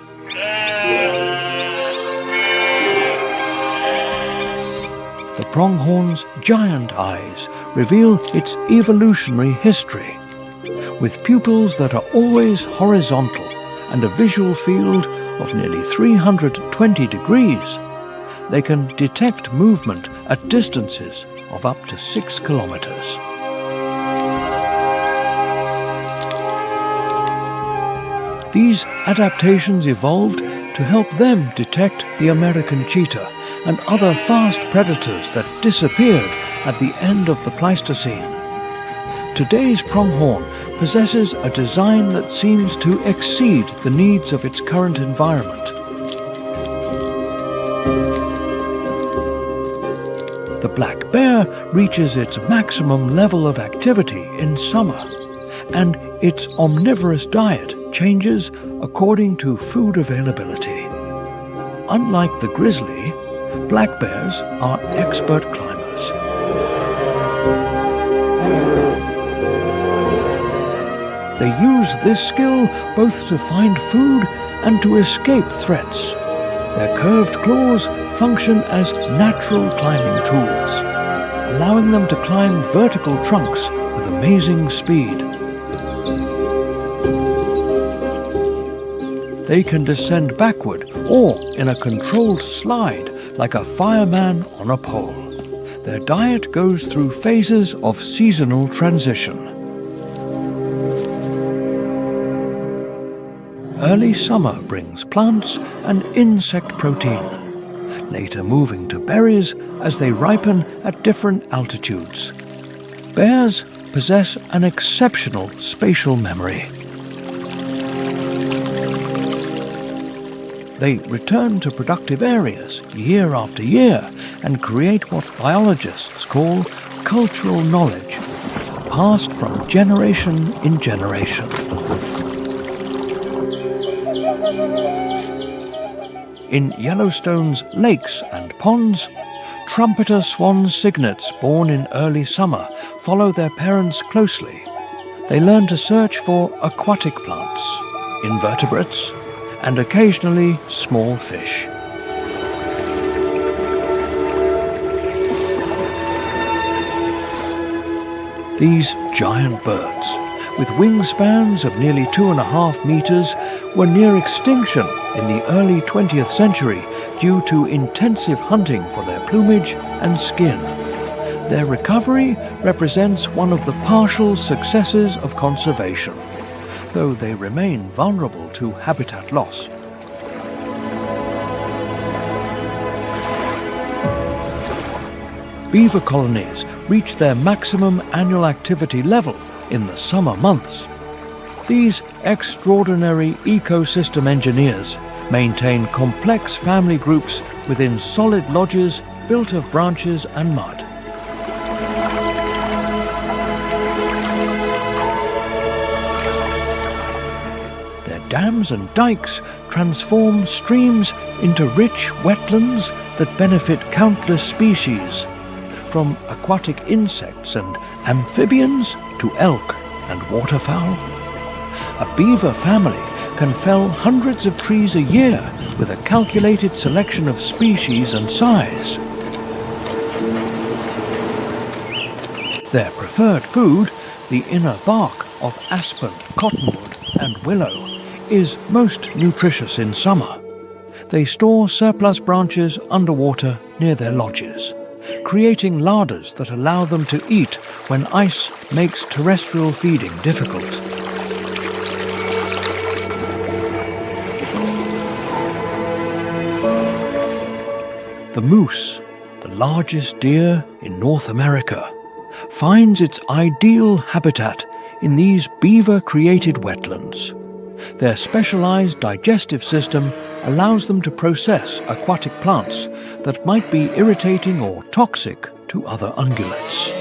The pronghorn's giant eyes reveal its evolutionary history. With pupils that are always horizontal and a visual field of nearly 320 degrees, they can detect movement at distances of up to 6 kilometers. These adaptations evolved to help them detect the American cheetah and other fast predators that disappeared at the end of the Pleistocene. Today's pronghorn possesses a design that seems to exceed the needs of its current environment. The black bear reaches its maximum level of activity in summer, and its omnivorous diet changes according to food availability. Unlike the grizzly, black bears are expert climbers. They use this skill both to find food and to escape threats. Their curved claws function as natural climbing tools, allowing them to climb vertical trunks with amazing speed. They can descend backward or in a controlled slide like a fireman on a pole. Their diet goes through phases of seasonal transition. Early summer brings plants and insect protein, later moving to berries as they ripen at different altitudes. Bears possess an exceptional spatial memory. They return to productive areas year after year and create what biologists call cultural knowledge, passed from generation in generation. In Yellowstone's lakes and ponds, trumpeter swan cygnets born in early summer follow their parents closely. They learn to search for aquatic plants, invertebrates, and occasionally small fish. These giant birds, with wingspans of nearly 2.5 meters, were near extinction in the early 20th century due to intensive hunting for their plumage and skin. Their recovery represents one of the partial successes of conservation. though they remain vulnerable to habitat loss. Beaver colonies reach their maximum annual activity level in the summer months. These extraordinary ecosystem engineers maintain complex family groups within solid lodges built of branches and mud. Their dams and dikes transform streams into rich wetlands that benefit countless species, from aquatic insects and amphibians to elk and waterfowl. A beaver family can fell hundreds of trees a year with a calculated selection of species and size. Their preferred food, the inner bark of aspen, cottonwood and willow, is most nutritious in summer. They store surplus branches underwater near their lodges, creating larders that allow them to eat when ice makes terrestrial feeding difficult. The moose, the largest deer in North America, finds its ideal habitat in these beaver-created wetlands. Their specialized digestive system allows them to process aquatic plants that might be irritating or toxic to other ungulates.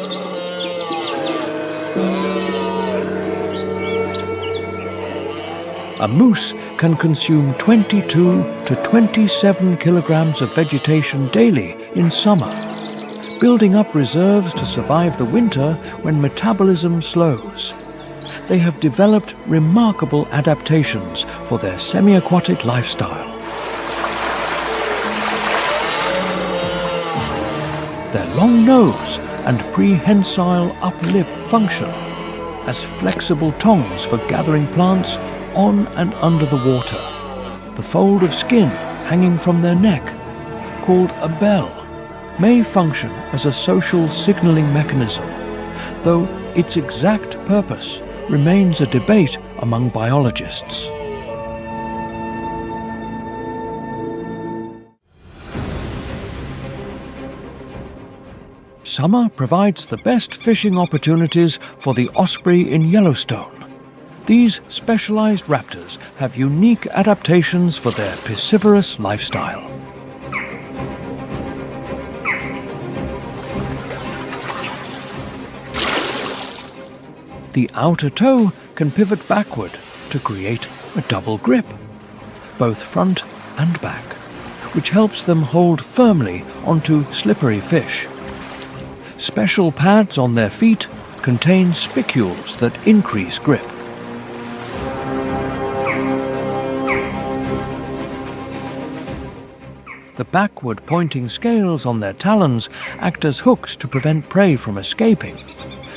A moose can consume 22 to 27 kilograms of vegetation daily in summer, building up reserves to survive the winter when metabolism slows. They have developed remarkable adaptations for their semi-aquatic lifestyle. Their long nose and prehensile uplip function as flexible tongs for gathering plants on and under the water. The fold of skin hanging from their neck, called a bell, may function as a social signaling mechanism, though its exact purpose remains a debate among biologists. Summer provides the best fishing opportunities for the osprey in Yellowstone. These specialized raptors have unique adaptations for their piscivorous lifestyle. The outer toe can pivot backward to create a double grip, both front and back, which helps them hold firmly onto slippery fish. Special pads on their feet contain spicules that increase grip. The backward-pointing scales on their talons act as hooks to prevent prey from escaping.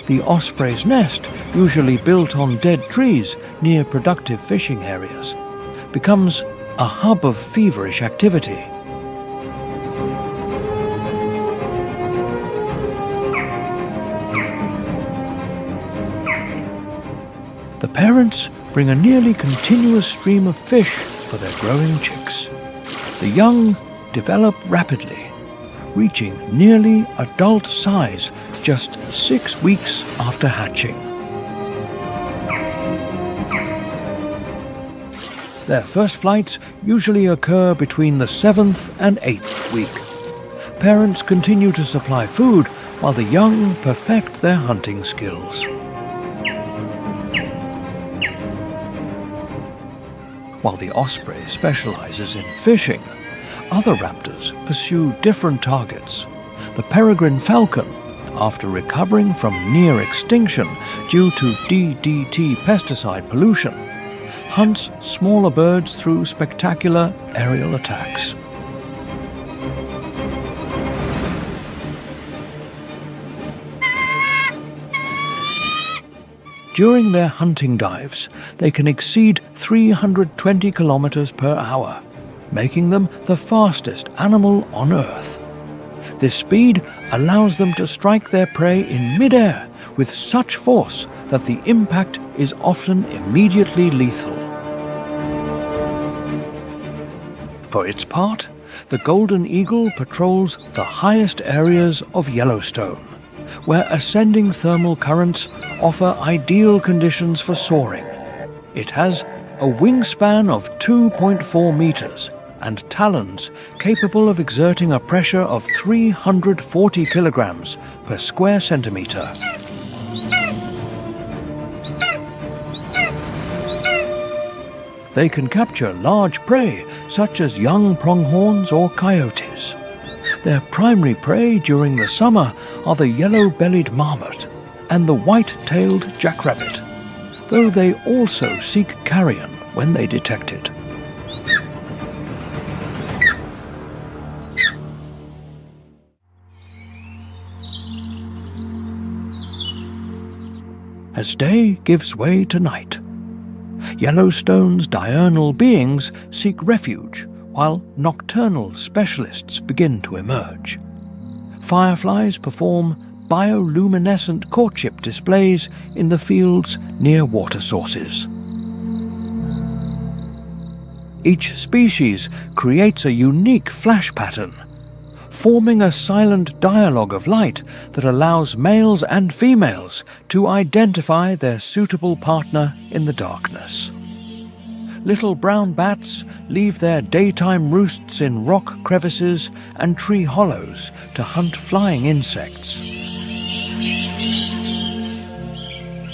The osprey's nest, usually built on dead trees near productive fishing areas, becomes a hub of feverish activity. The parents bring a nearly continuous stream of fish for their growing chicks. The young develop rapidly, reaching nearly adult size just 6 weeks after hatching. Their first flights usually occur between the 7th and 8th week. Parents continue to supply food while the young perfect their hunting skills. While the osprey specializes in fishing, other raptors pursue different targets. The peregrine falcon, after recovering from near extinction due to DDT pesticide pollution, hunts smaller birds through spectacular aerial attacks. During their hunting dives, they can exceed 320 kilometers per hour, making them the fastest animal on Earth. This speed allows them to strike their prey in mid-air with such force that the impact is often immediately lethal. For its part, the golden eagle patrols the highest areas of Yellowstone, where ascending thermal currents offer ideal conditions for soaring. It has a wingspan of 2.4 meters and talons capable of exerting a pressure of 340 kilograms per square centimeter. They can capture large prey such as young pronghorns or coyotes. Their primary prey during the summer are the yellow-bellied marmot and the white-tailed jackrabbit, though they also seek carrion when they detect it. As day gives way to night, Yellowstone's diurnal beings seek refuge while nocturnal specialists begin to emerge. Fireflies perform bioluminescent courtship displays in the fields near water sources. Each species creates a unique flash pattern, forming a silent dialogue of light that allows males and females to identify their suitable partner in the darkness. Little brown bats leave their daytime roosts in rock crevices and tree hollows to hunt flying insects.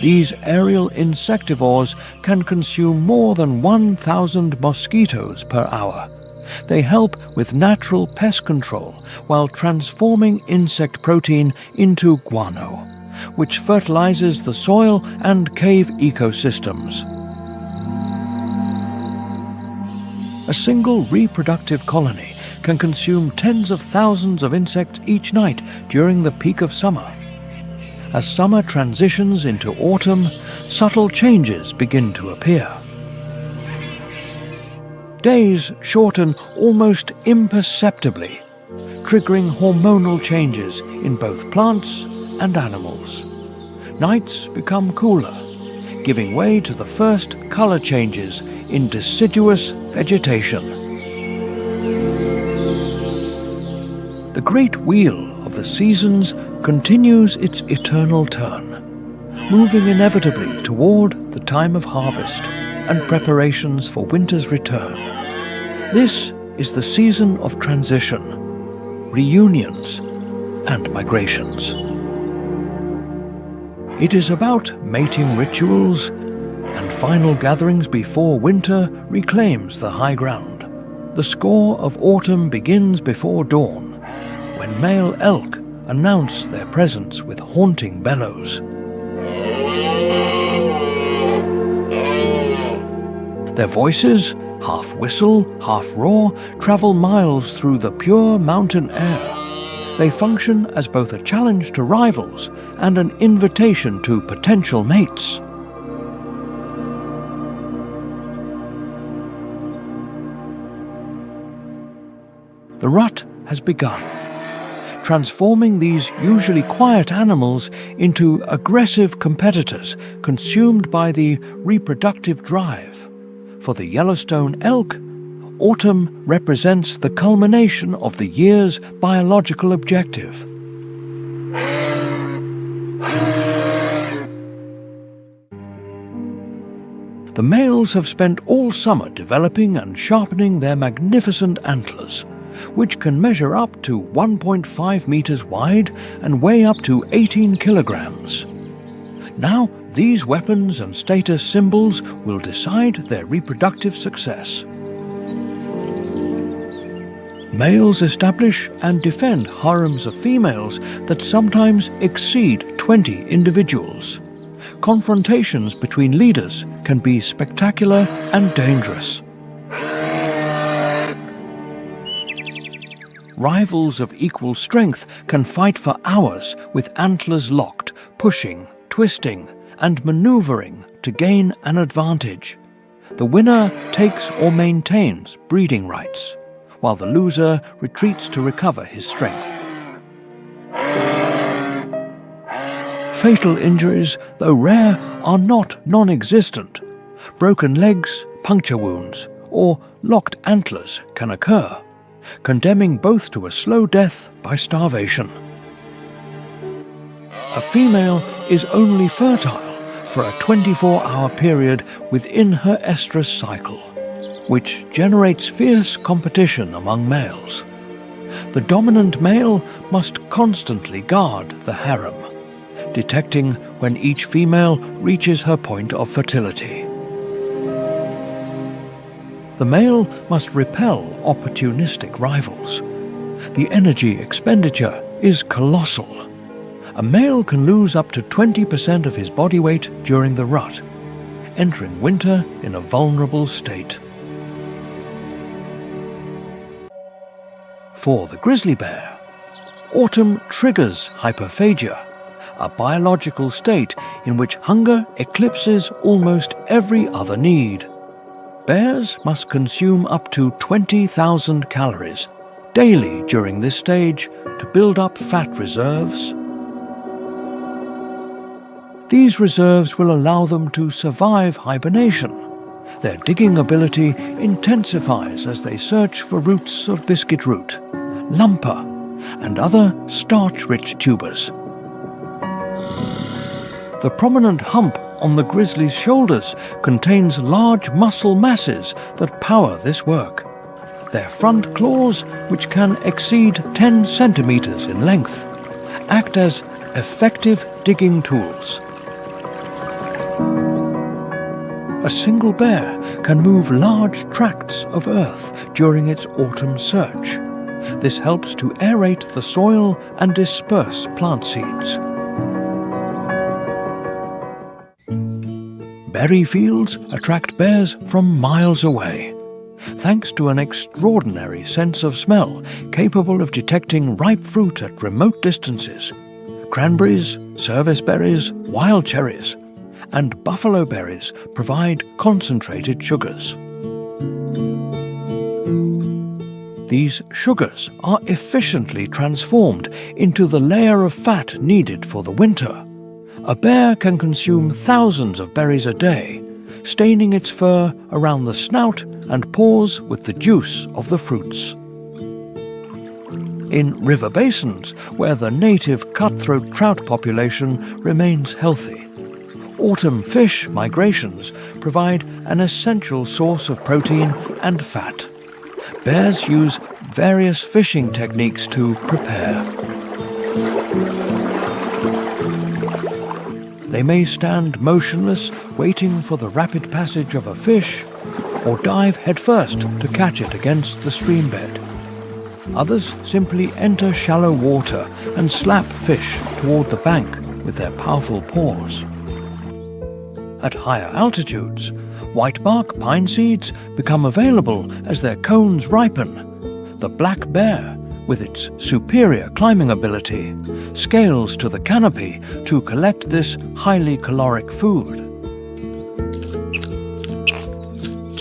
These aerial insectivores can consume more than 1,000 mosquitoes per hour. They help with natural pest control while transforming insect protein into guano, which fertilizes the soil and cave ecosystems. A single reproductive colony can consume tens of thousands of insects each night during the peak of summer. As summer transitions into autumn, subtle changes begin to appear. Days shorten almost imperceptibly, triggering hormonal changes in both plants and animals. Nights become cooler, giving way to the first color changes in deciduous vegetation. The great wheel of the seasons continues its eternal turn, moving inevitably toward the time of harvest and preparations for winter's return. This is the season of transition, reunions, and migrations. It is about mating rituals and final gatherings before winter reclaims the high ground. The score of autumn begins before dawn, when male elk announce their presence with haunting bellows. Their voices, half whistle, half roar, travel miles through the pure mountain air. They function as both a challenge to rivals and an invitation to potential mates. The rut has begun, transforming these usually quiet animals into aggressive competitors consumed by the reproductive drive. For the Yellowstone elk, autumn represents the culmination of the year's biological objective. The males have spent all summer developing and sharpening their magnificent antlers, which can measure up to 1.5 meters wide and weigh up to 18 kilograms. Now, these weapons and status symbols will decide their reproductive success. Males establish and defend harems of females that sometimes exceed 20 individuals. Confrontations between leaders can be spectacular and dangerous. Rivals of equal strength can fight for hours with antlers locked, pushing, twisting, and maneuvering to gain an advantage. The winner takes or maintains breeding rights, while the loser retreats to recover his strength. Fatal injuries, though rare, are not non-existent. Broken legs, puncture wounds, or locked antlers can occur, condemning both to a slow death by starvation. A female is only fertile for a 24-hour period within her estrus cycle, which generates fierce competition among males. The dominant male must constantly guard the harem, detecting when each female reaches her point of fertility. The male must repel opportunistic rivals. The energy expenditure is colossal. A male can lose up to 20% of his body weight during the rut, entering winter in a vulnerable state. For the grizzly bear, autumn triggers hyperphagia, a biological state in which hunger eclipses almost every other need. Bears must consume up to 20,000 calories daily during this stage to build up fat reserves. These reserves will allow them to survive hibernation. Their digging ability intensifies as they search for roots of biscuit root, lumper, and other starch-rich tubers. The prominent hump on the grizzly's shoulders contains large muscle masses that power this work. Their front claws, which can exceed 10 centimeters in length, act as effective digging tools. A single bear can move large tracts of earth during its autumn search. This helps to aerate the soil and disperse plant seeds. Berry fields attract bears from miles away, thanks to an extraordinary sense of smell capable of detecting ripe fruit at remote distances. Cranberries, service berries, wild cherries, and buffalo berries provide concentrated sugars. These sugars are efficiently transformed into the layer of fat needed for the winter. A bear can consume thousands of berries a day, staining its fur around the snout and paws with the juice of the fruits. In river basins, where the native cutthroat trout population remains healthy, autumn fish migrations provide an essential source of protein and fat. Bears use various fishing techniques to prepare. They may stand motionless, waiting for the rapid passage of a fish, or dive headfirst to catch it against the stream bed. Others simply enter shallow water and slap fish toward the bank with their powerful paws. At higher altitudes, whitebark pine seeds become available as their cones ripen. The black bear, with its superior climbing ability, scales to the canopy to collect this highly caloric food.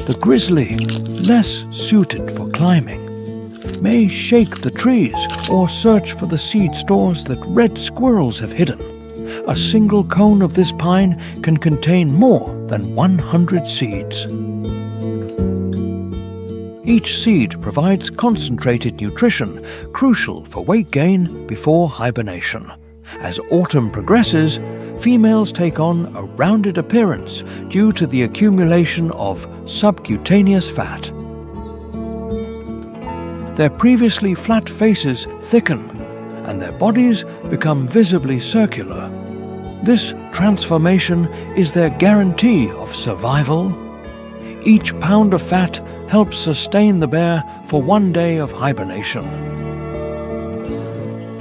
The grizzly, less suited for climbing, may shake the trees or search for the seed stores that red squirrels have hidden. A single cone of this pine can contain more than 100 seeds. Each seed provides concentrated nutrition crucial for weight gain before hibernation. As autumn progresses, females take on a rounded appearance due to the accumulation of subcutaneous fat. Their previously flat faces thicken, and their bodies become visibly circular. This transformation is their guarantee of survival. Each pound of fat helps sustain the bear for one day of hibernation.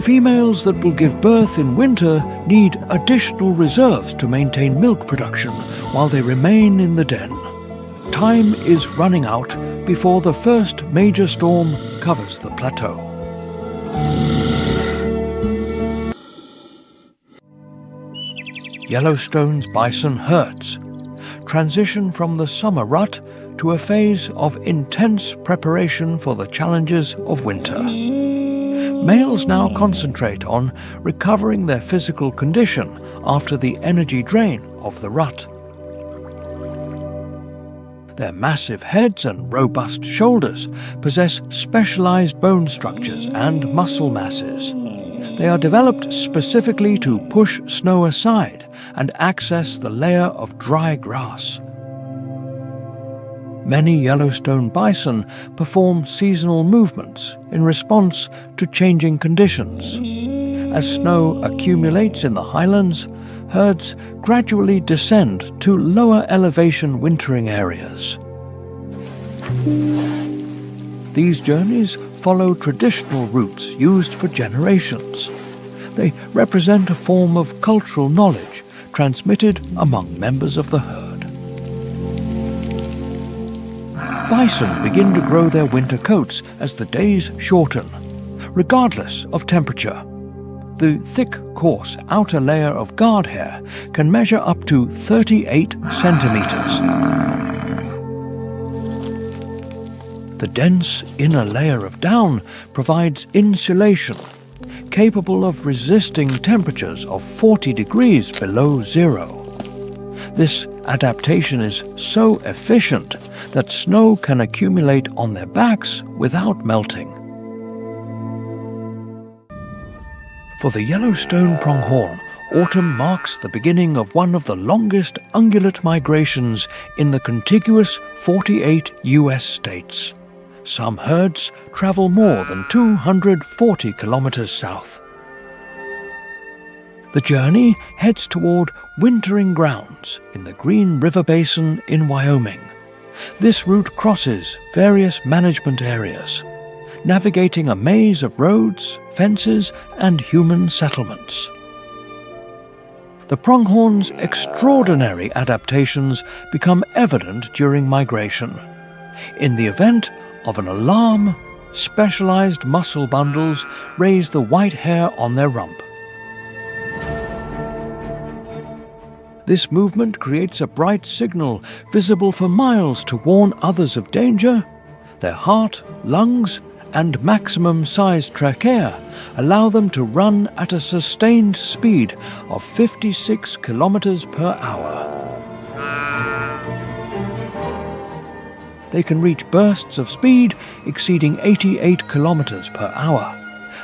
Females that will give birth in winter need additional reserves to maintain milk production while they remain in the den. Time is running out before the first major storm covers the plateau. Yellowstone's bison herds transition from the summer rut to a phase of intense preparation for the challenges of winter. Males now concentrate on recovering their physical condition after the energy drain of the rut. Their massive heads and robust shoulders possess specialized bone structures and muscle masses. They are developed specifically to push snow aside and access the layer of dry grass. Many Yellowstone bison perform seasonal movements in response to changing conditions. As snow accumulates in the highlands, herds gradually descend to lower elevation wintering areas. These journeys follow traditional routes used for generations. They represent a form of cultural knowledge transmitted among members of the herd. Bison begin to grow their winter coats as the days shorten, regardless of temperature. The thick, coarse outer layer of guard hair can measure up to 38 centimeters. The dense inner layer of down provides insulation, capable of resisting temperatures of 40 degrees below zero. This adaptation is so efficient that snow can accumulate on their backs without melting. For the Yellowstone pronghorn, autumn marks the beginning of one of the longest ungulate migrations in the contiguous 48 U.S. states. Some herds travel more than 240 kilometers south. The journey heads toward wintering grounds in the Green River Basin in Wyoming. This route crosses various management areas, navigating a maze of roads, fences, and human settlements. The pronghorn's extraordinary adaptations become evident during migration. In the event of an alarm, specialized muscle bundles raise the white hair on their rump. This movement creates a bright signal visible for miles to warn others of danger. Their heart, lungs, and maximum-sized trachea allow them to run at a sustained speed of 56 kilometers per hour. They can reach bursts of speed exceeding 88 kilometers per hour.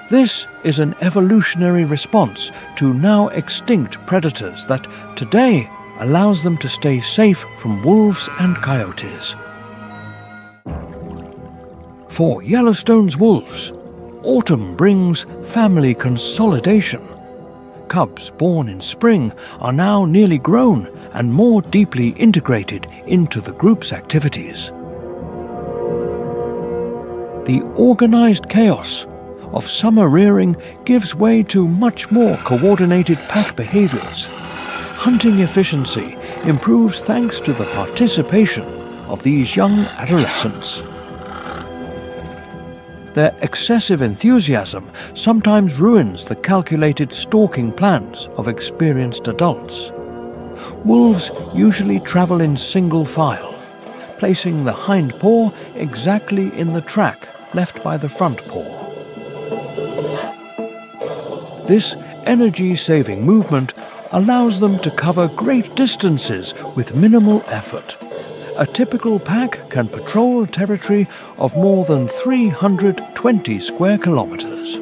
This is an evolutionary response to now extinct predators that today allows them to stay safe from wolves and coyotes. For Yellowstone's wolves, autumn brings family consolidation. Cubs born in spring are now nearly grown and more deeply integrated into the group's activities. The organized chaos of summer rearing gives way to much more coordinated pack behaviors. Hunting efficiency improves thanks to the participation of these young adolescents. Their excessive enthusiasm sometimes ruins the calculated stalking plans of experienced adults. Wolves usually travel in single file, placing the hind paw exactly in the track left by the front paw. This energy-saving movement allows them to cover great distances with minimal effort. A typical pack can patrol a territory of more than 320 square kilometers.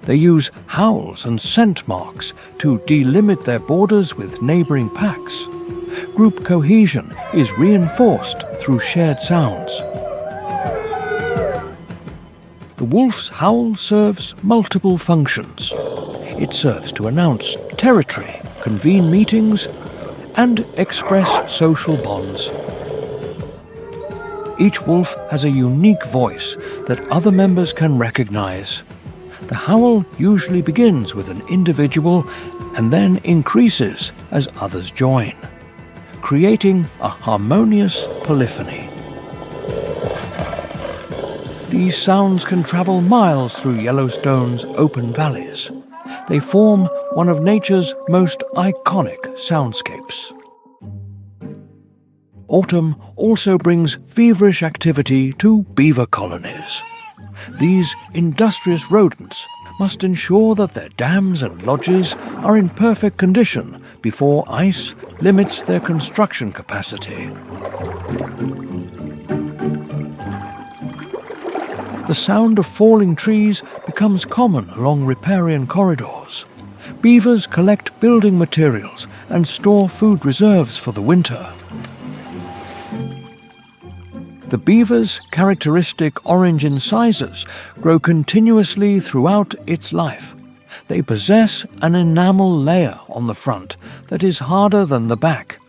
They use howls and scent marks to delimit their borders with neighboring packs. Group cohesion is reinforced through shared sounds. The wolf's howl serves multiple functions. It serves to announce territory, convene meetings, and express social bonds. Each wolf has a unique voice that other members can recognize. The howl usually begins with an individual and then increases as others join, creating a harmonious polyphony. These sounds can travel miles through Yellowstone's open valleys. They form one of nature's most iconic soundscapes. Autumn also brings feverish activity to beaver colonies. These industrious rodents must ensure that their dams and lodges are in perfect condition before ice limits their construction capacity. The sound of falling trees becomes common along riparian corridors. Beavers collect building materials and store food reserves for the winter. The beaver's characteristic orange incisors grow continuously throughout its life. They possess an enamel layer on the front that is harder than the back.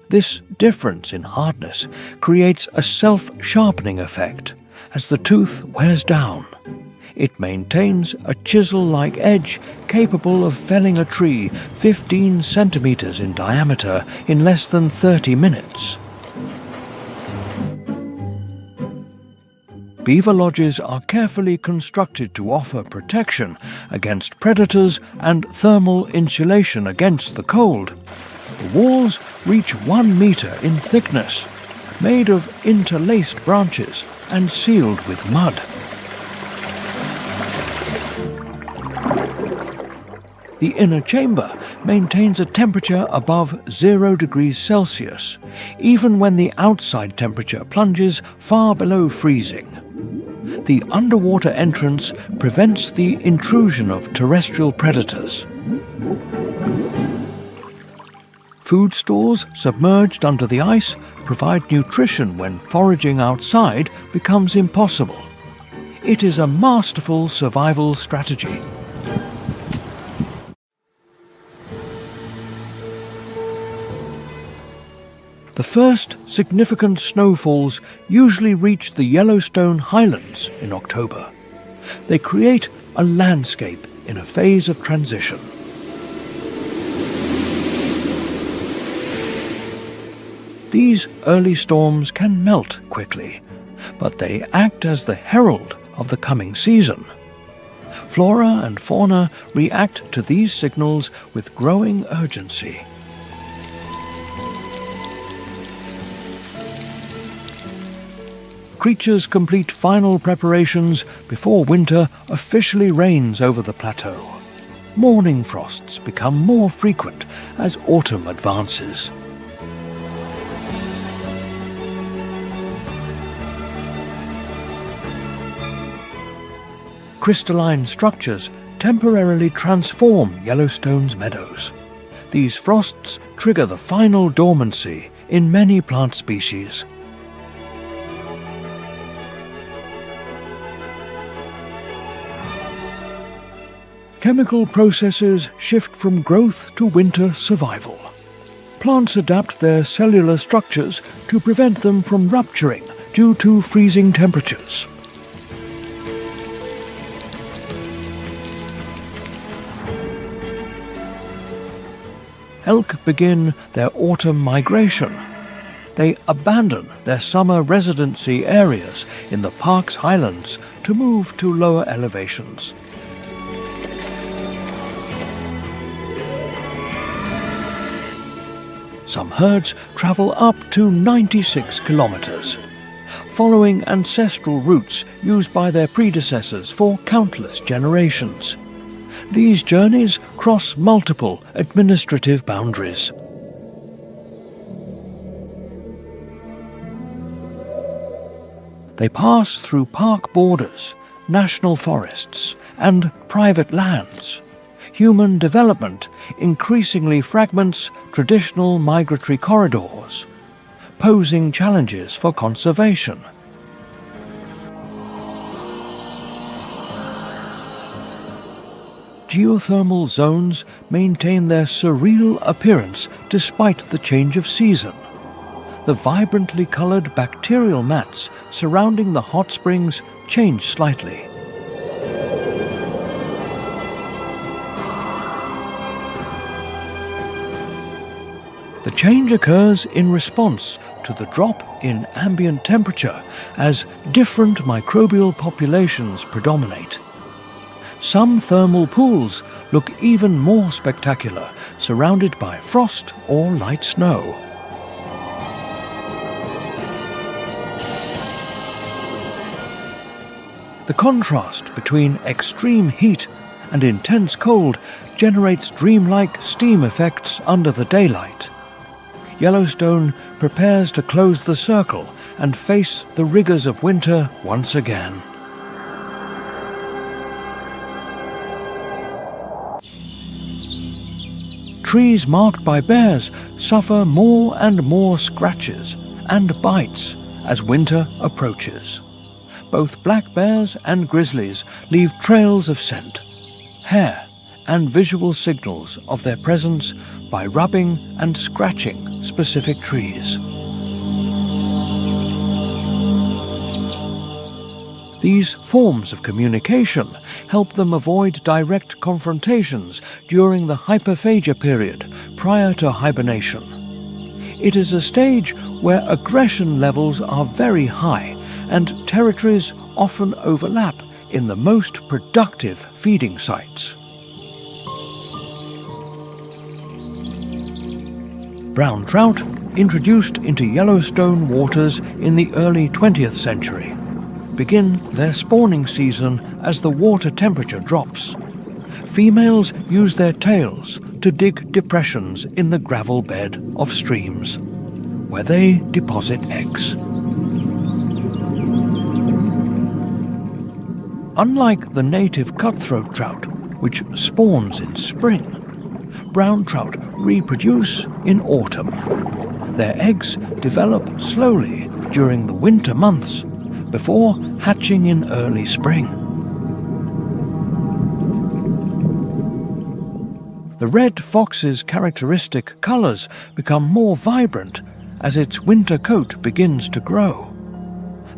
This difference in hardness creates a self-sharpening effect as the tooth wears down. It maintains a chisel-like edge capable of felling a tree 15 centimeters in diameter in less than 30 minutes. Beaver lodges are carefully constructed to offer protection against predators and thermal insulation against the cold. The walls reach 1 meter in thickness, made of interlaced branches and sealed with mud. The inner chamber maintains a temperature above 0 degrees Celsius, even when the outside temperature plunges far below freezing. The underwater entrance prevents the intrusion of terrestrial predators. Food stores submerged under the ice provide nutrition when foraging outside becomes impossible. It is a masterful survival strategy. The first significant snowfalls usually reach the Yellowstone Highlands in October. They create a landscape in a phase of transition. These early storms can melt quickly, but they act as the herald of the coming season. Flora and fauna react to these signals with growing urgency. Creatures complete final preparations before winter officially reigns over the plateau. Morning frosts become more frequent as autumn advances. Crystalline structures temporarily transform Yellowstone's meadows. These frosts trigger the final dormancy in many plant species. Chemical processes shift from growth to winter survival. Plants adapt their cellular structures to prevent them from rupturing due to freezing temperatures. Elk begin their autumn migration. They abandon their summer residency areas in the park's highlands to move to lower elevations. Some herds travel up to 96 kilometers, following ancestral routes used by their predecessors for countless generations. These journeys cross multiple administrative boundaries. They pass through park borders, national forests, and private lands. Human development increasingly fragments traditional migratory corridors, posing challenges for conservation. Geothermal zones maintain their surreal appearance despite the change of season. The vibrantly colored bacterial mats surrounding the hot springs change slightly. The change occurs in response to the drop in ambient temperature as different microbial populations predominate. Some thermal pools look even more spectacular, surrounded by frost or light snow. The The contrast between extreme heat and intense cold generates dreamlike steam effects under the daylight. Yellowstone prepares to close the circle and face the rigors of winter once again. Trees marked by bears suffer more and more scratches and bites as winter approaches. Both black bears and grizzlies leave trails of scent, hair, and visual signals of their presence by rubbing and scratching specific trees. These forms of communication help them avoid direct confrontations during the hyperphagia period prior to hibernation. It is a stage where aggression levels are very high and territories often overlap in the most productive feeding sites. Brown trout, introduced into Yellowstone waters in the early 20th century, begin their spawning season as the water temperature drops. Females use their tails to dig depressions in the gravel bed of streams, where they deposit eggs. Unlike the native cutthroat trout, which spawns in spring, brown trout reproduce in autumn. Their eggs develop slowly during the winter months, before hatching in early spring. The red fox's characteristic colors become more vibrant as its winter coat begins to grow.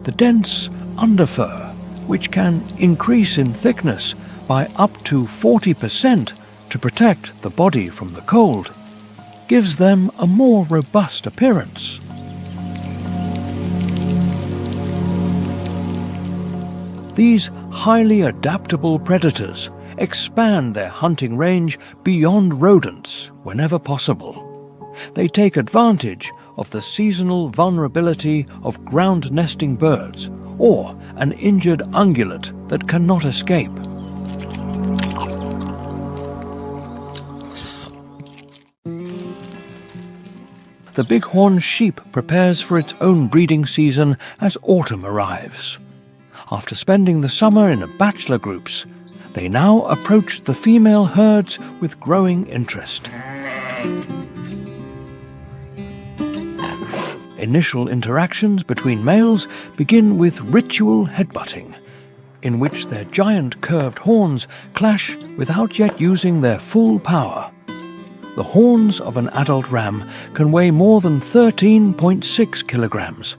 The dense underfur, which can increase in thickness by up to 40% to protect the body from the cold, gives them a more robust appearance. These highly adaptable predators expand their hunting range beyond rodents whenever possible. They take advantage of the seasonal vulnerability of ground-nesting birds or an injured ungulate that cannot escape. The bighorn sheep prepares for its own breeding season as autumn arrives. After spending the summer in bachelor groups, they now approach the female herds with growing interest. Initial interactions between males begin with ritual headbutting, in which their giant curved horns clash without yet using their full power. The horns of an adult ram can weigh more than 13.6 kilograms,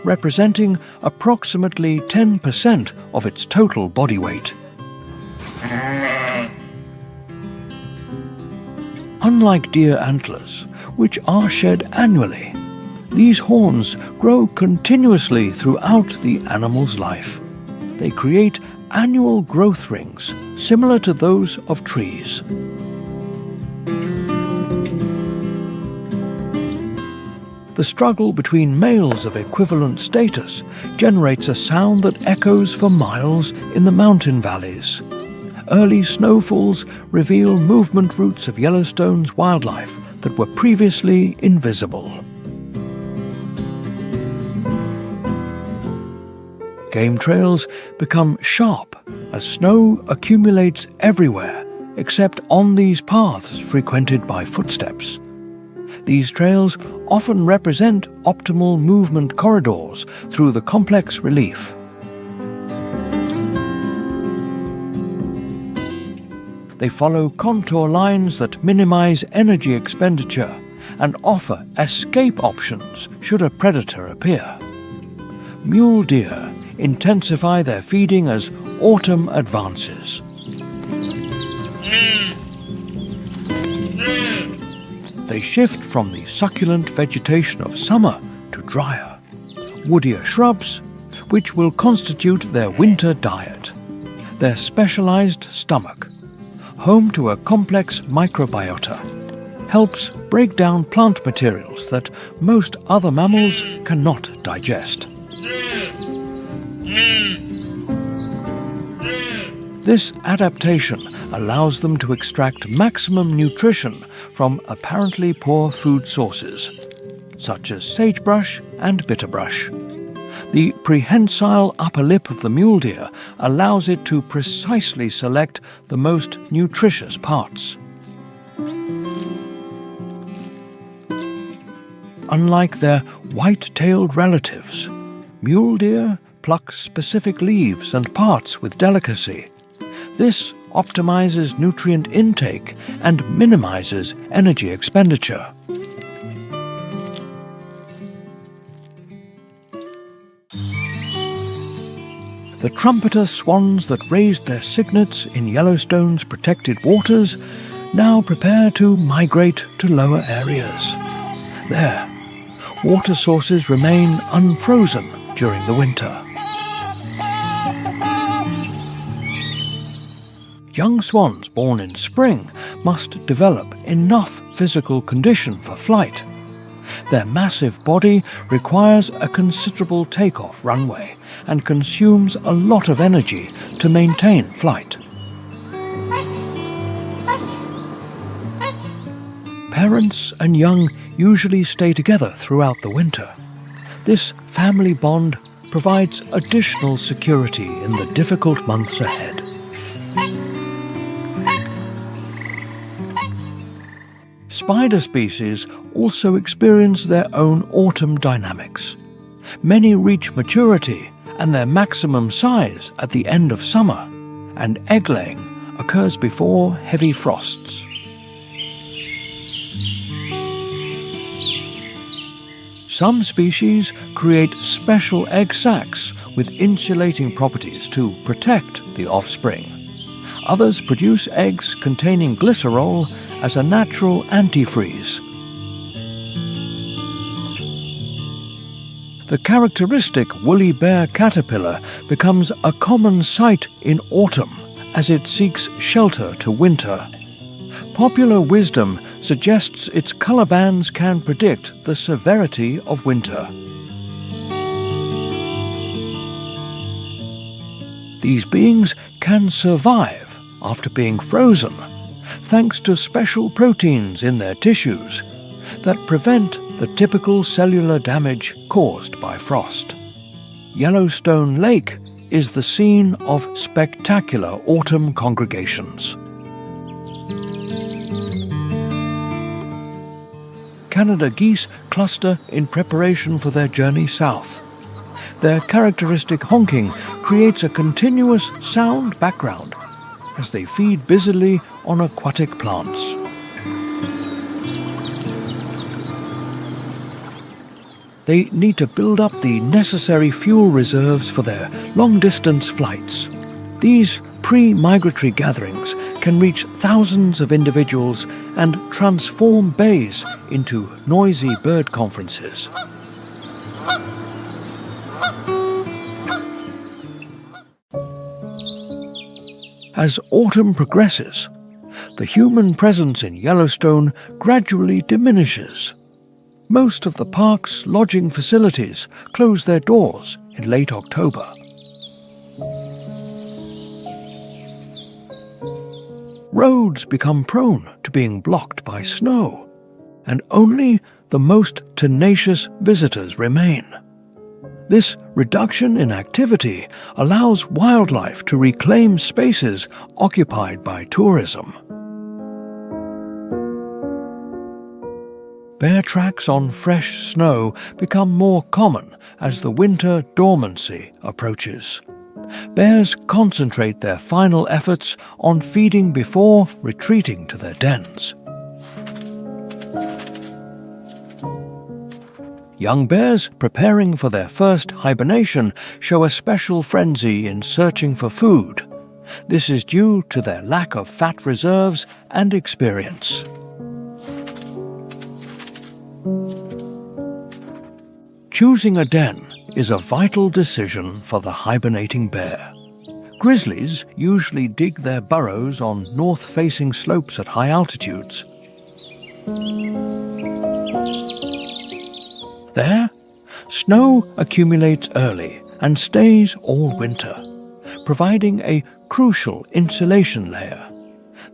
representing approximately 10% of its total body weight. Unlike deer antlers, which are shed annually, these horns grow continuously throughout the animal's life. They create annual growth rings similar to those of trees. The struggle between males of equivalent status generates a sound that echoes for miles in the mountain valleys. Early snowfalls reveal movement routes of Yellowstone's wildlife that were previously invisible. Game trails become sharp as snow accumulates everywhere except on these paths frequented by footsteps. These trails often represent optimal movement corridors through the complex relief. They follow contour lines that minimize energy expenditure and offer escape options should a predator appear. Mule deer intensify their feeding as autumn advances. They shift from the succulent vegetation of summer to drier, woodier shrubs, which will constitute their winter diet. Their specialized stomach, home to a complex microbiota, helps break down plant materials that most other mammals cannot digest. This adaptation allows them to extract maximum nutrition from apparently poor food sources, such as sagebrush and bitterbrush. The prehensile upper lip of the mule deer allows it to precisely select the most nutritious parts. Unlike their white-tailed relatives, mule deer pluck specific leaves and parts with delicacy. This optimizes nutrient intake and minimizes energy expenditure. The trumpeter swans that raised their cygnets in Yellowstone's protected waters now prepare to migrate to lower areas. There, water sources remain unfrozen during the winter. Young swans born in spring must develop enough physical condition for flight. Their massive body requires a considerable takeoff runway and consumes a lot of energy to maintain flight. Parents and young usually stay together throughout the winter. This family bond provides additional security in the difficult months ahead. Spider species also experience their autumn autumn dynamics. Many reach maturity and their maximum size at the end of summer, and egg-laying occurs before heavy frosts. Some species create special egg sacs with insulating properties to protect the offspring. Others produce eggs containing glycerol as a natural antifreeze. The characteristic woolly bear caterpillar becomes a common sight in autumn as it seeks shelter to winter. Popular wisdom suggests its color bands can predict the severity of winter. These beings can survive after being frozen, thanks to special proteins in their tissues that prevent the typical cellular damage caused by frost. Yellowstone Lake is the scene of spectacular autumn congregations. Canada geese cluster in preparation for their journey south. Their characteristic honking creates a continuous sound background as they feed busily on aquatic plants. They need to build up the necessary fuel reserves for their long-distance flights. These pre-migratory gatherings can reach thousands of individuals and transform bays into noisy bird conferences. As autumn progresses, the human presence in Yellowstone gradually diminishes. Most of the park's lodging facilities close their doors in late October. Roads become prone to being blocked by snow, and only the most tenacious visitors remain. This reduction in activity allows wildlife to reclaim spaces occupied by tourism. Bear tracks on fresh snow become more common as the winter dormancy approaches. Bears concentrate their final efforts on feeding before retreating to their dens. Young bears preparing for their first hibernation show a special frenzy in searching for food. This is due to their lack of fat reserves and experience. Choosing a den is a vital decision for the hibernating bear. Grizzlies usually dig their burrows on north-facing slopes at high altitudes. There, snow accumulates early and stays all winter, providing a crucial insulation layer.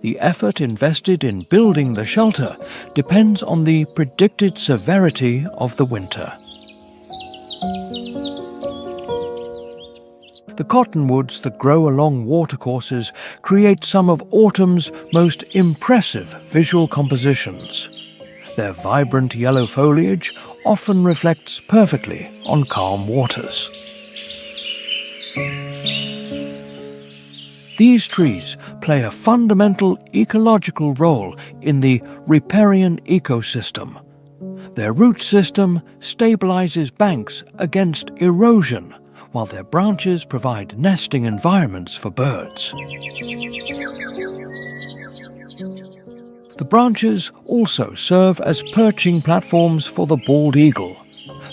The effort invested in building the shelter depends on the predicted severity of the winter. The cottonwoods that grow along watercourses create some of autumn's most impressive visual compositions. Their vibrant yellow foliage often reflects perfectly on calm waters. These trees play a fundamental ecological role in the riparian ecosystem. Their root system stabilizes banks against erosion, while their branches provide nesting environments for birds. The branches also serve as perching platforms for the bald eagle.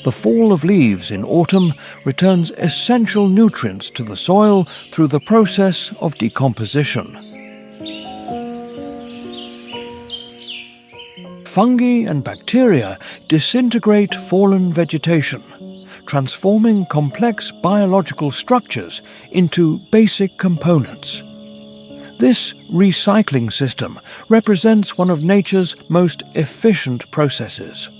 The fall of leaves in autumn returns essential nutrients to the soil through the process of decomposition. Fungi and bacteria disintegrate fallen vegetation, transforming complex biological structures into basic components. This recycling system represents one of nature's most efficient processes.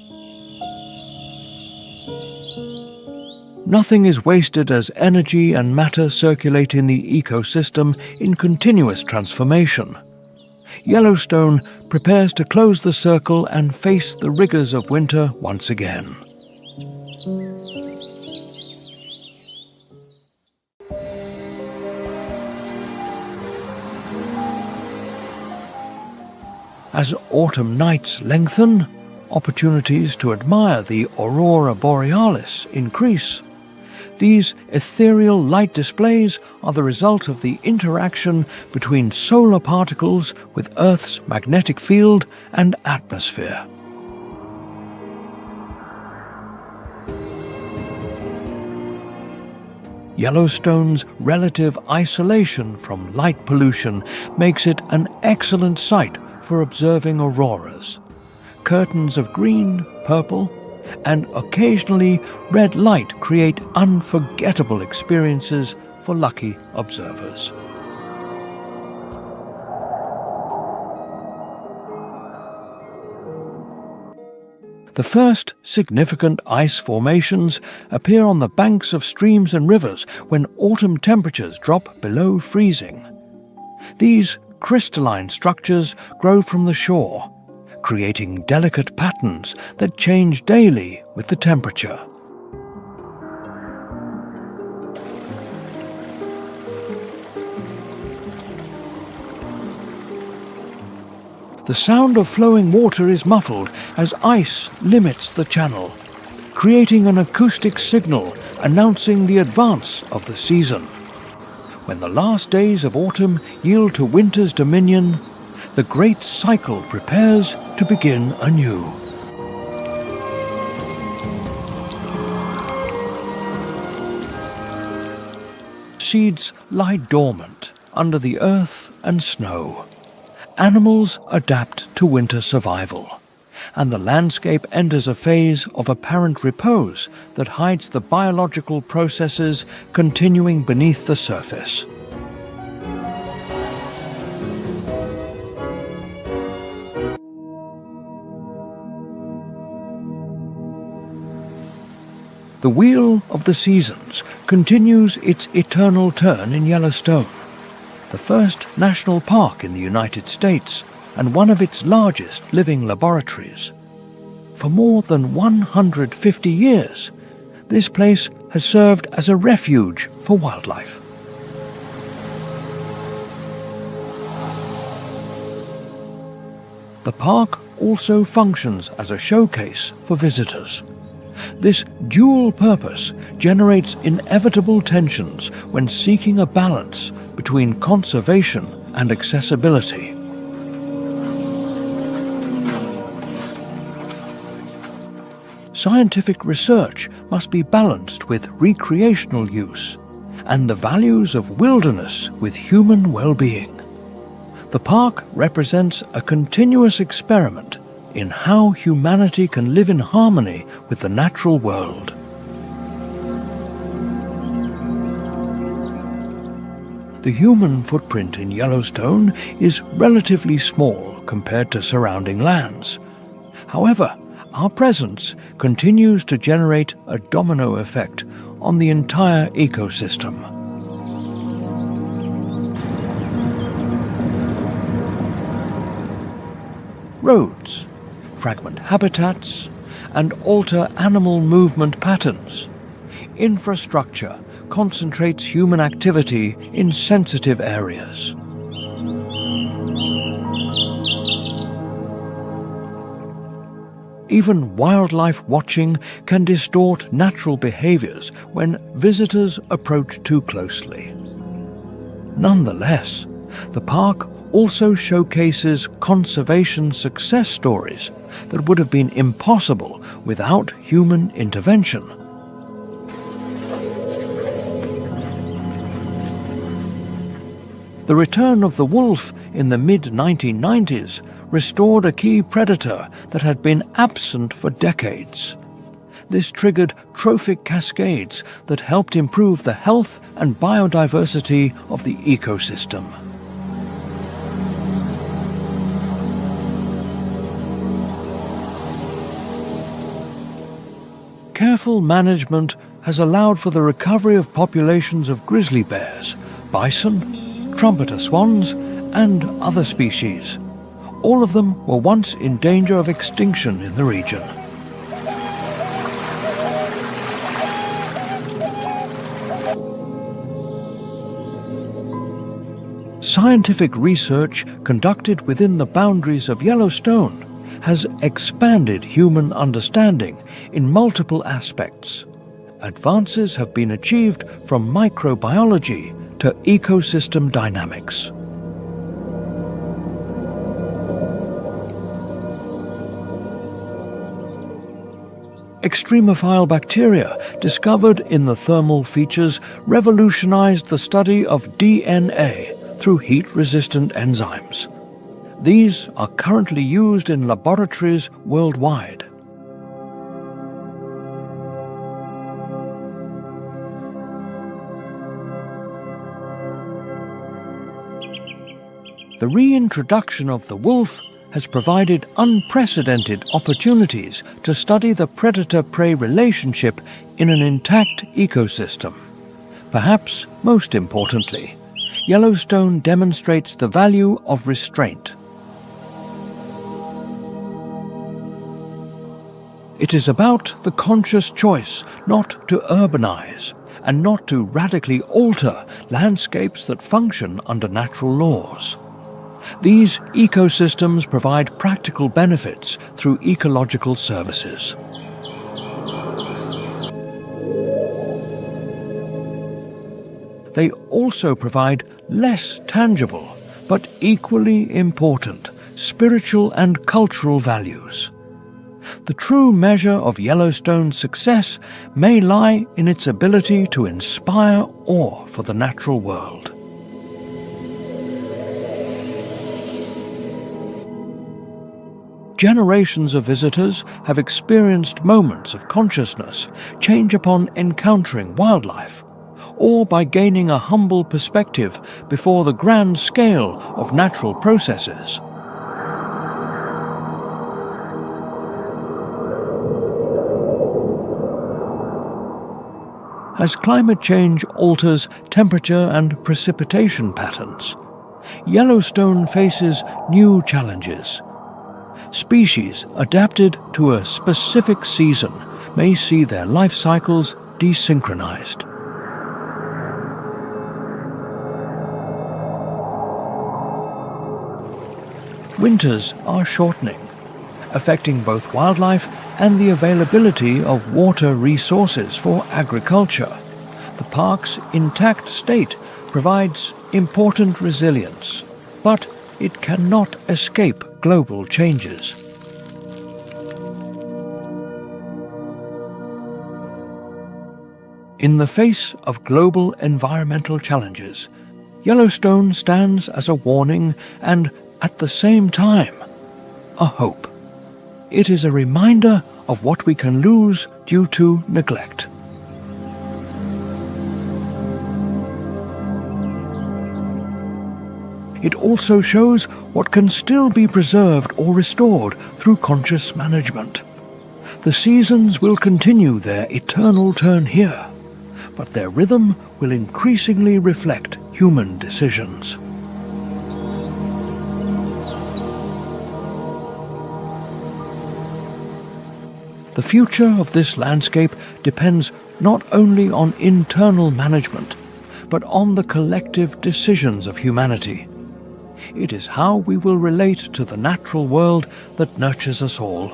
Nothing is wasted as energy and matter circulate in the ecosystem in continuous transformation. Yellowstone prepares to close the circle and face the rigors of winter once again. As autumn nights lengthen, opportunities to admire the aurora borealis increase. These ethereal light displays are the result of the interaction between solar particles with Earth's magnetic field and atmosphere. Yellowstone's relative isolation from light pollution makes it an excellent site for observing auroras. Curtains of green, purple, and occasionally red light create unforgettable experiences for lucky observers. The first significant ice formations appear on the banks of streams and rivers when autumn temperatures drop below freezing. These crystalline structures grow from the shore, creating delicate patterns that change daily with the temperature. The sound of flowing water is muffled as ice limits the channel, creating an acoustic signal announcing the advance of the season. When the last days of autumn yield to winter's dominion, the great cycle prepares to begin anew. Seeds lie dormant under the earth and snow. Animals adapt to winter survival, and the landscape enters a phase of apparent repose that hides the biological processes continuing beneath the surface. The wheel of the seasons continues its eternal turn in Yellowstone, the first national park in the United States and one of its largest living laboratories. For more than 150 years, this place has served as a refuge for wildlife. The park also functions as a showcase for visitors. This dual purpose generates inevitable tensions when seeking a balance between conservation and accessibility. Scientific research must be balanced with recreational use, and the values of wilderness with human well-being. The park represents a continuous experiment in how humanity can live in harmony with the natural world. The human footprint in Yellowstone is relatively small compared to surrounding lands. However, our presence continues to generate a domino effect on the entire ecosystem. Roads, fragment habitats, and alter animal movement patterns. Infrastructure concentrates human activity in sensitive areas. Even wildlife watching can distort natural behaviors when visitors approach too closely. Nonetheless, the park also showcases conservation success stories that would have been impossible without human intervention. The return of the wolf in the mid-1990s restored a key predator that had been absent for decades. This triggered trophic cascades that helped improve the health and biodiversity of the ecosystem. Careful management has allowed for the recovery of populations of grizzly bears, bison, trumpeter swans, and other species. All of them were once in danger of extinction in the region. Scientific research conducted within the boundaries of Yellowstone has expanded human understanding in multiple aspects. Advances have been achieved from microbiology to ecosystem dynamics. Extremophile bacteria discovered in the thermal features revolutionized the study of DNA through heat-resistant enzymes. These are currently used in laboratories worldwide. The reintroduction of the wolf has provided unprecedented opportunities to study the predator-prey relationship in an intact ecosystem. Perhaps most importantly, Yellowstone demonstrates the value of restraint. It is about the conscious choice not to urbanize and not to radically alter landscapes that function under natural laws. These ecosystems provide practical benefits through ecological services. They also provide less tangible, but equally important, spiritual and cultural values. The true measure of Yellowstone's success may lie in its ability to inspire awe for the natural world. Generations of visitors have experienced moments of consciousness change upon encountering wildlife, or by gaining a humble perspective before the grand scale of natural processes. As climate change alters temperature and precipitation patterns, Yellowstone faces new challenges. Species adapted to a specific season may see their life cycles desynchronized. Winters are shortening, affecting both wildlife and the availability of water resources for agriculture. The park's intact state provides important resilience, but it cannot escape global changes. In the face of global environmental challenges, Yellowstone stands as a warning and, at the same time, a hope. It is a reminder of what we can lose due to neglect. It also shows what can still be preserved or restored through conscious management. The seasons will continue their eternal turn here, but their rhythm will increasingly reflect human decisions. The future of this landscape depends not only on internal management, but on the collective decisions of humanity. It is how we will relate to the natural world that nurtures us all.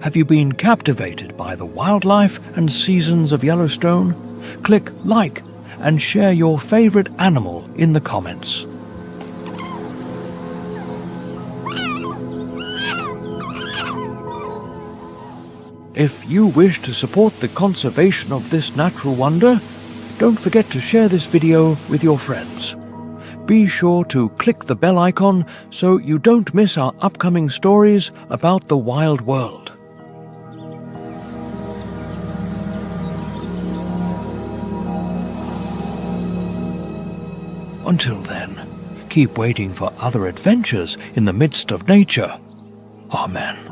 Have you been captivated by the wildlife and seasons of Yellowstone? Click like and share your favorite animal in the comments. If you wish to support the conservation of this natural wonder, don't forget to share this video with your friends. Be sure to click the bell icon so you don't miss our upcoming stories about the wild world. Until then, keep waiting for other adventures in the midst of nature. Amen.